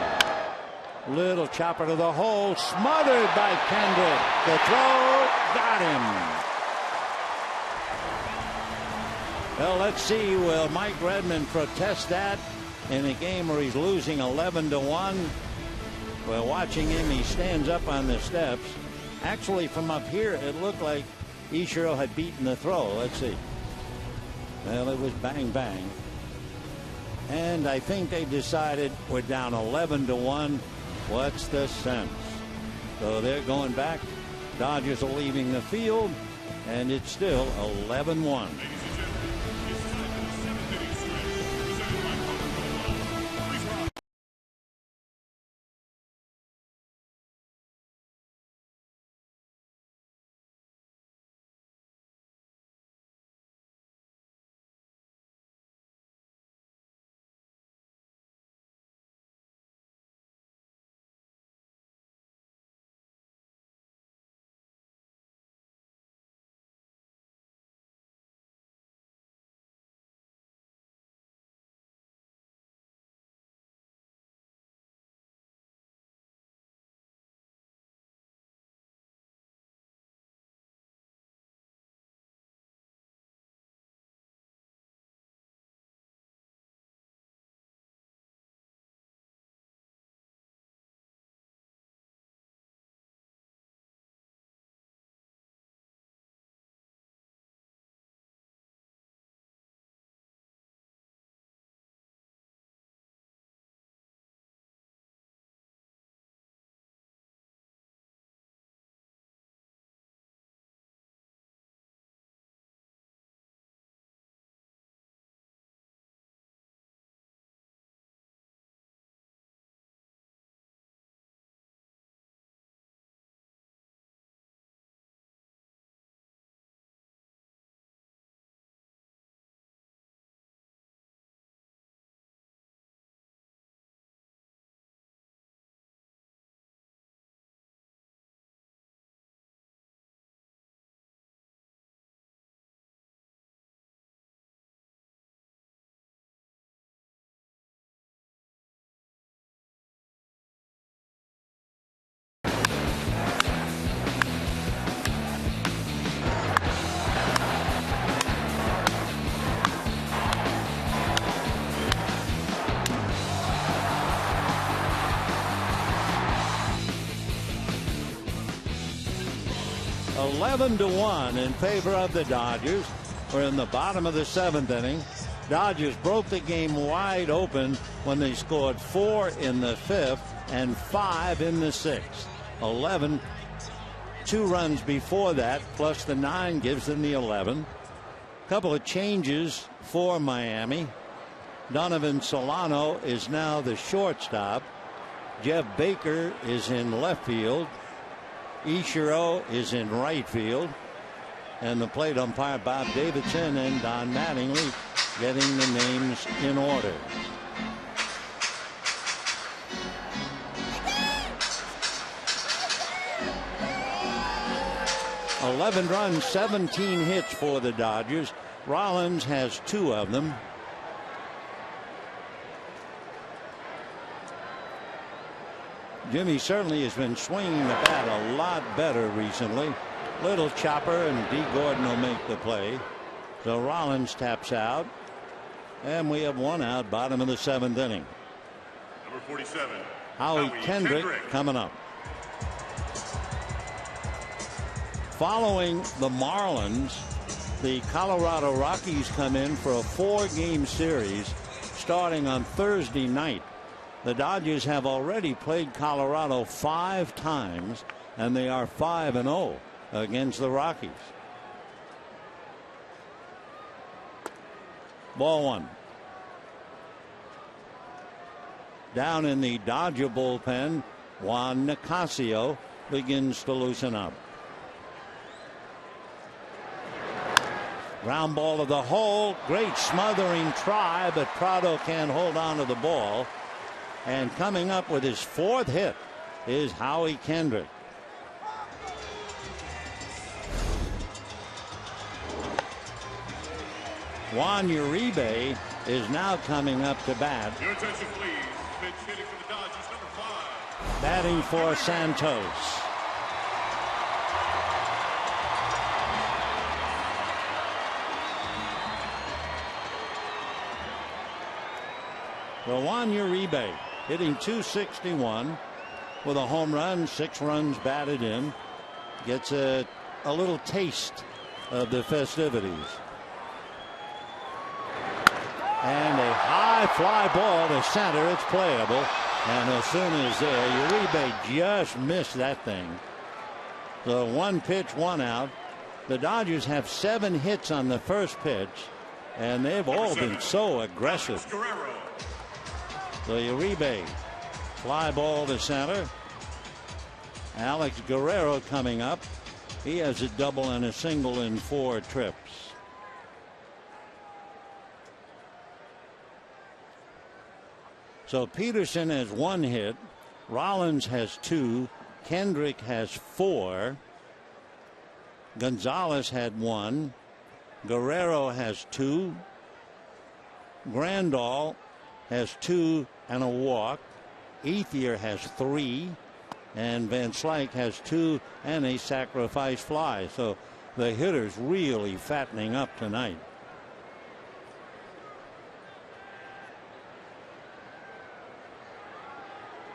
Little chopper to the hole, smothered by Kendrick. The throw got him. Well, let's see, will Mike Redmond protest that in a game where he's losing 11-1? Well, watching him, he stands up on the steps. Actually, from up here, it looked like Ichiro had beaten the throw. Let's see. Well, it was bang, bang. And I think they decided we're down 11-1. What's the sense? So they're going back. Dodgers are leaving the field, and it's still 11-1. 11-1 in favor of the Dodgers. We're in the bottom of the 7th inning. Dodgers broke the game wide open when they scored 4 in the 5th and 5 in the 6th. 11, 2 runs before that, plus the 9 gives them the 11. Couple of changes for Miami. Donovan Solano is now the shortstop. Jeff Baker is in left field. Ichiro is in right field. And the plate umpire Bob Davidson and Don Mattingly getting the names in order. $11 runs, 17 hits for the Dodgers. Rollins has 2 of them. Jimmy certainly has been swinging the bat a lot better recently. Little chopper, and D. Gordon will make the play. So Rollins taps out, and we have 1 out, bottom of the 7th inning. Number 47, Howie Kendrick coming up. Following the Marlins, the Colorado Rockies come in for a 4-game series starting on Thursday night. The Dodgers have already played Colorado 5 times, and they are 5-0 against the Rockies. Ball 1. Down in the Dodger bullpen, Juan Nicasio begins to loosen up. Ground ball to the hole. Great smothering try, but Prado can't hold on to the ball. And coming up with his 4th hit is Howie Kendrick. Juan Uribe is now coming up to bat. Your attention, please. Pitch hitting for the Dodgers, number 5. Batting for Santos. Juan Uribe hitting .261 with a home run, 6 runs batted in. Gets a little taste of the festivities. And a high fly ball to center. It's playable. And as soon as Uribe just missed that thing. So 1 pitch, 1 out. The Dodgers have 7 hits on the first pitch, and they've all been so aggressive. So Uribe, fly ball to center. Alex Guerrero coming up. He has a double and a single in 4 trips. So Peterson has 1 hit. Rollins has 2. Kendrick has 4. Gonzalez had 1. Guerrero has 2. Grandal has 2 and a walk. Ethier has 3. And Van Slyke has 2 and a sacrifice fly. So the hitters really fattening up tonight.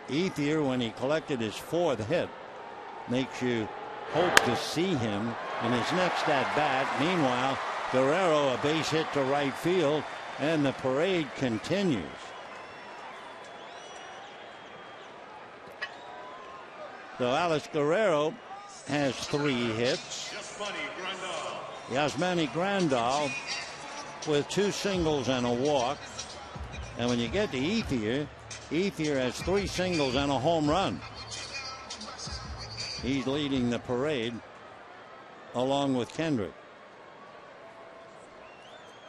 Ethier, when he collected his 4th hit, makes you hope to see him in his next at bat. Meanwhile, Guerrero a base hit to right field, and the parade continues. So Alex Guerrero has 3 hits. Yasmani Grandal with 2 singles and a walk. And when you get to Ethier, Ethier has 3 singles and a home run. He's leading the parade along with Kendrick.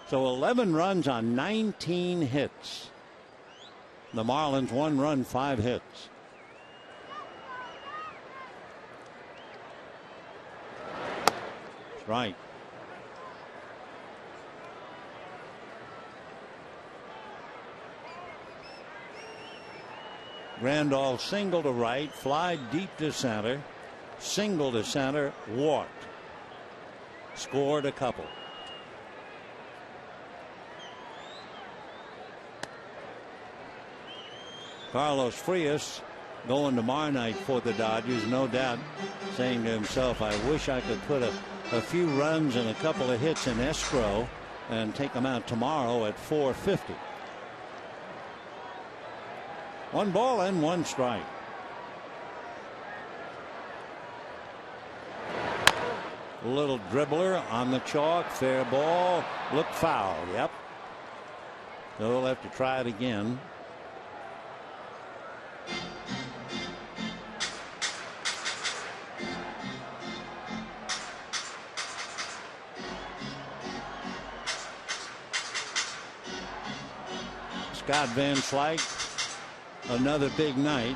So 11 runs on 19 hits. The Marlins 1 run, 5 hits. Right. Grandal single to right, fly deep to center, single to center, walked. Scored a couple. Carlos Frias going tomorrow night for the Dodgers, no doubt saying to himself, I wish I could put a few runs and a couple of hits in escrow and take them out tomorrow at 450. 1 ball and 1 strike. A little dribbler on the chalk, fair ball, looked foul. Yep. So we'll have to try it again. Scott Van Slyke, another big night.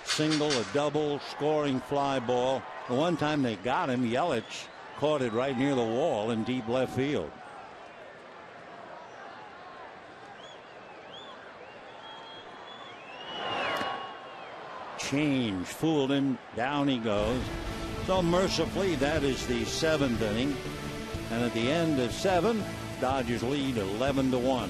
Single, a double, scoring fly ball. The one time they got him, Yelich caught it right near the wall in deep left field. Change fooled him. Down he goes. So mercifully, that is the 7th inning. And at the end of 7, Dodgers lead 11-1.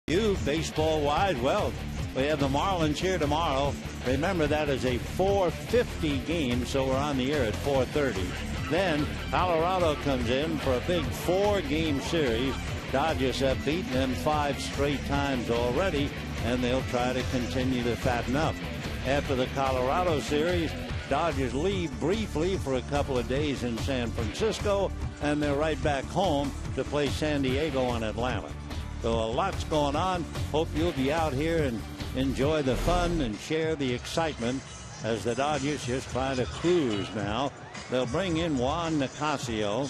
You baseball wise, well, we have the Marlins here tomorrow. Remember, that is a 4:50 game, so we're on the air at 4:30. Then Colorado comes in for a big 4-game series. Dodgers have beaten them 5 straight times already, and they'll try to continue to fatten up. After the Colorado series, Dodgers leave briefly for a couple of days in San Francisco, and they're right back home to play San Diego and Atlanta. So a lot's going on. Hope you'll be out here and enjoy the fun and share the excitement as the Dodgers just trying to cruise now. They'll bring in Juan Nicasio.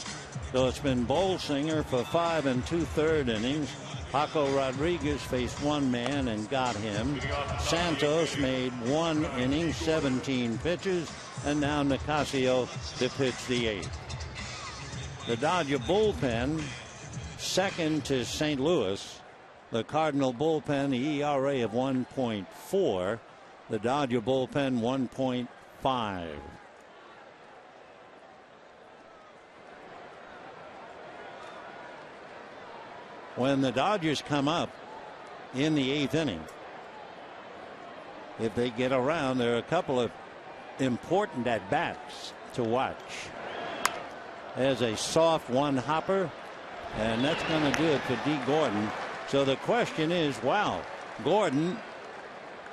So it's been Bolsinger for 5 2/3 innings. Paco Rodriguez faced one man and got him. Santos made 1 inning, 17 pitches, and now Nicasio to pitch the 8th. The Dodger bullpen, second to St. Louis. The Cardinal bullpen, the ERA of 1.4. The Dodger bullpen 1.5. When the Dodgers come up in the 8th inning, if they get around, there are a couple of important at-bats to watch. There's a soft one hopper, and that's going to do it for D. Gordon. So the question is, wow, Gordon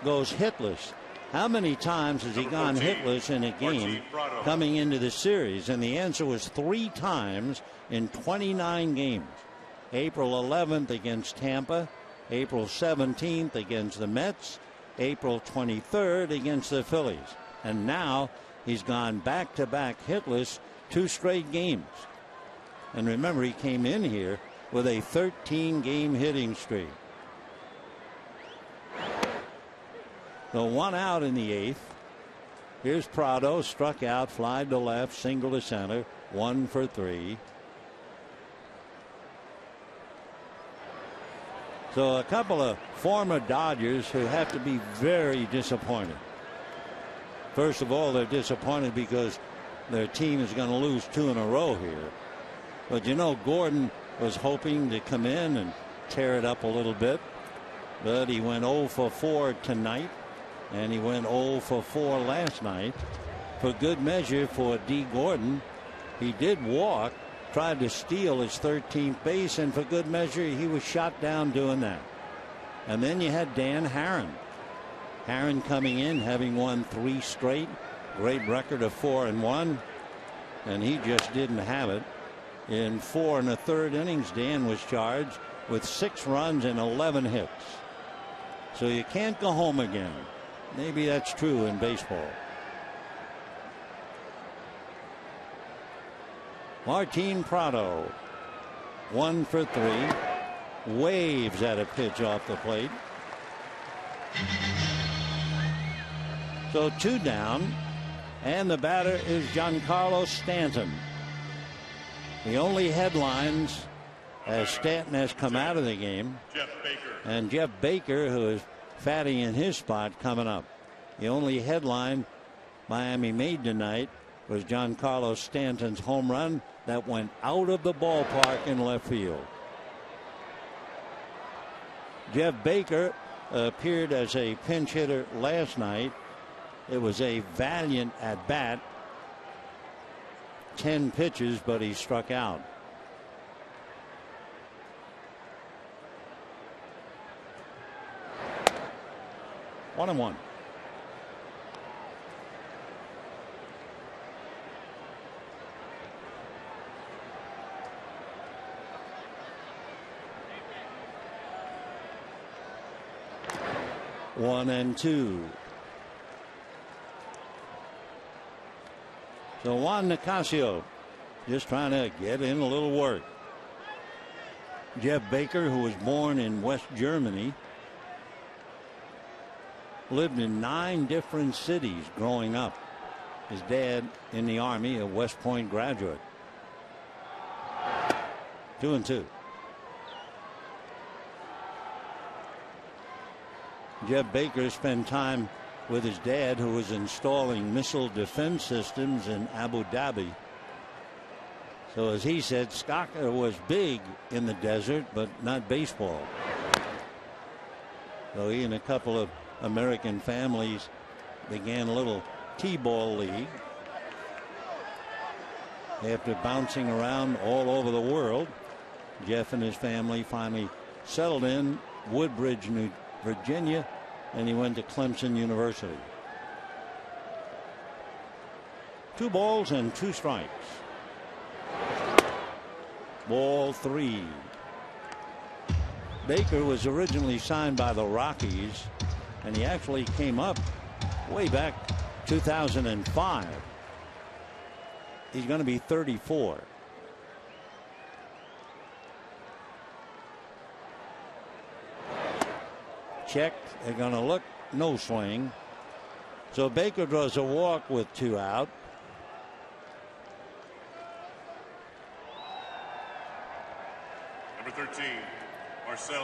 goes hitless. How many times has he gone hitless in a game coming into the series? And the answer was 3 times in 29 games. April 11th against Tampa, April 17th against the Mets, April 23rd against the Phillies. And now he's gone back-to-back hitless 2 straight games. And remember, he came in here with a 13-game hitting streak. The 1 out in the 8th. Here's Prado, struck out, fly to left, single to center, 1 for 3. So a couple of former Dodgers who have to be very disappointed. First of all, they're disappointed because their team is going to lose 2 in a row here. But you know, Gordon was hoping to come in and tear it up a little bit. But he went 0 for 4 tonight. And he went 0 for 4 last night. For good measure for D. Gordon, he did walk, tried to steal his 13th base, and for good measure, he was shot down doing that. And then you had Dan Haren. Haren coming in, having won 3 straight, great record of 4-1, and he just didn't have it. In 4 1/3 innings, Dan was charged with 6 runs and 11 hits. So you can't go home again. Maybe that's true in baseball. Martin Prado, 1 for 3. Waves at a pitch off the plate. So 2 down, and the batter is Giancarlo Stanton. The only headlines as Stanton has come out of the game, and Jeff Baker, who is fatty in his spot, coming up. The only headline Miami made tonight was Giancarlo Stanton's home run that went out of the ballpark in left field. Jeff Baker appeared as a pinch hitter last night. It was a valiant at bat. 10 pitches, but he struck out. One and one. One and two. So Juan Nicasio just trying to get in a little work. Jeff Baker, who was born in West Germany, lived in 9 different cities growing up. His dad in the Army, a West Point graduate. 2 and 2. Jeff Baker spent time with his dad, who was installing missile defense systems in Abu Dhabi. So as he said, soccer was big in the desert, but not baseball. So he and a couple of American families began a little T-ball league. After bouncing around all over the world, Jeff and his family finally settled in Woodbridge, Virginia, and he went to Clemson University. 2 balls and 2 strikes. Ball 3. Baker was originally signed by the Rockies, and he actually came up way back 2005. He's going to be 34. Check. They're going to look. No swing. So Baker draws a walk with 2 out. Number 13,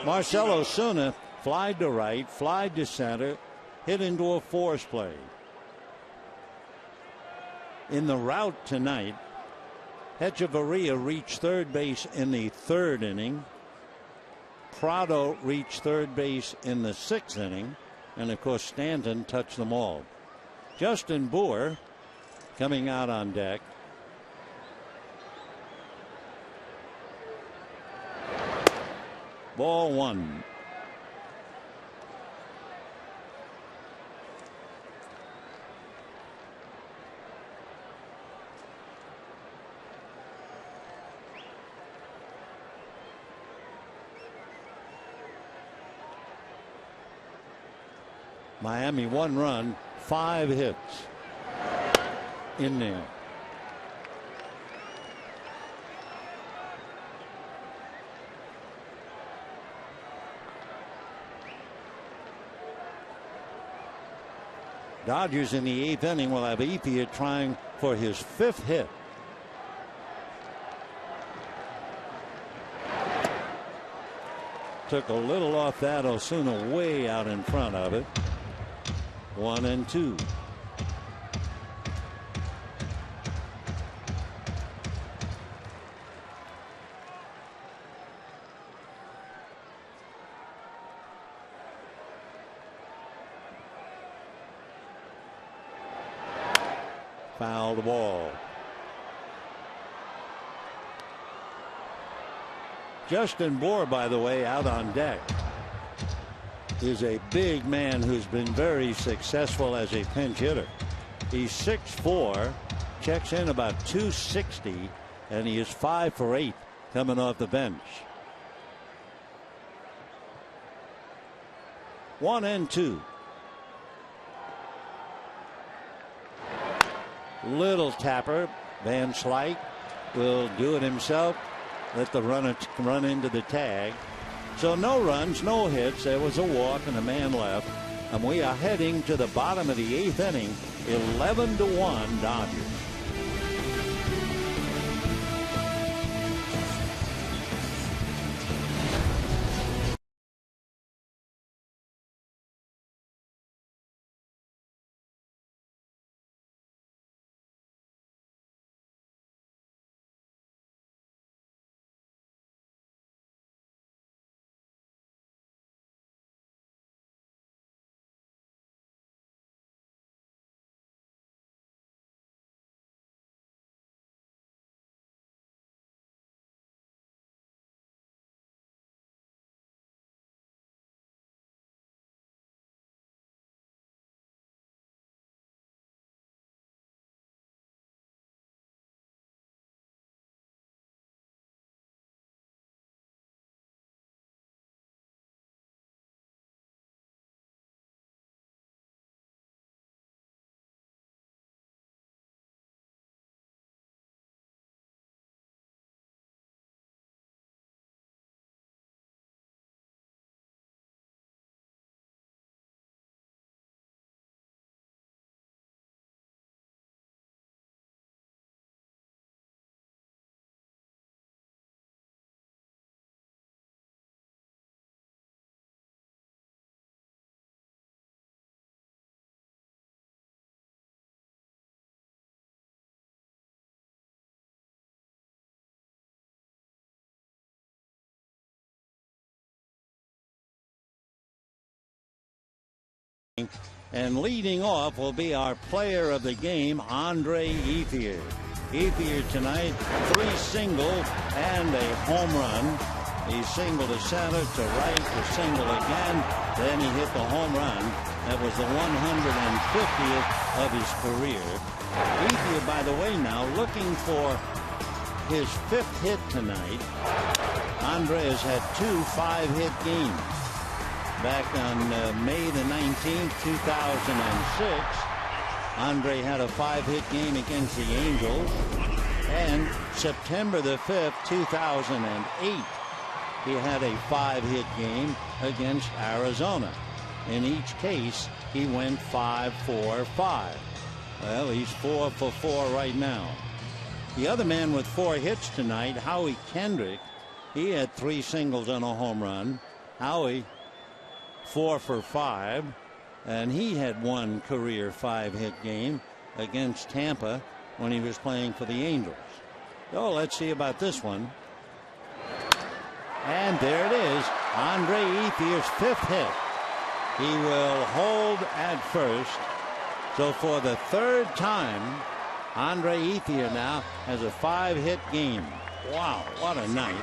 Marcell Ozuna flied to right, flied to center, hit into a force play. In the rout tonight, Hechavarria reached third base in the 3rd inning. Prado reached third base in the 6th inning, and of course Stanton touched them all. Justin Bour coming out on deck. Ball 1. Miami 1 run, 5 hits in there. Dodgers in the 8th inning will have Ethier trying for his 5th hit. Took a little off that. Osuna way out in front of it. 1-2. Fouled ball. Justin Bour, by the way, out on deck, is a big man who's been very successful as a pinch hitter. He's 6'4", checks in about 260, and he is 5 for 8 coming off the bench. 1-2. Little tapper. Van Slyke will do it himself. Let the runner run into the tag. So no runs, no hits. There was a walk and a man left. And we are heading to the bottom of the 8th inning. 11-1 Dodgers. And leading off will be our player of the game, Andre Ethier. Ethier tonight, 3 singles and a home run. He singled to center, to right, to single again. Then he hit the home run. That was the 150th of his career. Ethier, by the way, now looking for his 5th hit tonight. Andre has had 2 5-hit games. Back on May the 19th, 2006, Andre had a 5-hit game against the Angels. And September the 5th, 2008, he had a 5-hit game against Arizona. In each case, he went 5-4-5. Well, he's 4 for 4 right now. The other man with 4 hits tonight, Howie Kendrick, he had 3 singles and a home run. Howie, 4 for 5, and he had 1 career 5-hit game against Tampa when he was playing for the Angels. So let's see about this one. And there it is, Andre Ethier's 5th hit. He will hold at first. So for the 3rd time, Andre Ethier now has a 5-hit game. Wow, what a night.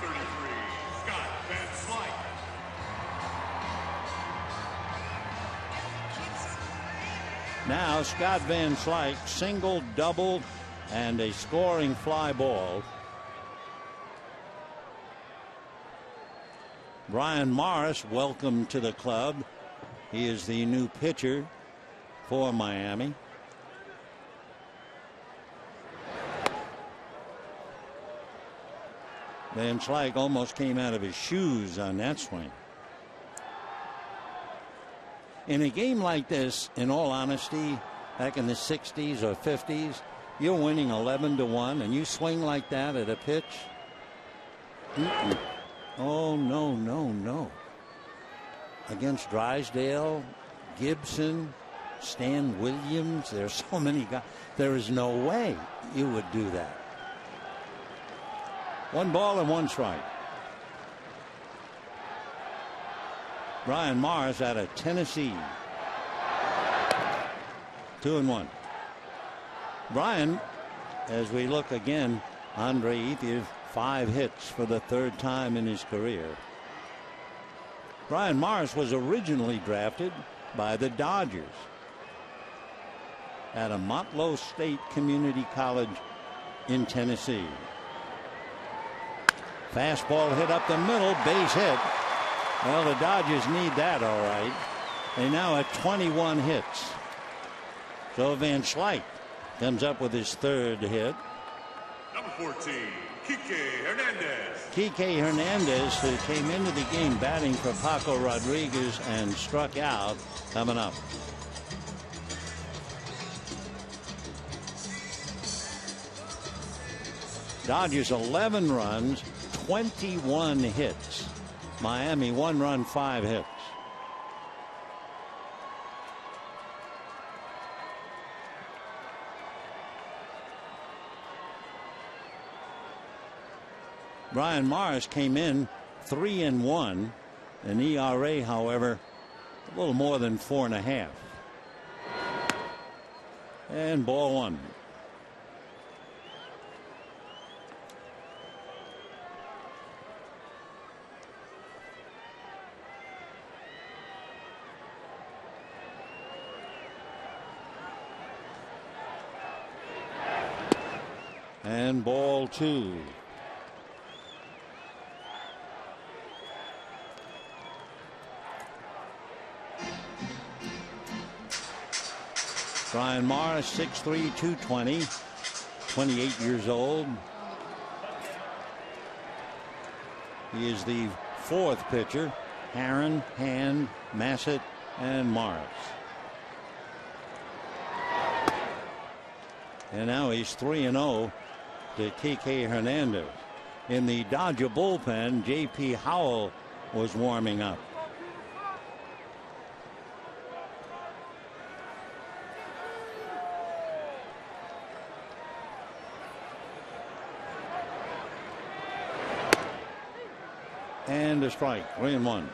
Now Scott Van Slyke single, double, and a scoring fly ball. Brian Morris, welcome to the club. He is the new pitcher for Miami. Van Slyke almost came out of his shoes on that swing. In a game like this, in all honesty, back in the 60s or 50s, you're winning 11-1 and you swing like that at a pitch. Oh, no, no, no. Against Drysdale, Gibson, Stan Williams, there's so many guys. There is no way you would do that. 1 ball and 1 strike. Brian Mars out of Tennessee. 2-1. Brian, as we look again, Andre Ethier, 5 hits for the 3rd time in his career. Brian Mars was originally drafted by the Dodgers at a Motlow State Community College in Tennessee. Fastball hit up the middle, base hit. Well, the Dodgers need that, all right. They now have 21 hits. So Van Slyke comes up with his 3rd hit. Number 14, Kike Hernandez. Kike Hernandez, who came into the game batting for Paco Rodriguez and struck out, coming up. Dodgers 11 runs, 21 hits. Miami 1 run, 5 hits. Brian Mars came in 3-1. An ERA, however, a little more than 4.5. And ball 1. And ball 2. Brian Mars, 6'3", 220, 28 years old. He is the 4th pitcher. Herron, Hand, Massett, and Mars. And now he's 3-0 to Kike Hernandez. In the Dodger bullpen, J.P. Howell was warming up. And a strike, 3-1.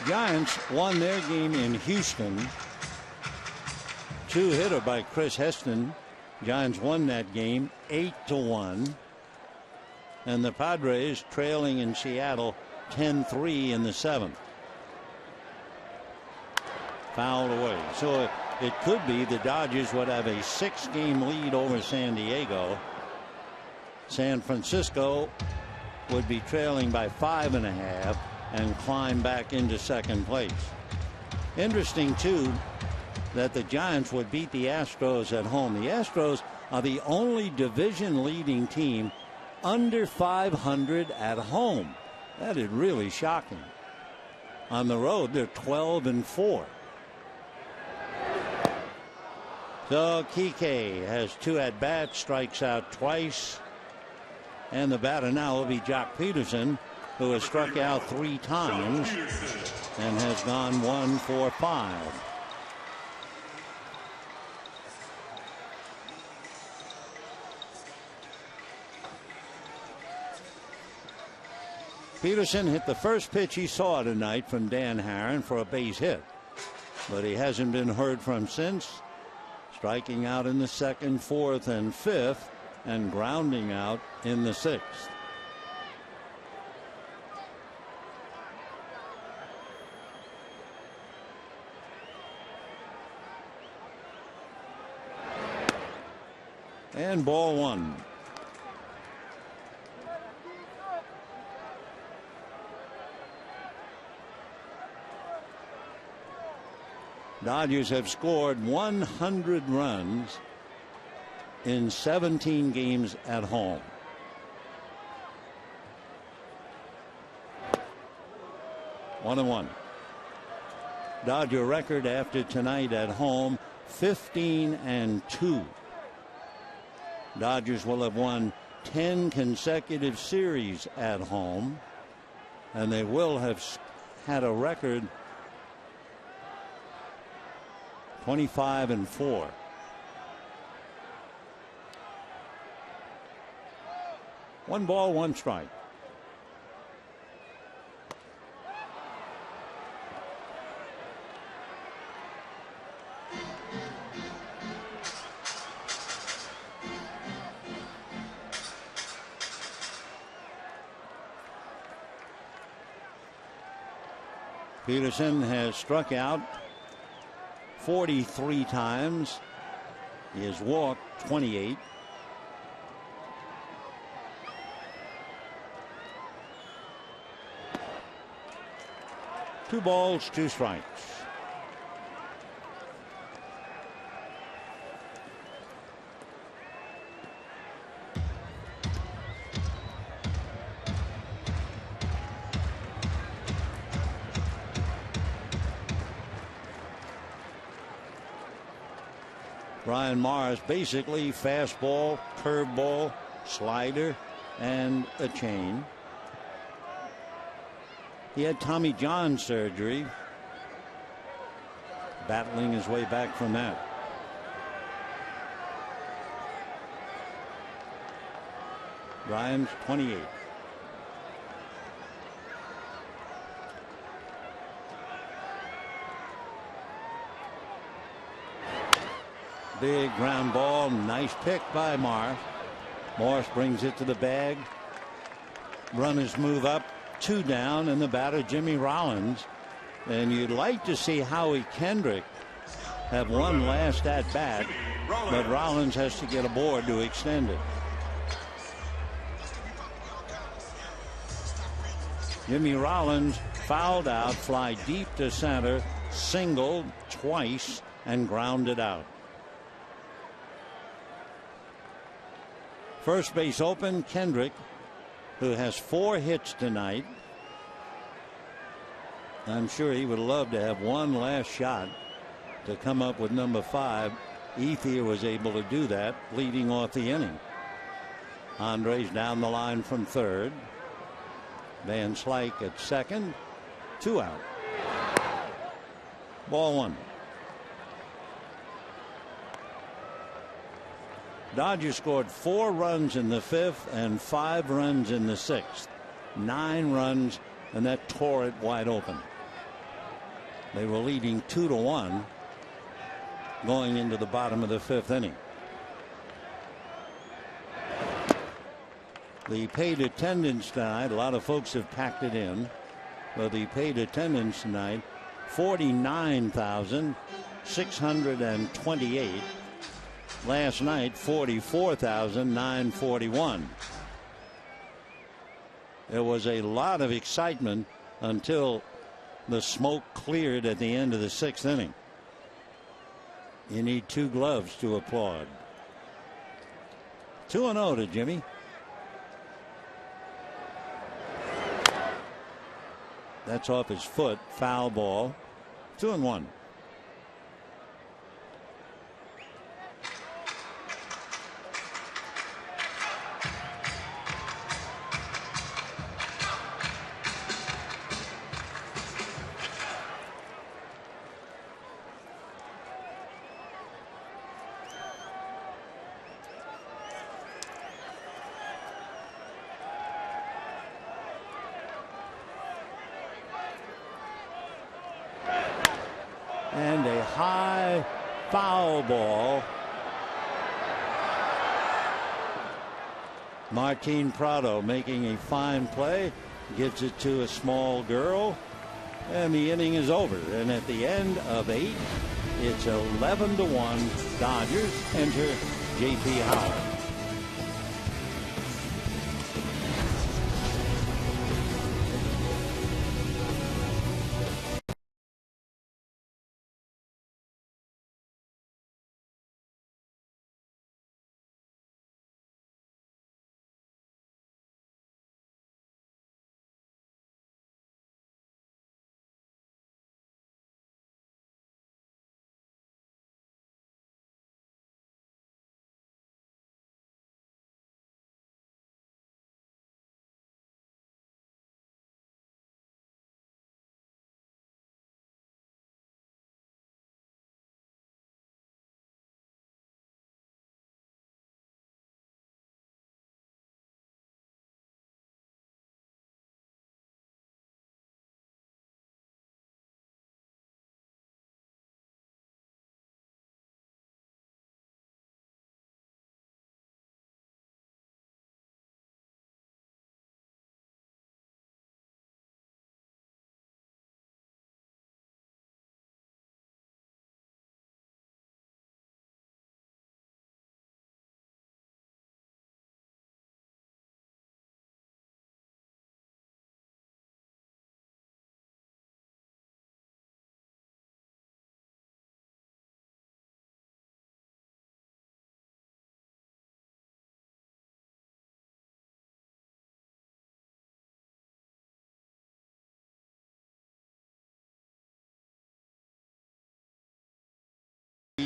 Giants won their game in Houston. 2-hitter by Chris Heston. Giants won that game 8-1. And the Padres trailing in Seattle 10-3 in the 7th. Fouled away. So it could be the Dodgers would have a 6-game lead over San Diego. San Francisco would be trailing by 5.5 and climb back into 2nd place. Interesting, too, that the Giants would beat the Astros at home. The Astros are the only division leading team under 500 at home. That is really shocking. On the road, they're 12-4. So Kike has 2 at-bats, strikes out twice. And the batter now will be Jock Peterson, who has struck out 3 times and has gone 1 for 5. Peterson hit the first pitch he saw tonight from Dan Herron for a base hit, but he hasn't been heard from since, striking out in the 2nd, 4th, and 5th, and grounding out in the 6th. And ball 1. Dodgers have scored 100 runs in 17 games at home. One and one. Dodger record after tonight at home, 15-2. Dodgers will have won 10 consecutive series at home, and they will have had a record 25-4. One ball, one strike. Peterson has struck out 43 times. He has walked 28. Two balls, two strikes. Brian Mars basically fastball, curveball, slider, and a chain. He had Tommy John surgery, battling his way back from that. Brian's 28. Big ground ball, nice pick by Morris. Morris brings it to the bag. Runners move up, 2 down, and the batter Jimmy Rollins. And you'd like to see Howie Kendrick have one last at bat, but Rollins has to get aboard to extend it. Jimmy Rollins fouled out, fly deep to center, singled twice, and grounded out. First base open, Kendrick, who has 4 hits tonight. I'm sure he would love to have one last shot to come up with number 5. Ethier was able to do that, leading off the inning. Andres down the line from third. Van Slyke at second. 2 out. Ball 1. Dodgers scored 4 runs in the 5th and 5 runs in the 6th. 9 runs, and that tore it wide open. They were leading 2-1 going into the bottom of the 5th inning. The paid attendance tonight, a lot of folks have packed it in, but the paid attendance tonight, 49,628. Last night, 44,941. There was a lot of excitement until the smoke cleared at the end of the 6th inning. You need 2 gloves to applaud. 2-0 to Jimmy. That's off his foot, foul ball. 2-1. And a high foul ball. Martin Prado making a fine play, gives it to a small girl, and the inning is over. And at the end of 8, it's 11-1. Dodgers enter J.P. Howard.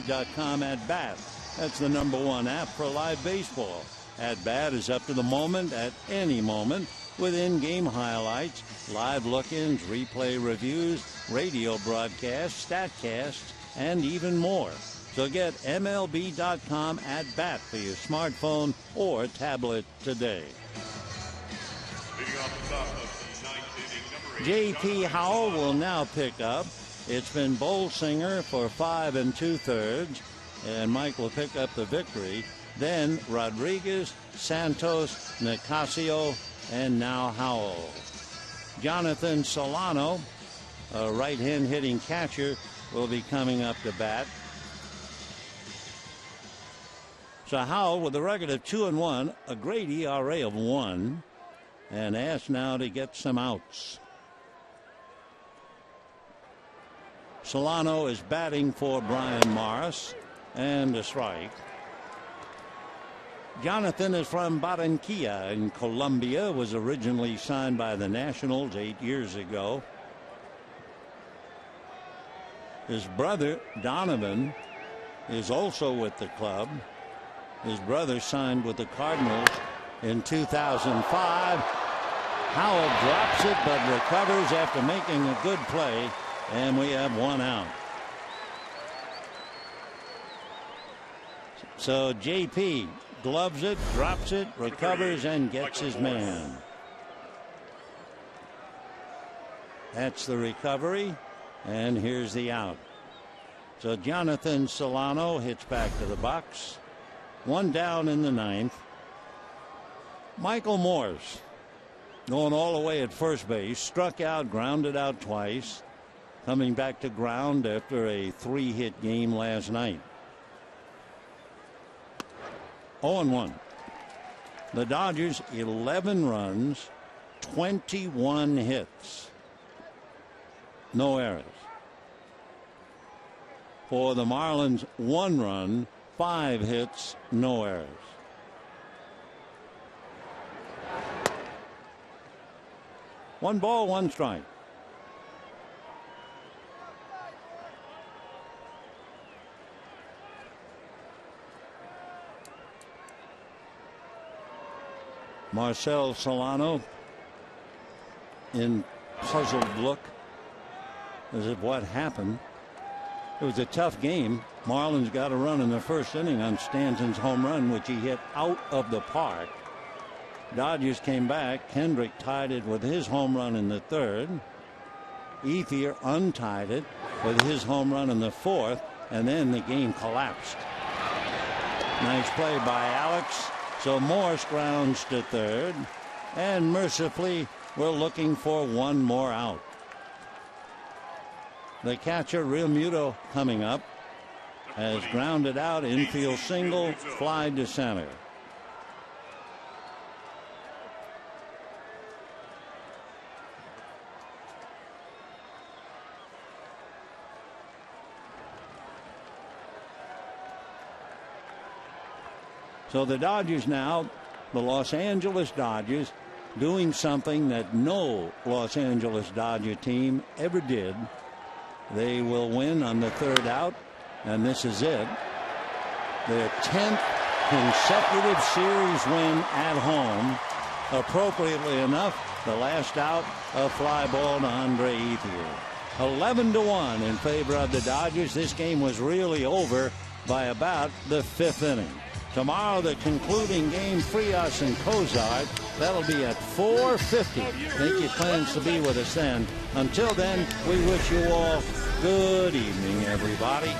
MLB.com At Bat. That's the #1 app for live baseball. At Bat is up to the moment at any moment with in-game highlights, live look-ins, replay reviews, radio broadcasts, statcasts, and even more. So get MLB.com At Bat for your smartphone or tablet today. J.P. Howell will now pick up. It's been Bolsinger for 5 2/3, and Mike will pick up the victory. Then Rodriguez, Santos, Nicasio, and now Howell. Jonathan Solano, a right-hand hitting catcher, will be coming up to bat. So Howell, with a record of 2-1, a great ERA of 1, and asked now to get some outs. Solano is batting for Brian Morris, and a strike. Jonathan is from Barranquilla in Colombia, was originally signed by the Nationals 8 years ago. His brother, Donovan, is also with the club. His brother signed with the Cardinals in 2005. Howell drops it but recovers after making a good play, and we have 1 out. So JP gloves it, drops it, recovers, and gets his man. That's the recovery, and here's the out. So Jonathan Solano hits back to the box. 1 down in the 9th. Michael Morse, going all the way at first base, struck out, grounded out twice, coming back to ground after a 3-hit game last night. 0-1. The Dodgers 11 runs, 21 hits, no errors. For the Marlins, 1 run, 5 hits, no errors. One ball, 1 strike. Marcel Solano in puzzled look as if what happened. It was a tough game. Marlins got a run in the first inning on Stanton's home run, which he hit out of the park. Dodgers came back. Kendrick tied it with his home run in the 3rd. Ethier untied it with his home run in the 4th, and then the game collapsed. Nice play by Alex. So Morse grounds to 3rd, and mercifully we're looking for 1 more out. The catcher, Real Muto, coming up, has grounded out, infield single, fly to center. So the Dodgers now, the Los Angeles Dodgers, doing something that no Los Angeles Dodger team ever did. They will win on the 3rd out, and this is it. Their 10th consecutive series win at home. Appropriately enough, the last out, a fly ball to Andre Ethier. 11-1 in favor of the Dodgers. This game was really over by about the 5th inning. Tomorrow, the concluding game, Frias and Cozart. That'll be at 4:50. Make your plans to be with us then. Until then, we wish you all good evening, everybody.